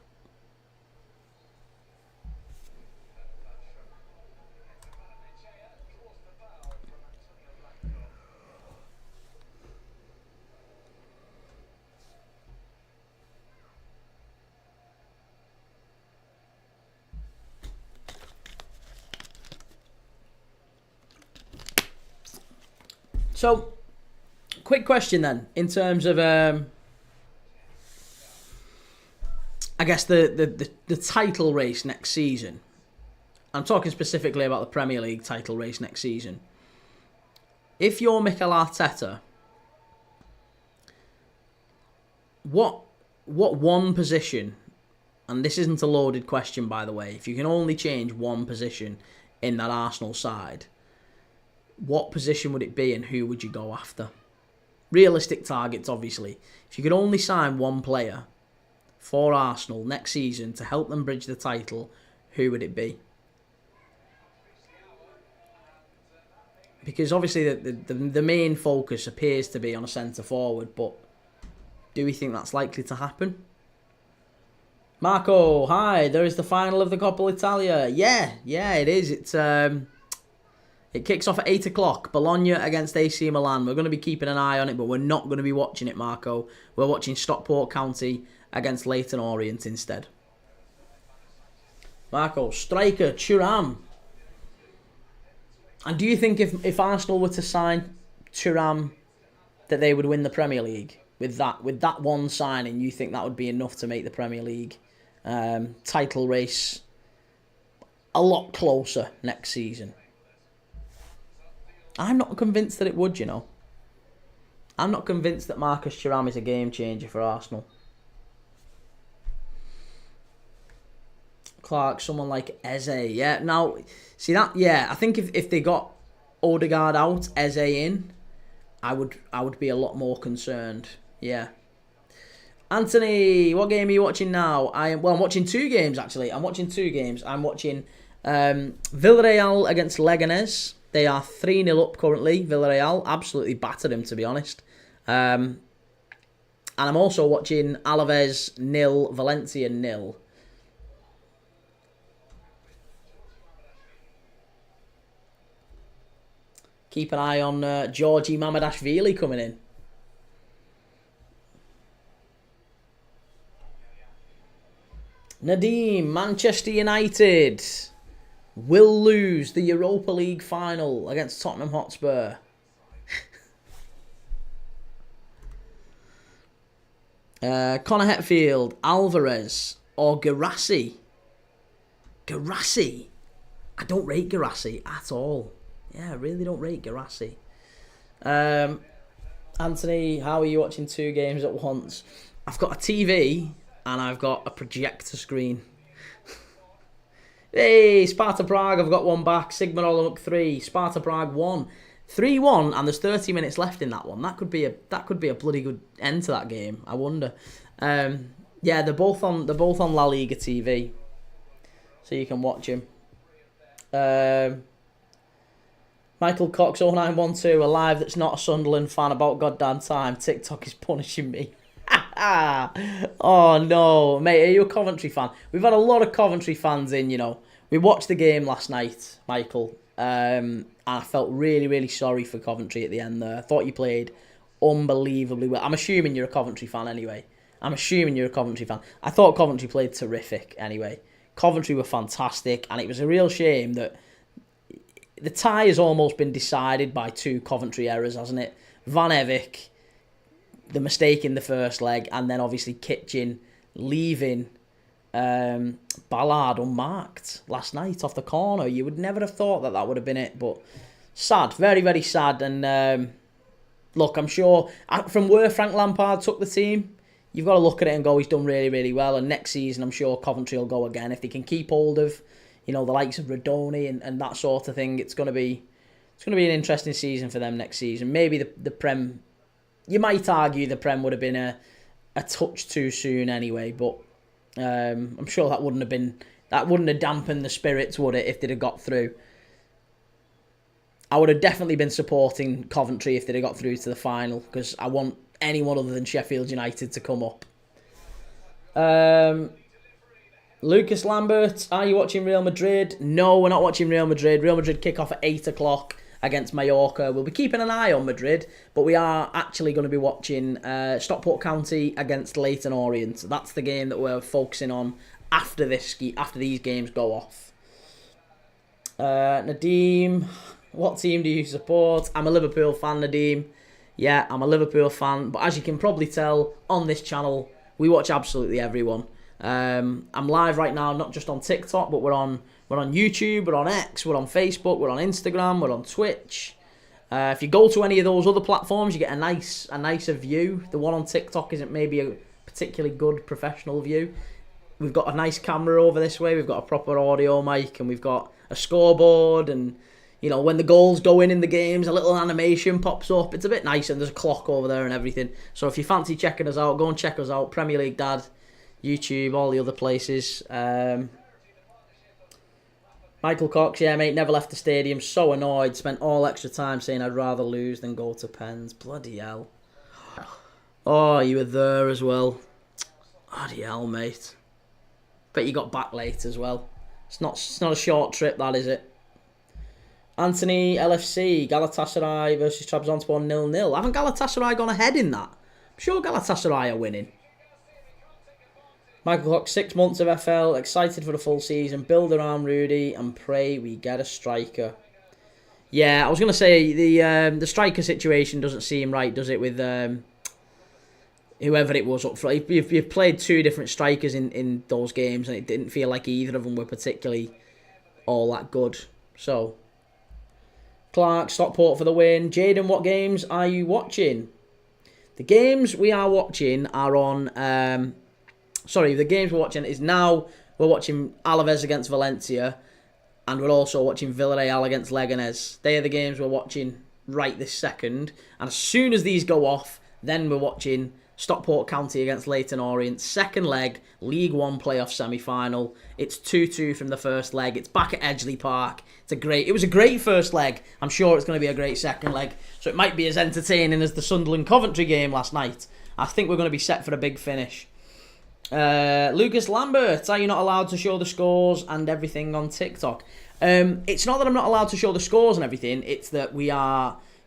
So, quick question then, in terms of, I guess, the title race next season. I'm talking specifically about the Premier League title race next season. If you're Mikel Arteta, what one position, and this isn't a loaded question by the way, if you can only change one position in that Arsenal side, what position would it be and who would you go after? Realistic targets, obviously. If you could only sign one player for Arsenal next season to help them bridge the title, who would it be? Because obviously the main focus appears to be on a centre forward, but do we think that's likely to happen? Marco, hi, there is the final of the Coppa Italia. Yeah, it is. It kicks off at 8 o'clock. Bologna against AC Milan. We're going to be keeping an eye on it, but we're not going to be watching it, Marco. We're watching Stockport County against Leyton Orient instead. Marco, striker, Thuram. And do you think if Arsenal were to sign Thuram, that they would win the Premier League? With that one signing, you think that would be enough to make the Premier League title race a lot closer next season? I'm not convinced that it would, you know. I'm not convinced that Marcus Thuram is a game changer for Arsenal. Clark, someone like Eze, yeah. Now, see that, yeah, I think if they got Odegaard out, Eze in, I would be a lot more concerned. Yeah. Anthony, what game are you watching now? I'm watching two games actually. I'm watching Villareal against Leganes. They are 3-0 up currently. Villareal absolutely battered him, to be honest. And I'm also watching Alaves 0, Valencia 0. Keep an eye on Georgie Mamadashvili coming in. Nadeem, Manchester United will lose the Europa League final against Tottenham Hotspur. Connor Hetfield, Alvarez or Garassi. Garassi. I don't rate Garassi at all. Yeah, I really don't rate Garassi. Anthony, how are you watching two games at once? I've got a TV and I've got a projector screen. Hey, Sparta Prague, I've got one back. Sigma Olympic 3, Sparta Prague 1. 3-1, and there's 30 minutes left in that one. That could be a bloody good end to that game. I wonder. Yeah, they're both on La Liga TV, so you can watch them. Michael Cox 0912, a live that's not a Sunderland fan about goddamn time. TikTok is punishing me. Oh no, mate, are you a Coventry fan? We've had a lot of Coventry fans in, you know. We watched the game last night, Michael. And I felt really, really sorry for Coventry at the end there. I thought you played unbelievably well. I'm assuming you're a Coventry fan anyway. I thought Coventry played terrific anyway. Coventry were fantastic, and it was a real shame that the tie has almost been decided by two Coventry errors, hasn't it? Van Evik, the mistake in the first leg, and then obviously Kitchen leaving Ballard unmarked last night off the corner. You would never have thought that would have been it, but sad, very, very sad. And look, I'm sure from where Frank Lampard took the team, you've got to look at it and go, he's done really, really well. And next season, I'm sure Coventry will go again if they can keep hold of, you know, the likes of Radoni and that sort of thing. It's going to be an interesting season for them next season. Maybe the Prem, you might argue the Prem would have been a touch too soon anyway, but I'm sure that wouldn't have dampened the spirits, would it, if they'd have got through. I would have definitely been supporting Coventry if they'd have got through to the final, because I want anyone other than Sheffield United to come up. Lucas Lambert, are you watching Real Madrid? No, we're not watching Real Madrid. Real Madrid kick off at 8 o'clock against Mallorca. We'll be keeping an eye on Madrid, but we are actually going to be watching Stockport County against Leyton Orient. That's the game that we're focusing on after these games go off. Nadeem, what team do you support? I'm a Liverpool fan, Nadeem. Yeah, I'm a Liverpool fan, but as you can probably tell on this channel, we watch absolutely everyone. I'm live right now, not just on TikTok, but we're on YouTube, we're on X, we're on Facebook, we're on Instagram, we're on Twitch. If you go to any of those other platforms, you get a nicer view. The one on TikTok isn't maybe a particularly good professional view. We've got a nice camera over this way, we've got a proper audio mic, and we've got a scoreboard, and you know, when the goals go in the games, a little animation pops up. It's a bit nice, and there's a clock over there and everything. So if you fancy checking us out, go and check us out. Premier League Dad, YouTube, all the other places. Michael Cox, yeah, mate, never left the stadium. So annoyed. Spent all extra time saying I'd rather lose than go to pens. Bloody hell. Oh, you were there as well. Bloody hell, mate. Bet you got back late as well. It's not a short trip, that, is it? Anthony, LFC, Galatasaray versus Trabzonspor 0-0. Haven't Galatasaray gone ahead in that? I'm sure Galatasaray are winning. Michael Cox, 6 months of FL, excited for the full season, build around Rudy and pray we get a striker. Yeah, I was going to say, the striker situation doesn't seem right, does it, with whoever it was up front. You've played two different strikers in those games, and it didn't feel like either of them were particularly all that good. So, Clark, Stockport for the win. Jaden, what games are you watching? The games we are watching are on... the games we're watching is now... We're watching Alaves against Valencia. and we're also watching Villareal against Leganes. They are the games we're watching right this second. And as soon as these go off, then we're watching Stockport County against Leyton Orient. Second leg, League One playoff semi-final. It's 2-2 from the first leg. It's back at Edgeley Park. It was a great first leg. I'm sure it's going to be a great second leg. So it might be as entertaining as the Sunderland-Coventry game last night. I think we're going to be set for a big finish. Lucas Lambert, are you not allowed to show the scores and everything on TikTok? It's not that I'm not allowed to show the scores and everything. It's that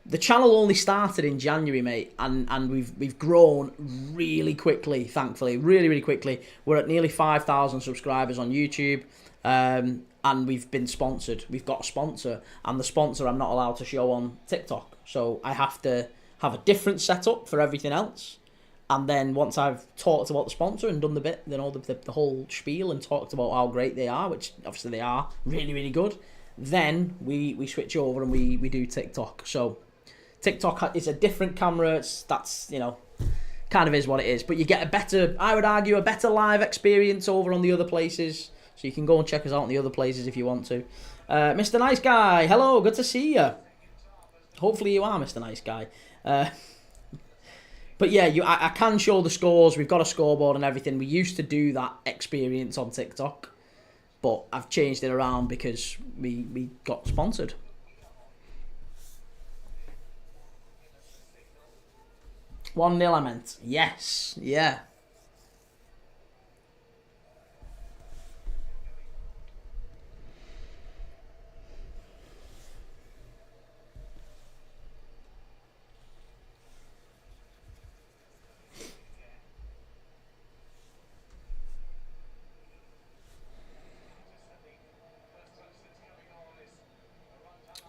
the channel only started in January, mate, and we've grown really quickly, thankfully, really, really quickly. We're at nearly 5,000 subscribers on YouTube, and we've been sponsored. We've got a sponsor, and the sponsor I'm not allowed to show on TikTok. So I have to have a different setup for everything else. And then once I've talked about the sponsor and done the bit, the whole spiel and talked about how great they are, which obviously they are, really, really good, then we switch over and we do TikTok. So TikTok is a different camera. That's kind of is what it is. But you get I would argue, a better live experience over on the other places. So you can go and check us out on the other places if you want to. Mr. Nice Guy, hello, good to see you. Hopefully you are Mr. Nice Guy. But yeah, I can show the scores. We've got a scoreboard and everything. We used to do that experience on TikTok, but I've changed it around because we got sponsored. One 0 I meant. Yes, yeah.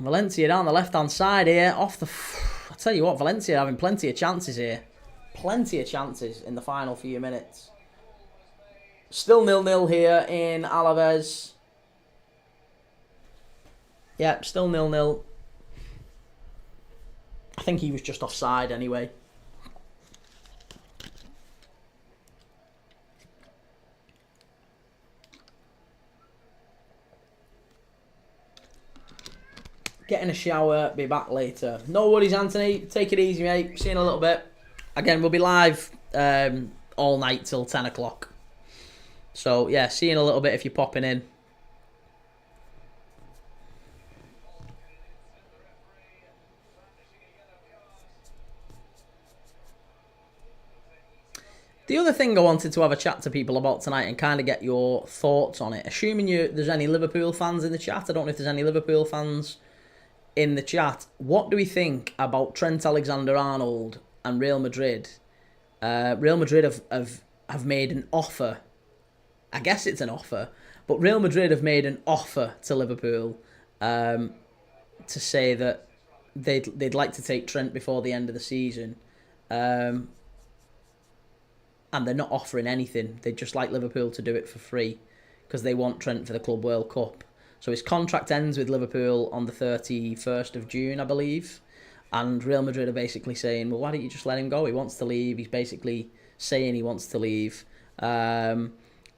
Valencia down the left-hand side here. I tell you what, Valencia are having plenty of chances here. Plenty of chances in the final few minutes. Still 0-0 here in Alaves. Yeah, still 0-0. I think he was just offside anyway. Getting a shower, be back later. No worries, Anthony. Take it easy, mate. See you in a little bit. Again, we'll be live all night till 10 o'clock. So, yeah, see you in a little bit if you're popping in. The other thing I wanted to have a chat to people about tonight and kind of get your thoughts on it. Assuming there's any Liverpool fans in the chat. I don't know if there's any Liverpool fans in the chat. What do we think about Trent Alexander-Arnold and Real Madrid? Real Madrid have made an offer. I guess it's an offer, but Real Madrid have made an offer to Liverpool to say that they'd like to take Trent before the end of the season, and they're not offering anything. They'd just like Liverpool to do it for free because they want Trent for the Club World Cup. So his contract ends with Liverpool on the 31st of June, I believe. And Real Madrid are basically saying, well, why don't you just let him go? He wants to leave. He's basically saying he wants to leave. Yeah,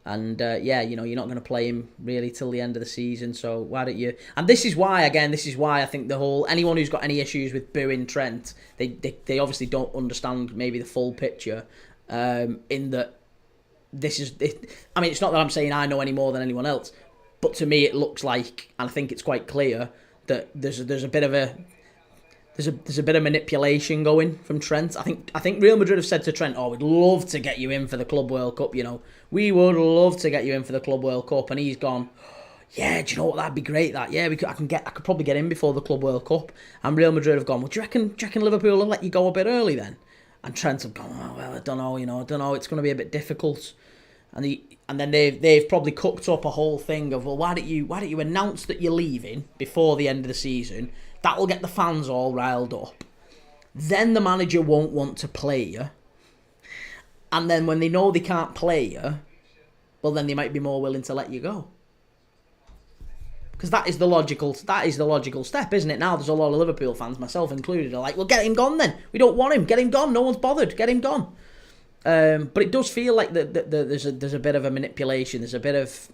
you're not going to play him really till the end of the season. So why don't you... And this is why I think anyone who's got any issues with booing Trent, they obviously don't understand maybe the full picture. In that it's not that I'm saying I know any more than anyone else. But to me, it looks like, and I think it's quite clear that there's a bit of manipulation going from Trent. I think Real Madrid have said to Trent, "Oh, we'd love to get you in for the Club World Cup. We would love to get you in for the Club World Cup." And he's gone, "Yeah, do you know what? That'd be great. That I could probably get in before the Club World Cup." And Real Madrid have gone, "Well, do you reckon Liverpool will let you go a bit early then?" And Trent have gone, "Oh, well, I don't know. I don't know. It's going to be a bit difficult." And then they've probably cooked up a whole thing of, well, why don't you announce that you're leaving before the end of the season? That will get the fans all riled up. Then the manager won't want to play you. And then when they know they can't play you, well, then they might be more willing to let you go. Because that is the logical step, isn't it? Now there's a lot of Liverpool fans, myself included, are like, well, get him gone then. We don't want him. Get him gone. No one's bothered. Get him gone. But it does feel like there's a bit of a manipulation. There's a bit of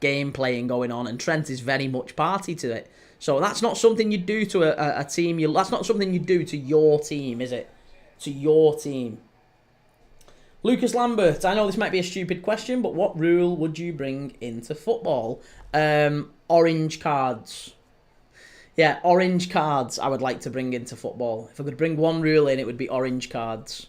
game playing going on, and Trent is very much party to it. So that's not something you do to a team. That's not something you do to your team, is it? To your team. Lucas Lambert, I know this might be a stupid question, but what rule would you bring into football? Orange cards. Yeah, orange cards I would like to bring into football. If I could bring one rule in, it would be orange cards.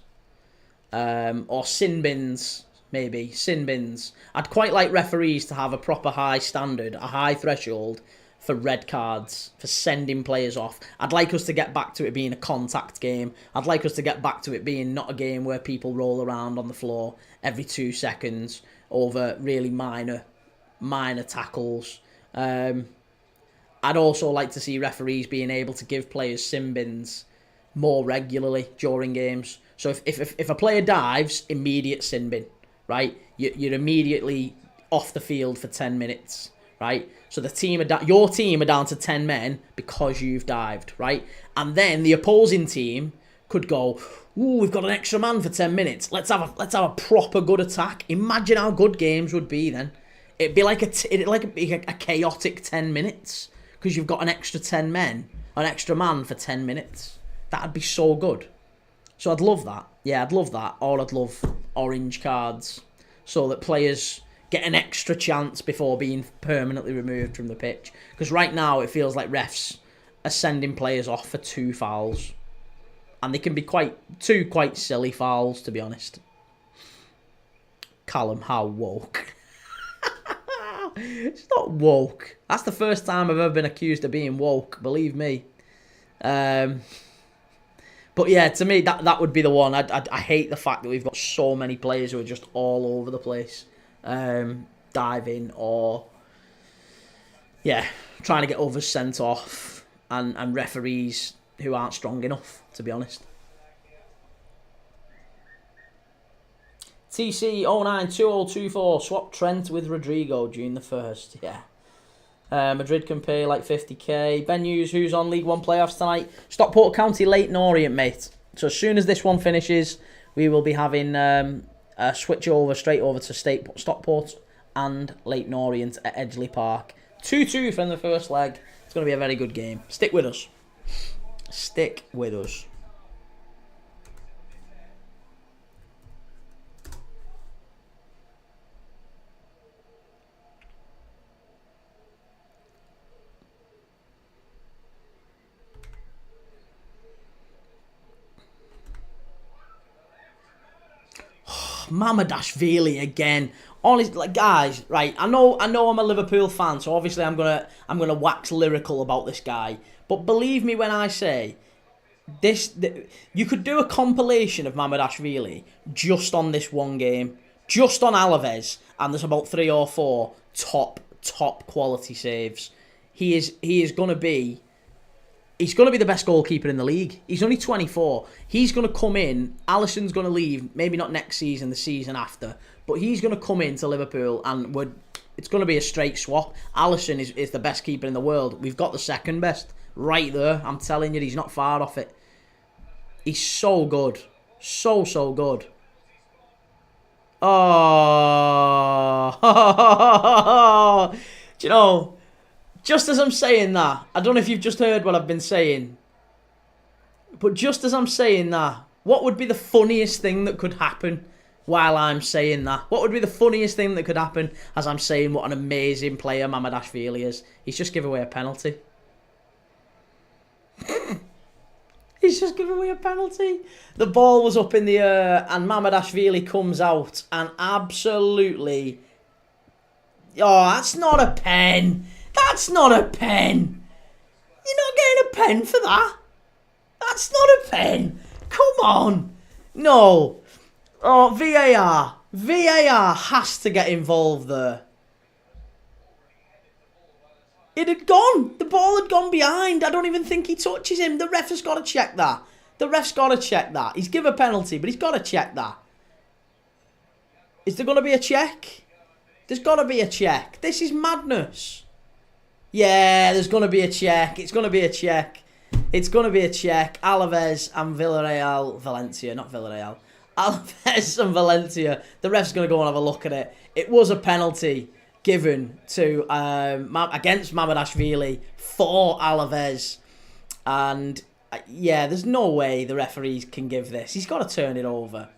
Or sin bins, maybe. Sin bins. I'd quite like referees to have a proper high standard, a high threshold for red cards, for sending players off. I'd like us to get back to it being a contact game. I'd like us to get back to it being not a game where people roll around on the floor every 2 seconds over really minor tackles. I'd also like to see referees being able to give players sin bins more regularly during games. So if a player dives, immediate sin bin, right? You're immediately off the field for 10 minutes, right? So your team are down to 10 men because you've dived, right? And then the opposing team could go, ooh, we've got an extra man for 10 minutes. Let's have a proper good attack. Imagine how good games would be then. It'd be like a chaotic 10 minutes because you've got an extra 10 men, an extra man for 10 minutes. That'd be so good. So I'd love that. Yeah, I'd love that. Or I'd love orange cards so that players get an extra chance before being permanently removed from the pitch. Because right now it feels like refs are sending players off for 2 fouls. And they can be quite silly fouls, to be honest. Callum, how woke. It's not woke. That's the first time I've ever been accused of being woke, believe me. But yeah, to me, that would be the one. I hate the fact that we've got so many players who are just all over the place. Diving or trying to get others sent off and referees who aren't strong enough, to be honest. TC092024 swap Trent with Rodrigo June the 1st. Yeah. Madrid can pay like 50k. Ben Hughes, who's on League One playoffs tonight? Stockport County, Leyton Orient, mate. So as soon as this one finishes, we will be having switch over straight over to Stockport and Leyton Orient at Edgeley Park. 2-2 from the first leg. It's going to be a very good game. Stick with us. Stick with us. Mamadashvili again. Honestly, like, guys, right? I know I'm a Liverpool fan, so obviously I'm gonna wax lyrical about this guy. But believe me when I say you could do a compilation of Mamadashvili just on this one game, just on Alaves, and there's about 3 or 4 top quality saves. He's gonna be the best goalkeeper in the league. He's only 24. He's going to come in. Alisson's going to leave. Maybe not next season, the season after. But he's going to come into Liverpool and it's going to be a straight swap. Alisson is the best keeper in the world. We've got the second best right there. I'm telling you, he's not far off it. He's so good. So good. Oh. Do you know... Just as I'm saying that, I don't know if you've just heard what I've been saying, but just as I'm saying that, what would be the funniest thing that could happen while I'm saying that? What would be the funniest thing that could happen as I'm saying what an amazing player Mamadashvili is? He's just given away a penalty. He's just given away a penalty. The ball was up in the air and Mamadashvili comes out and absolutely... Oh, that's not a pen. That's not a pen. You're not getting a pen for that. That's not a pen. Come on. No. Oh, VAR. VAR has to get involved there. It had gone. The ball had gone behind. I don't even think he touches him. The ref has got to check that. The ref's got to check that. He's given a penalty, but he's got to check that. Is there going to be a check? There's got to be a check. This is madness. Yeah, there's going to be a check. It's going to be a check. It's going to be a check. Alaves and Valencia, not Villareal. Alaves and Valencia. The ref's going to go and have a look at it. It was a penalty. given to against Mamardashvili for Alaves, and yeah, there's no way the referees can give this. He's got to turn it over.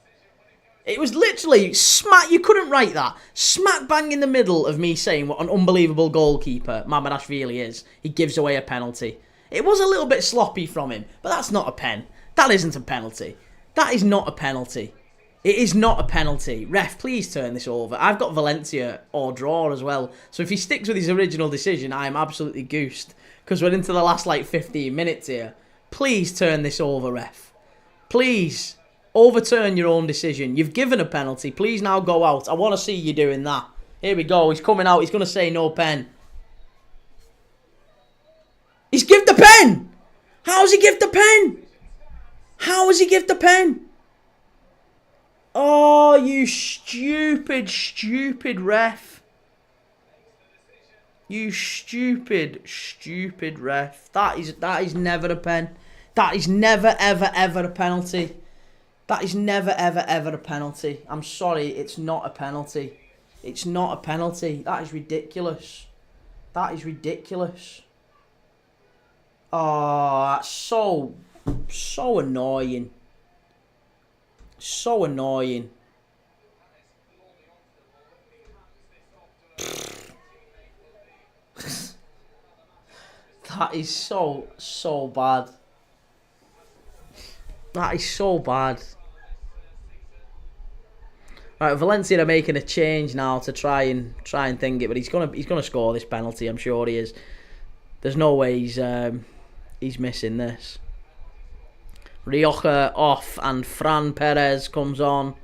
It was literally smack. You couldn't write that. Smack bang in the middle of me saying what an unbelievable goalkeeper Mamardashvili is. He gives away a penalty. It was a little bit sloppy from him, but that's not a pen. That isn't a penalty. That is not a penalty. It is not a penalty. Ref, please turn this over. I've got Valencia or draw as well. So if he sticks with his original decision, I am absolutely goosed. Because we're into the last 15 minutes here. Please turn this over, ref. Please. Overturn your own decision. You've given a penalty. Please now go out. I want to see you doing that. Here we go. He's coming out. He's going to say no pen. He's give the pen. How has he give the pen? How has he give the pen? Oh, you stupid, stupid ref. You stupid, stupid ref. That is never a pen. That is never, ever, ever a penalty. That is never, ever, ever a penalty. I'm sorry, it's not a penalty. It's not a penalty. That is ridiculous. That is ridiculous. Oh, that's so annoying. So annoying. That is so bad. That is so bad. Right, Valencia are making a change now to try and think it, but he's gonna score this penalty. I'm sure he is. There's no way he's missing this. Rioja off and Fran Perez comes on.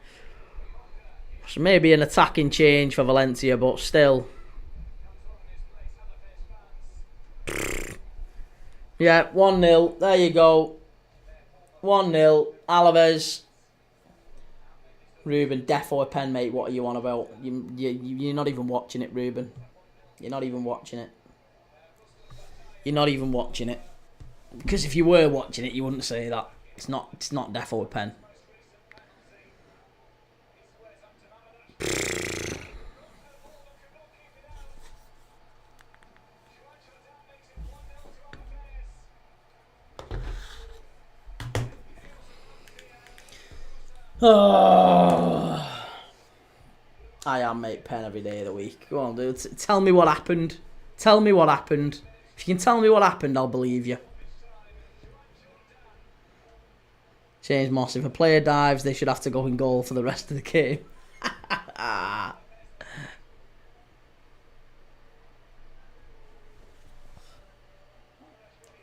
So maybe an attacking change for Valencia, but still. Yeah, 1-0. There you go. 1-0. Alaves. Ruben, defo a pen, mate. What are you on about? You're not even watching it, Ruben. You're not even watching it. You're not even watching it. Because if you were watching it, you wouldn't say that. It's not defo a pen. Oh. I am, mate. Pen every day of the week. Go on, dude. Tell me what happened. Tell me what happened. If you can tell me what happened, I'll believe you. James Moss. If a player dives, they should have to go in goal for the rest of the game.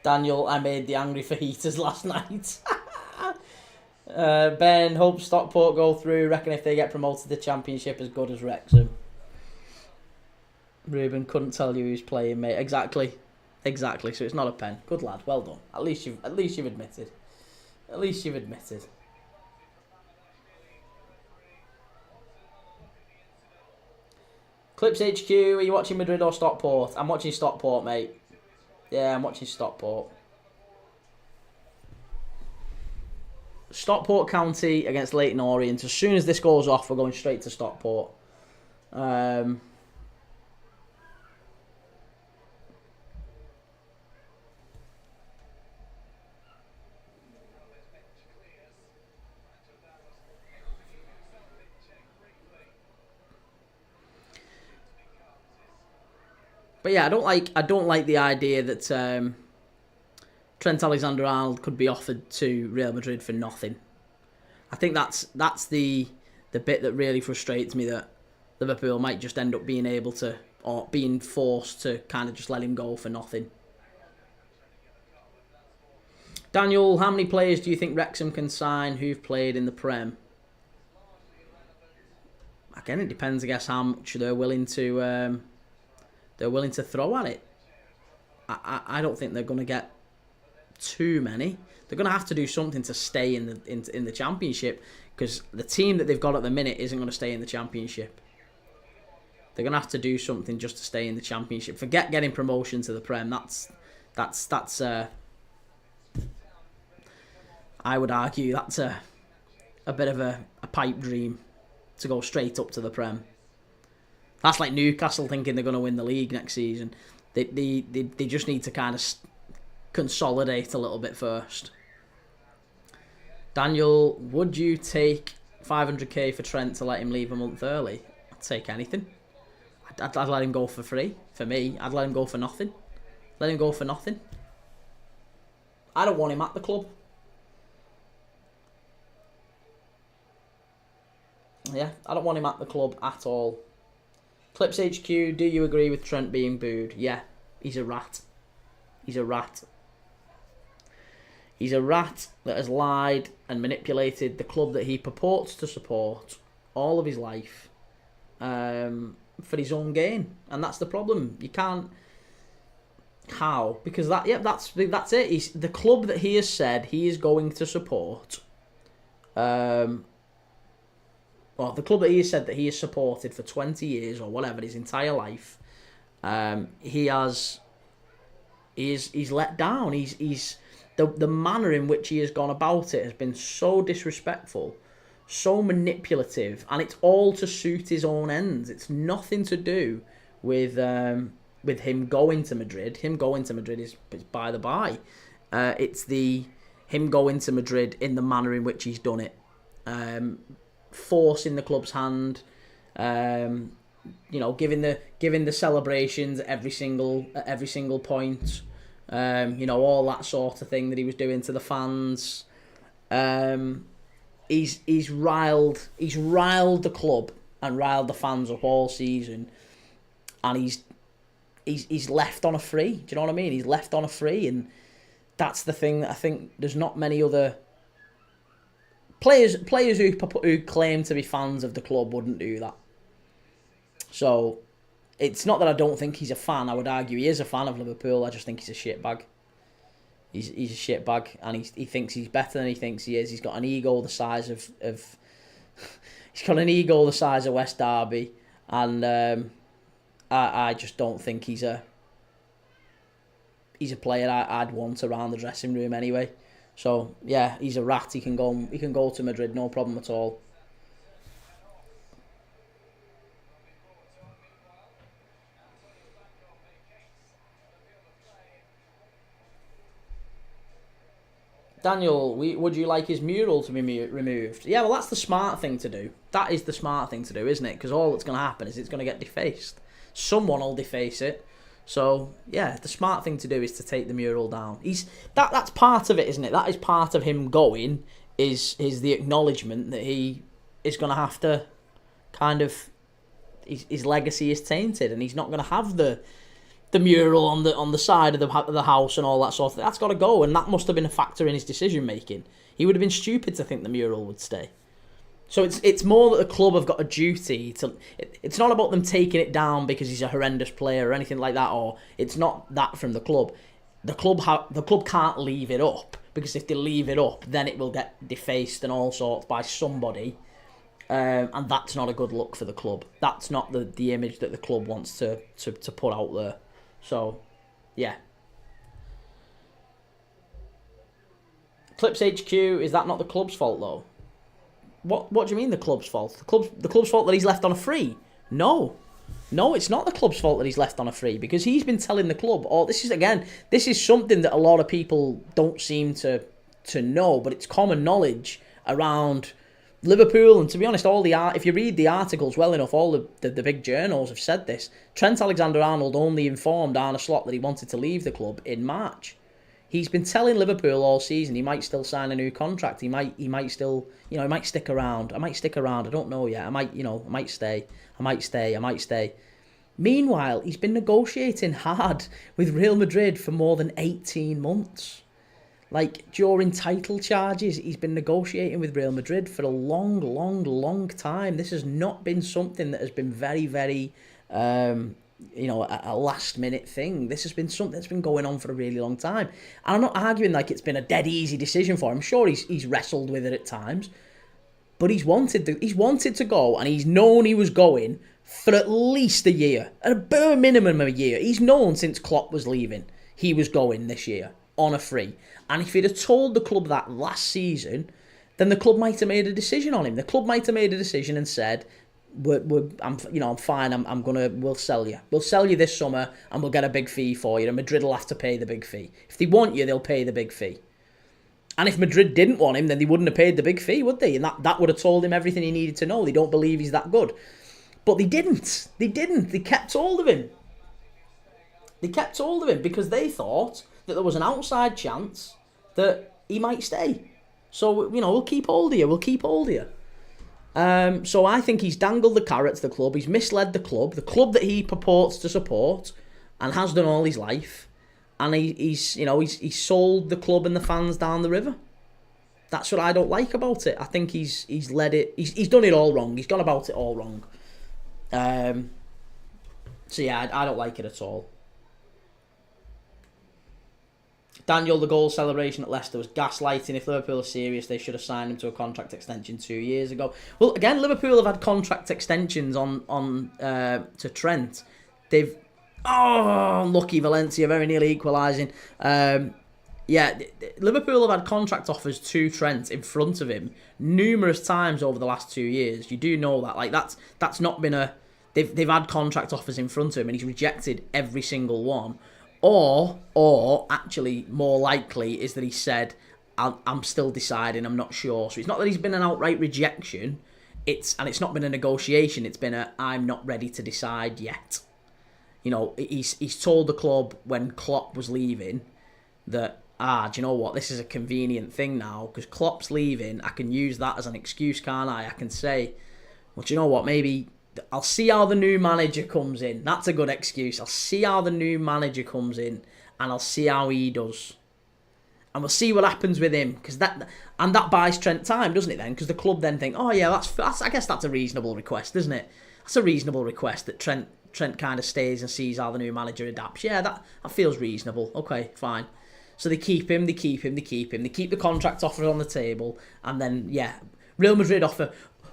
Daniel, I made the angry fajitas last night. Ben, hope Stockport go through. Reckon if they get promoted to the Championship as good as Wrexham. Ruben couldn't tell you who's playing, mate. Exactly. So it's not a pen. Good lad. Well done. At least you've admitted. At least you've admitted. Clips HQ. Are you watching Madrid or Stockport? I'm watching Stockport, mate. Yeah, I'm watching Stockport. Stockport County against Leyton Orient. As soon as this goes off, we're going straight to Stockport. But yeah, I don't like the idea that Trent Alexander-Arnold could be offered to Real Madrid for nothing. I think that's the bit that really frustrates me, that Liverpool might just end up being able to, or being forced to kind of just let him go for nothing. Daniel, how many players do you think Wrexham can sign who've played in the Prem? Again, it depends, I guess, how much they're willing to throw at it. I don't think they're going to get too many. They're going to have to do something to stay in the Championship, because the team that they've got at the minute isn't going to stay in the Championship. They're going to have to do something just to stay in the Championship. Forget getting promotion to the Prem. That's I would argue that's a bit of a pipe dream to go straight up to the Prem. That's like Newcastle thinking they're going to win the league next season. They just need to kind of consolidate a little bit first. Daniel, would you take 500k for Trent to let him leave a month early? I'd take anything. I'd let him go for free. For me, I'd let him go for nothing. Let him go for nothing. I don't want him at the club. Yeah, I don't want him at the club at all. Clips HQ, do you agree with Trent being booed? Yeah, he's a rat. He's a rat. He's a rat that has lied and manipulated the club that he purports to support all of his life for his own gain. And that's the problem. You can't... How? Because that's it. He's the club that he has said he is going to support. Well, the club that he has said that he has supported for 20 years or whatever, his entire life, he's let down. He's the manner in which he has gone about it has been so disrespectful, so manipulative, and it's all to suit his own ends. It's nothing to do with him going to Madrid. Him going to Madrid is by the by. It's him going to Madrid in the manner in which he's done it. Forcing the club's hand, giving the celebrations at every single point, all that sort of thing that he was doing to the fans. He's riled the club and riled the fans up all season, and he's left on a free. Do you know what I mean? He's left on a free, and that's the thing that I think there's not many other players who claim to be fans of the club wouldn't do that. So it's not that I don't think he's a fan. I would argue he is a fan of Liverpool. I just think he's a shitbag. He's a shitbag, and he thinks he's better than he thinks he is. He's got an ego the size of he's got an ego the size of West Derby, and I just don't think he's a player I'd want around the dressing room anyway. So yeah, he's a rat. He can go to Madrid, no problem at all. Daniel, would you like his mural to be removed? Yeah, well, that's the smart thing to do. That is the smart thing to do, isn't it? Because all that's going to happen is it's going to get defaced. Someone will deface it. So, yeah, the smart thing to do is to take the mural down. That's part of it, isn't it? That is part of him going, is the acknowledgement that he is going to have to kind of... His legacy is tainted, and he's not going to have the mural on the side of the house and all that sort of thing. That's got to go, and that must have been a factor in his decision making. He would have been stupid to think the mural would stay. So it's more that the club have got a duty to. It's not about them taking it down because he's a horrendous player or anything like that, or it's not that from the club. The club can't leave it up, because if they leave it up, then it will get defaced and all sorts by somebody, and that's not a good look for the club. That's not the image that the club wants to put out there. So, yeah. Clips HQ, is that not the club's fault though? What do you mean the club's fault? The club's fault that he's left on a free? No, it's not the club's fault that he's left on a free, because he's been telling the club. This is something that a lot of people don't seem to know, but it's common knowledge around Liverpool, and to be honest, if you read the articles well enough, all the big journals have said this. Trent Alexander-Arnold only informed Arne Slot that he wanted to leave the club in March. He's been telling Liverpool all season he might still sign a new contract. He might still, he might stick around. I might stick around. I don't know yet. I might stay. Meanwhile, he's been negotiating hard with Real Madrid for more than 18 months. Like, during title charges, he's been negotiating with Real Madrid for a long time. This has not been something that has been very, very, a last-minute thing. This has been something that's been going on for a really long time. And I'm not arguing like it's been a dead easy decision for him. Sure, he's wrestled with it at times, but he's wanted to go, and he's known he was going for at least a year, at a bare minimum of a year. He's known since Klopp was leaving he was going this year on a free. And if he'd have told the club that last season, then the club might have made a decision on him. The club might have made a decision and said, I'm fine. We'll sell you. We'll sell you this summer, and we'll get a big fee for you. And Madrid will have to pay the big fee. If they want you, they'll pay the big fee. And if Madrid didn't want him, then they wouldn't have paid the big fee, would they? And that would have told him everything he needed to know. They don't believe he's that good. But they didn't. They didn't. They kept hold of him. They kept hold of him because they thought that there was an outside chance that he might stay. So, we'll keep hold of you. We'll keep hold of you. So I think he's dangled the carrot to the club. He's misled the club that he purports to support and has done all his life. And he's sold the club and the fans down the river. That's what I don't like about it. I think he's led it. He's done it all wrong. He's gone about it all wrong. So yeah, I don't like it at all. Daniel, the goal celebration at Leicester was gaslighting. If Liverpool are serious, they should have signed him to a contract extension 2 years ago. Well, again, Liverpool have had contract extensions on to Trent. They've unlucky Valencia, very nearly equalising. Liverpool have had contract offers to Trent in front of him numerous times over the last 2 years. You do know that. Like that's not been a. They've had contract offers in front of him and he's rejected every single one. Or actually, more likely is that he said, "I'm still deciding. I'm not sure." So it's not that he's been an outright rejection. It's not been a negotiation. It's been a I'm not ready to decide yet. He's told the club when Klopp was leaving that, do you know what, this is a convenient thing now, because Klopp's leaving, I can use that as an excuse, can't I? I can say, well, do you know what, maybe I'll see how the new manager comes in. That's a good excuse. I'll see how the new manager comes in, and I'll see how he does. And we'll see what happens with him, because that buys Trent time, doesn't it then? Because the club then think, oh yeah, that's I guess that's a reasonable request, isn't it? That's a reasonable request that Trent kind of stays and sees how the new manager adapts. Yeah, that feels reasonable. Okay, fine. So they keep him. They keep the contract offer on the table. And then, Real Madrid offer.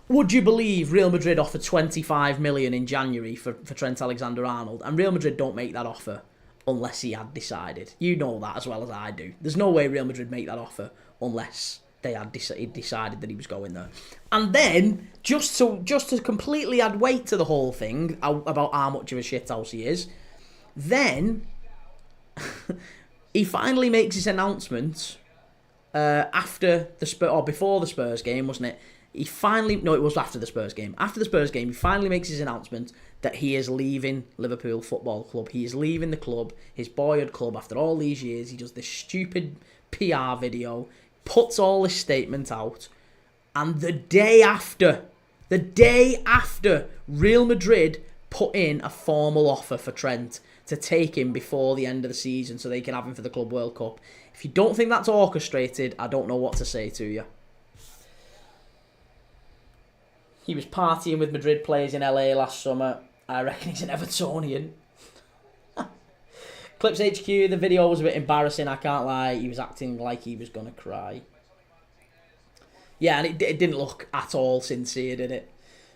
Would you believe Real Madrid offer 25 million in January for Trent Alexander-Arnold? And Real Madrid don't make that offer unless he had decided. You know that as well as I do. There's no way Real Madrid make that offer unless they had decided that he was going there. And then, just to completely add weight to the whole thing about how much of a shithouse he is, then he finally makes his announcement after the Spurs, or before the Spurs game, wasn't it? It was after the Spurs game. After the Spurs game, he finally makes his announcement that he is leaving Liverpool Football Club. He is leaving the club, his boyhood club, after all these years. He does this stupid PR video, puts all this statement out, and the day after, Real Madrid put in a formal offer for Trent to take him before the end of the season so they can have him for the Club World Cup. If you don't think that's orchestrated, I don't know what to say to you. He was partying with Madrid players in LA last summer. I reckon he's an Evertonian. Clips HQ, the video was a bit embarrassing, I can't lie. He was acting like he was going to cry. Yeah, and it didn't look at all sincere, did it?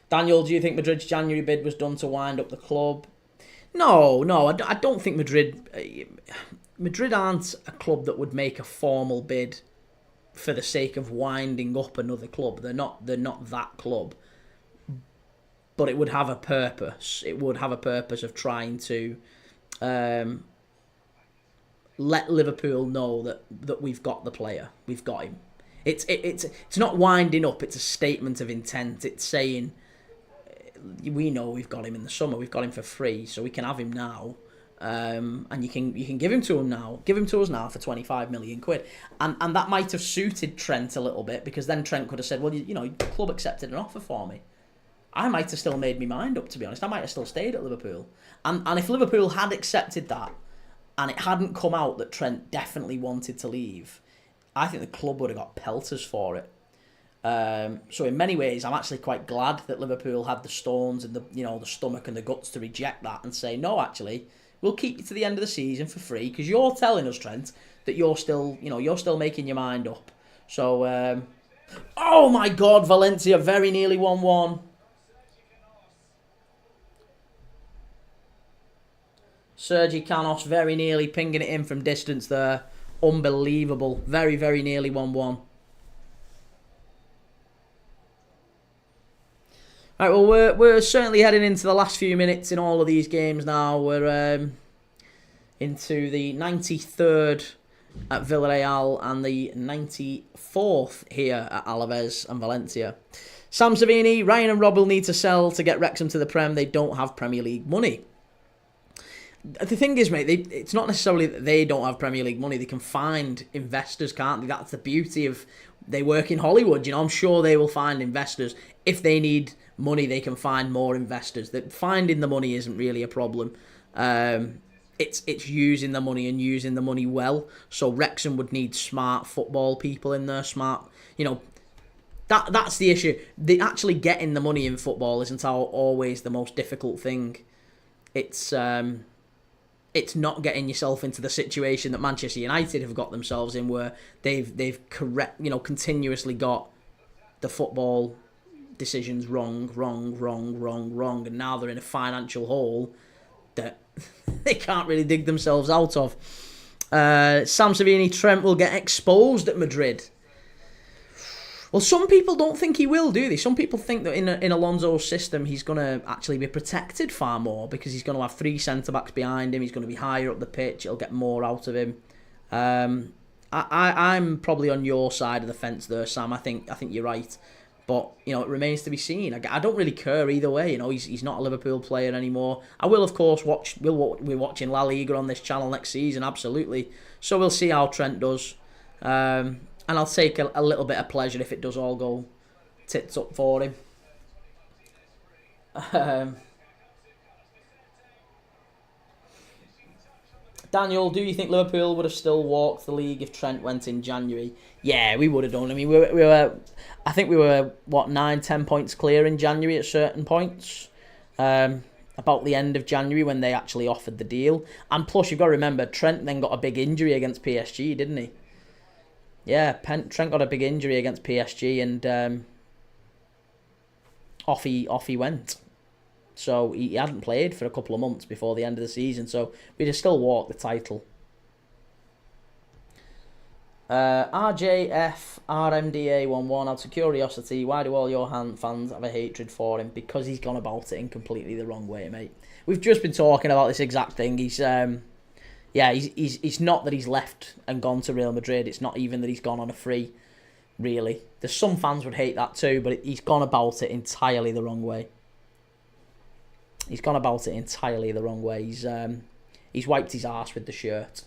Daniel, do you think Madrid's January bid was done to wind up the club? No, I don't think Madrid aren't a club that would make a formal bid for the sake of winding up another club. They're not that club. But it would have a purpose. It would have a purpose of trying to let Liverpool know that we've got the player. We've got him. It's not winding up. It's a statement of intent. It's saying, we know we've got him in the summer. We've got him for free, so we can have him now. And you can give him to him now. Give him to us now for 25 million quid. And that might have suited Trent a little bit, because then Trent could have said, well, the club accepted an offer for me. I might have still made my mind up, to be honest. I might have still stayed at Liverpool. And if Liverpool had accepted that, and it hadn't come out that Trent definitely wanted to leave, I think the club would have got pelters for it. So in many ways, I'm actually quite glad that Liverpool had the stones and the stomach and the guts to reject that and say, no, actually, we'll keep you to the end of the season for free, because you're telling us, Trent, that you're still making your mind up. So, oh my God, Valencia very nearly 1-1. Sergi Canos very nearly pinging it in from distance there. Unbelievable. Very, very nearly 1-1. Right, well, we're certainly heading into the last few minutes in all of these games now. We're into the 93rd at Villareal and the 94th here at Alaves and Valencia. Sam Savini, Ryan and Rob will need to sell to get Wrexham to the Prem. They don't have Premier League money. The thing is, mate, it's not necessarily that they don't have Premier League money. They can find investors, can't they? That's the beauty of they work in Hollywood. You know, I'm sure they will find investors. If they need money, they can find more investors. That finding the money isn't really a problem. It's using the money and using the money well. So Wrexham would need smart football people in there, smart, you know. That's the issue. Actually getting the money in football isn't always the most difficult thing. It's not getting yourself into the situation that Manchester United have got themselves in, where they've continuously got the football decisions wrong, and now they're in a financial hole that they can't really dig themselves out of. Sam Savini, Trent will get exposed at Madrid. Well, some people don't think he will, do they? Some people think that in Alonso's system, he's going to actually be protected far more because he's going to have 3 centre-backs behind him. He's going to be higher up the pitch. It'll get more out of him. I'm probably on your side of the fence there, Sam. I think you're right. But, you know, it remains to be seen. I don't really care either way. You know, he's not a Liverpool player anymore. I will, of course, we're watching La Liga on this channel next season, absolutely. So we'll see how Trent does. And I'll take a little bit of pleasure if it does all go tits up for him. Daniel, do you think Liverpool would have still walked the league if Trent went in January? Yeah, we would have done. I mean, I think we were 9-10 points clear in January at certain points. About the end of January when they actually offered the deal. And plus, you've got to remember, Trent then got a big injury against PSG, didn't he? Yeah, Trent got a big injury against PSG and off he went. So he hadn't played for a couple of months before the end of the season. So we'd have still walked the title. RJF RMDA11, out of curiosity, why do all your fans have a hatred for him? Because he's gone about it in completely the wrong way, mate. We've just been talking about this exact thing. He's not that he's left and gone to Real Madrid. It's not even that he's gone on a free, really. There's some fans would hate that too, but he's gone about it entirely the wrong way. He's gone about it entirely the wrong way. He's wiped his arse with the shirt.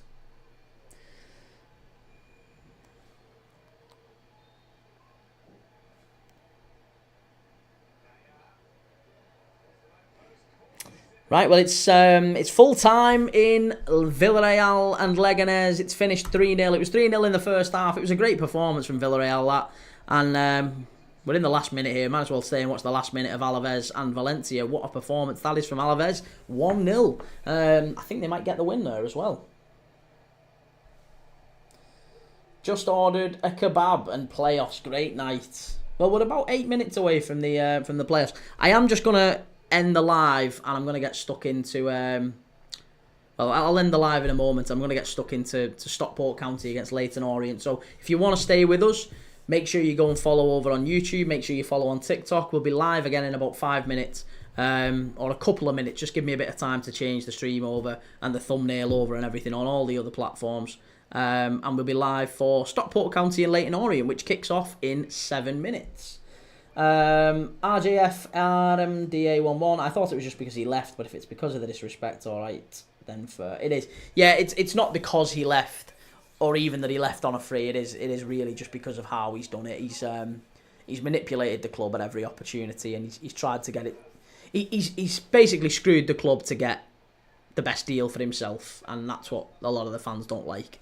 Right, well, it's full time in Villareal and Leganes. It's finished 3-0. It was 3-0 in the first half. It was a great performance from Villareal, that. And we're in the last minute here. Might as well stay and watch the last minute of Alaves and Valencia. What a performance that is from Alaves. 1-0. I think they might get the win there as well. Just ordered a kebab and playoffs. Great night. Well, we're about 8 minutes away from the playoffs. I am just going to end the live and I'm going to get stuck into I'll end the live in a moment. I'm going to get stuck into Stockport County against Leyton Orient. So if you want to stay with us, make sure you go and follow over on YouTube. Make sure you follow on TikTok. We'll be live again in about 5 minutes or a couple of minutes. Just give me a bit of time to change the stream over and the thumbnail over and everything on all the other platforms. And we'll be live for Stockport County and Leyton Orient, which kicks off in 7 minutes. RJF RMDA11. I thought it was just because he left, but if it's because of the disrespect, alright, then fair. It is. Yeah, it's not because he left or even that he left on a free. It is really just because of how he's done it. He's manipulated the club at every opportunity and he's tried to get it. He's basically screwed the club to get the best deal for himself, and that's what a lot of the fans don't like.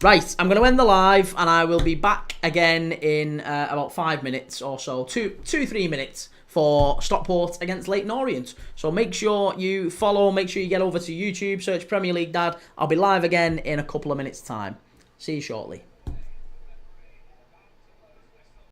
Right, I'm going to end the live and I will be back again in about 5 minutes or so, 3 minutes for Stockport against Leyton Orient. So make sure you follow, make sure you get over to YouTube, search Premier League Dad. I'll be live again in a couple of minutes' time. See you shortly.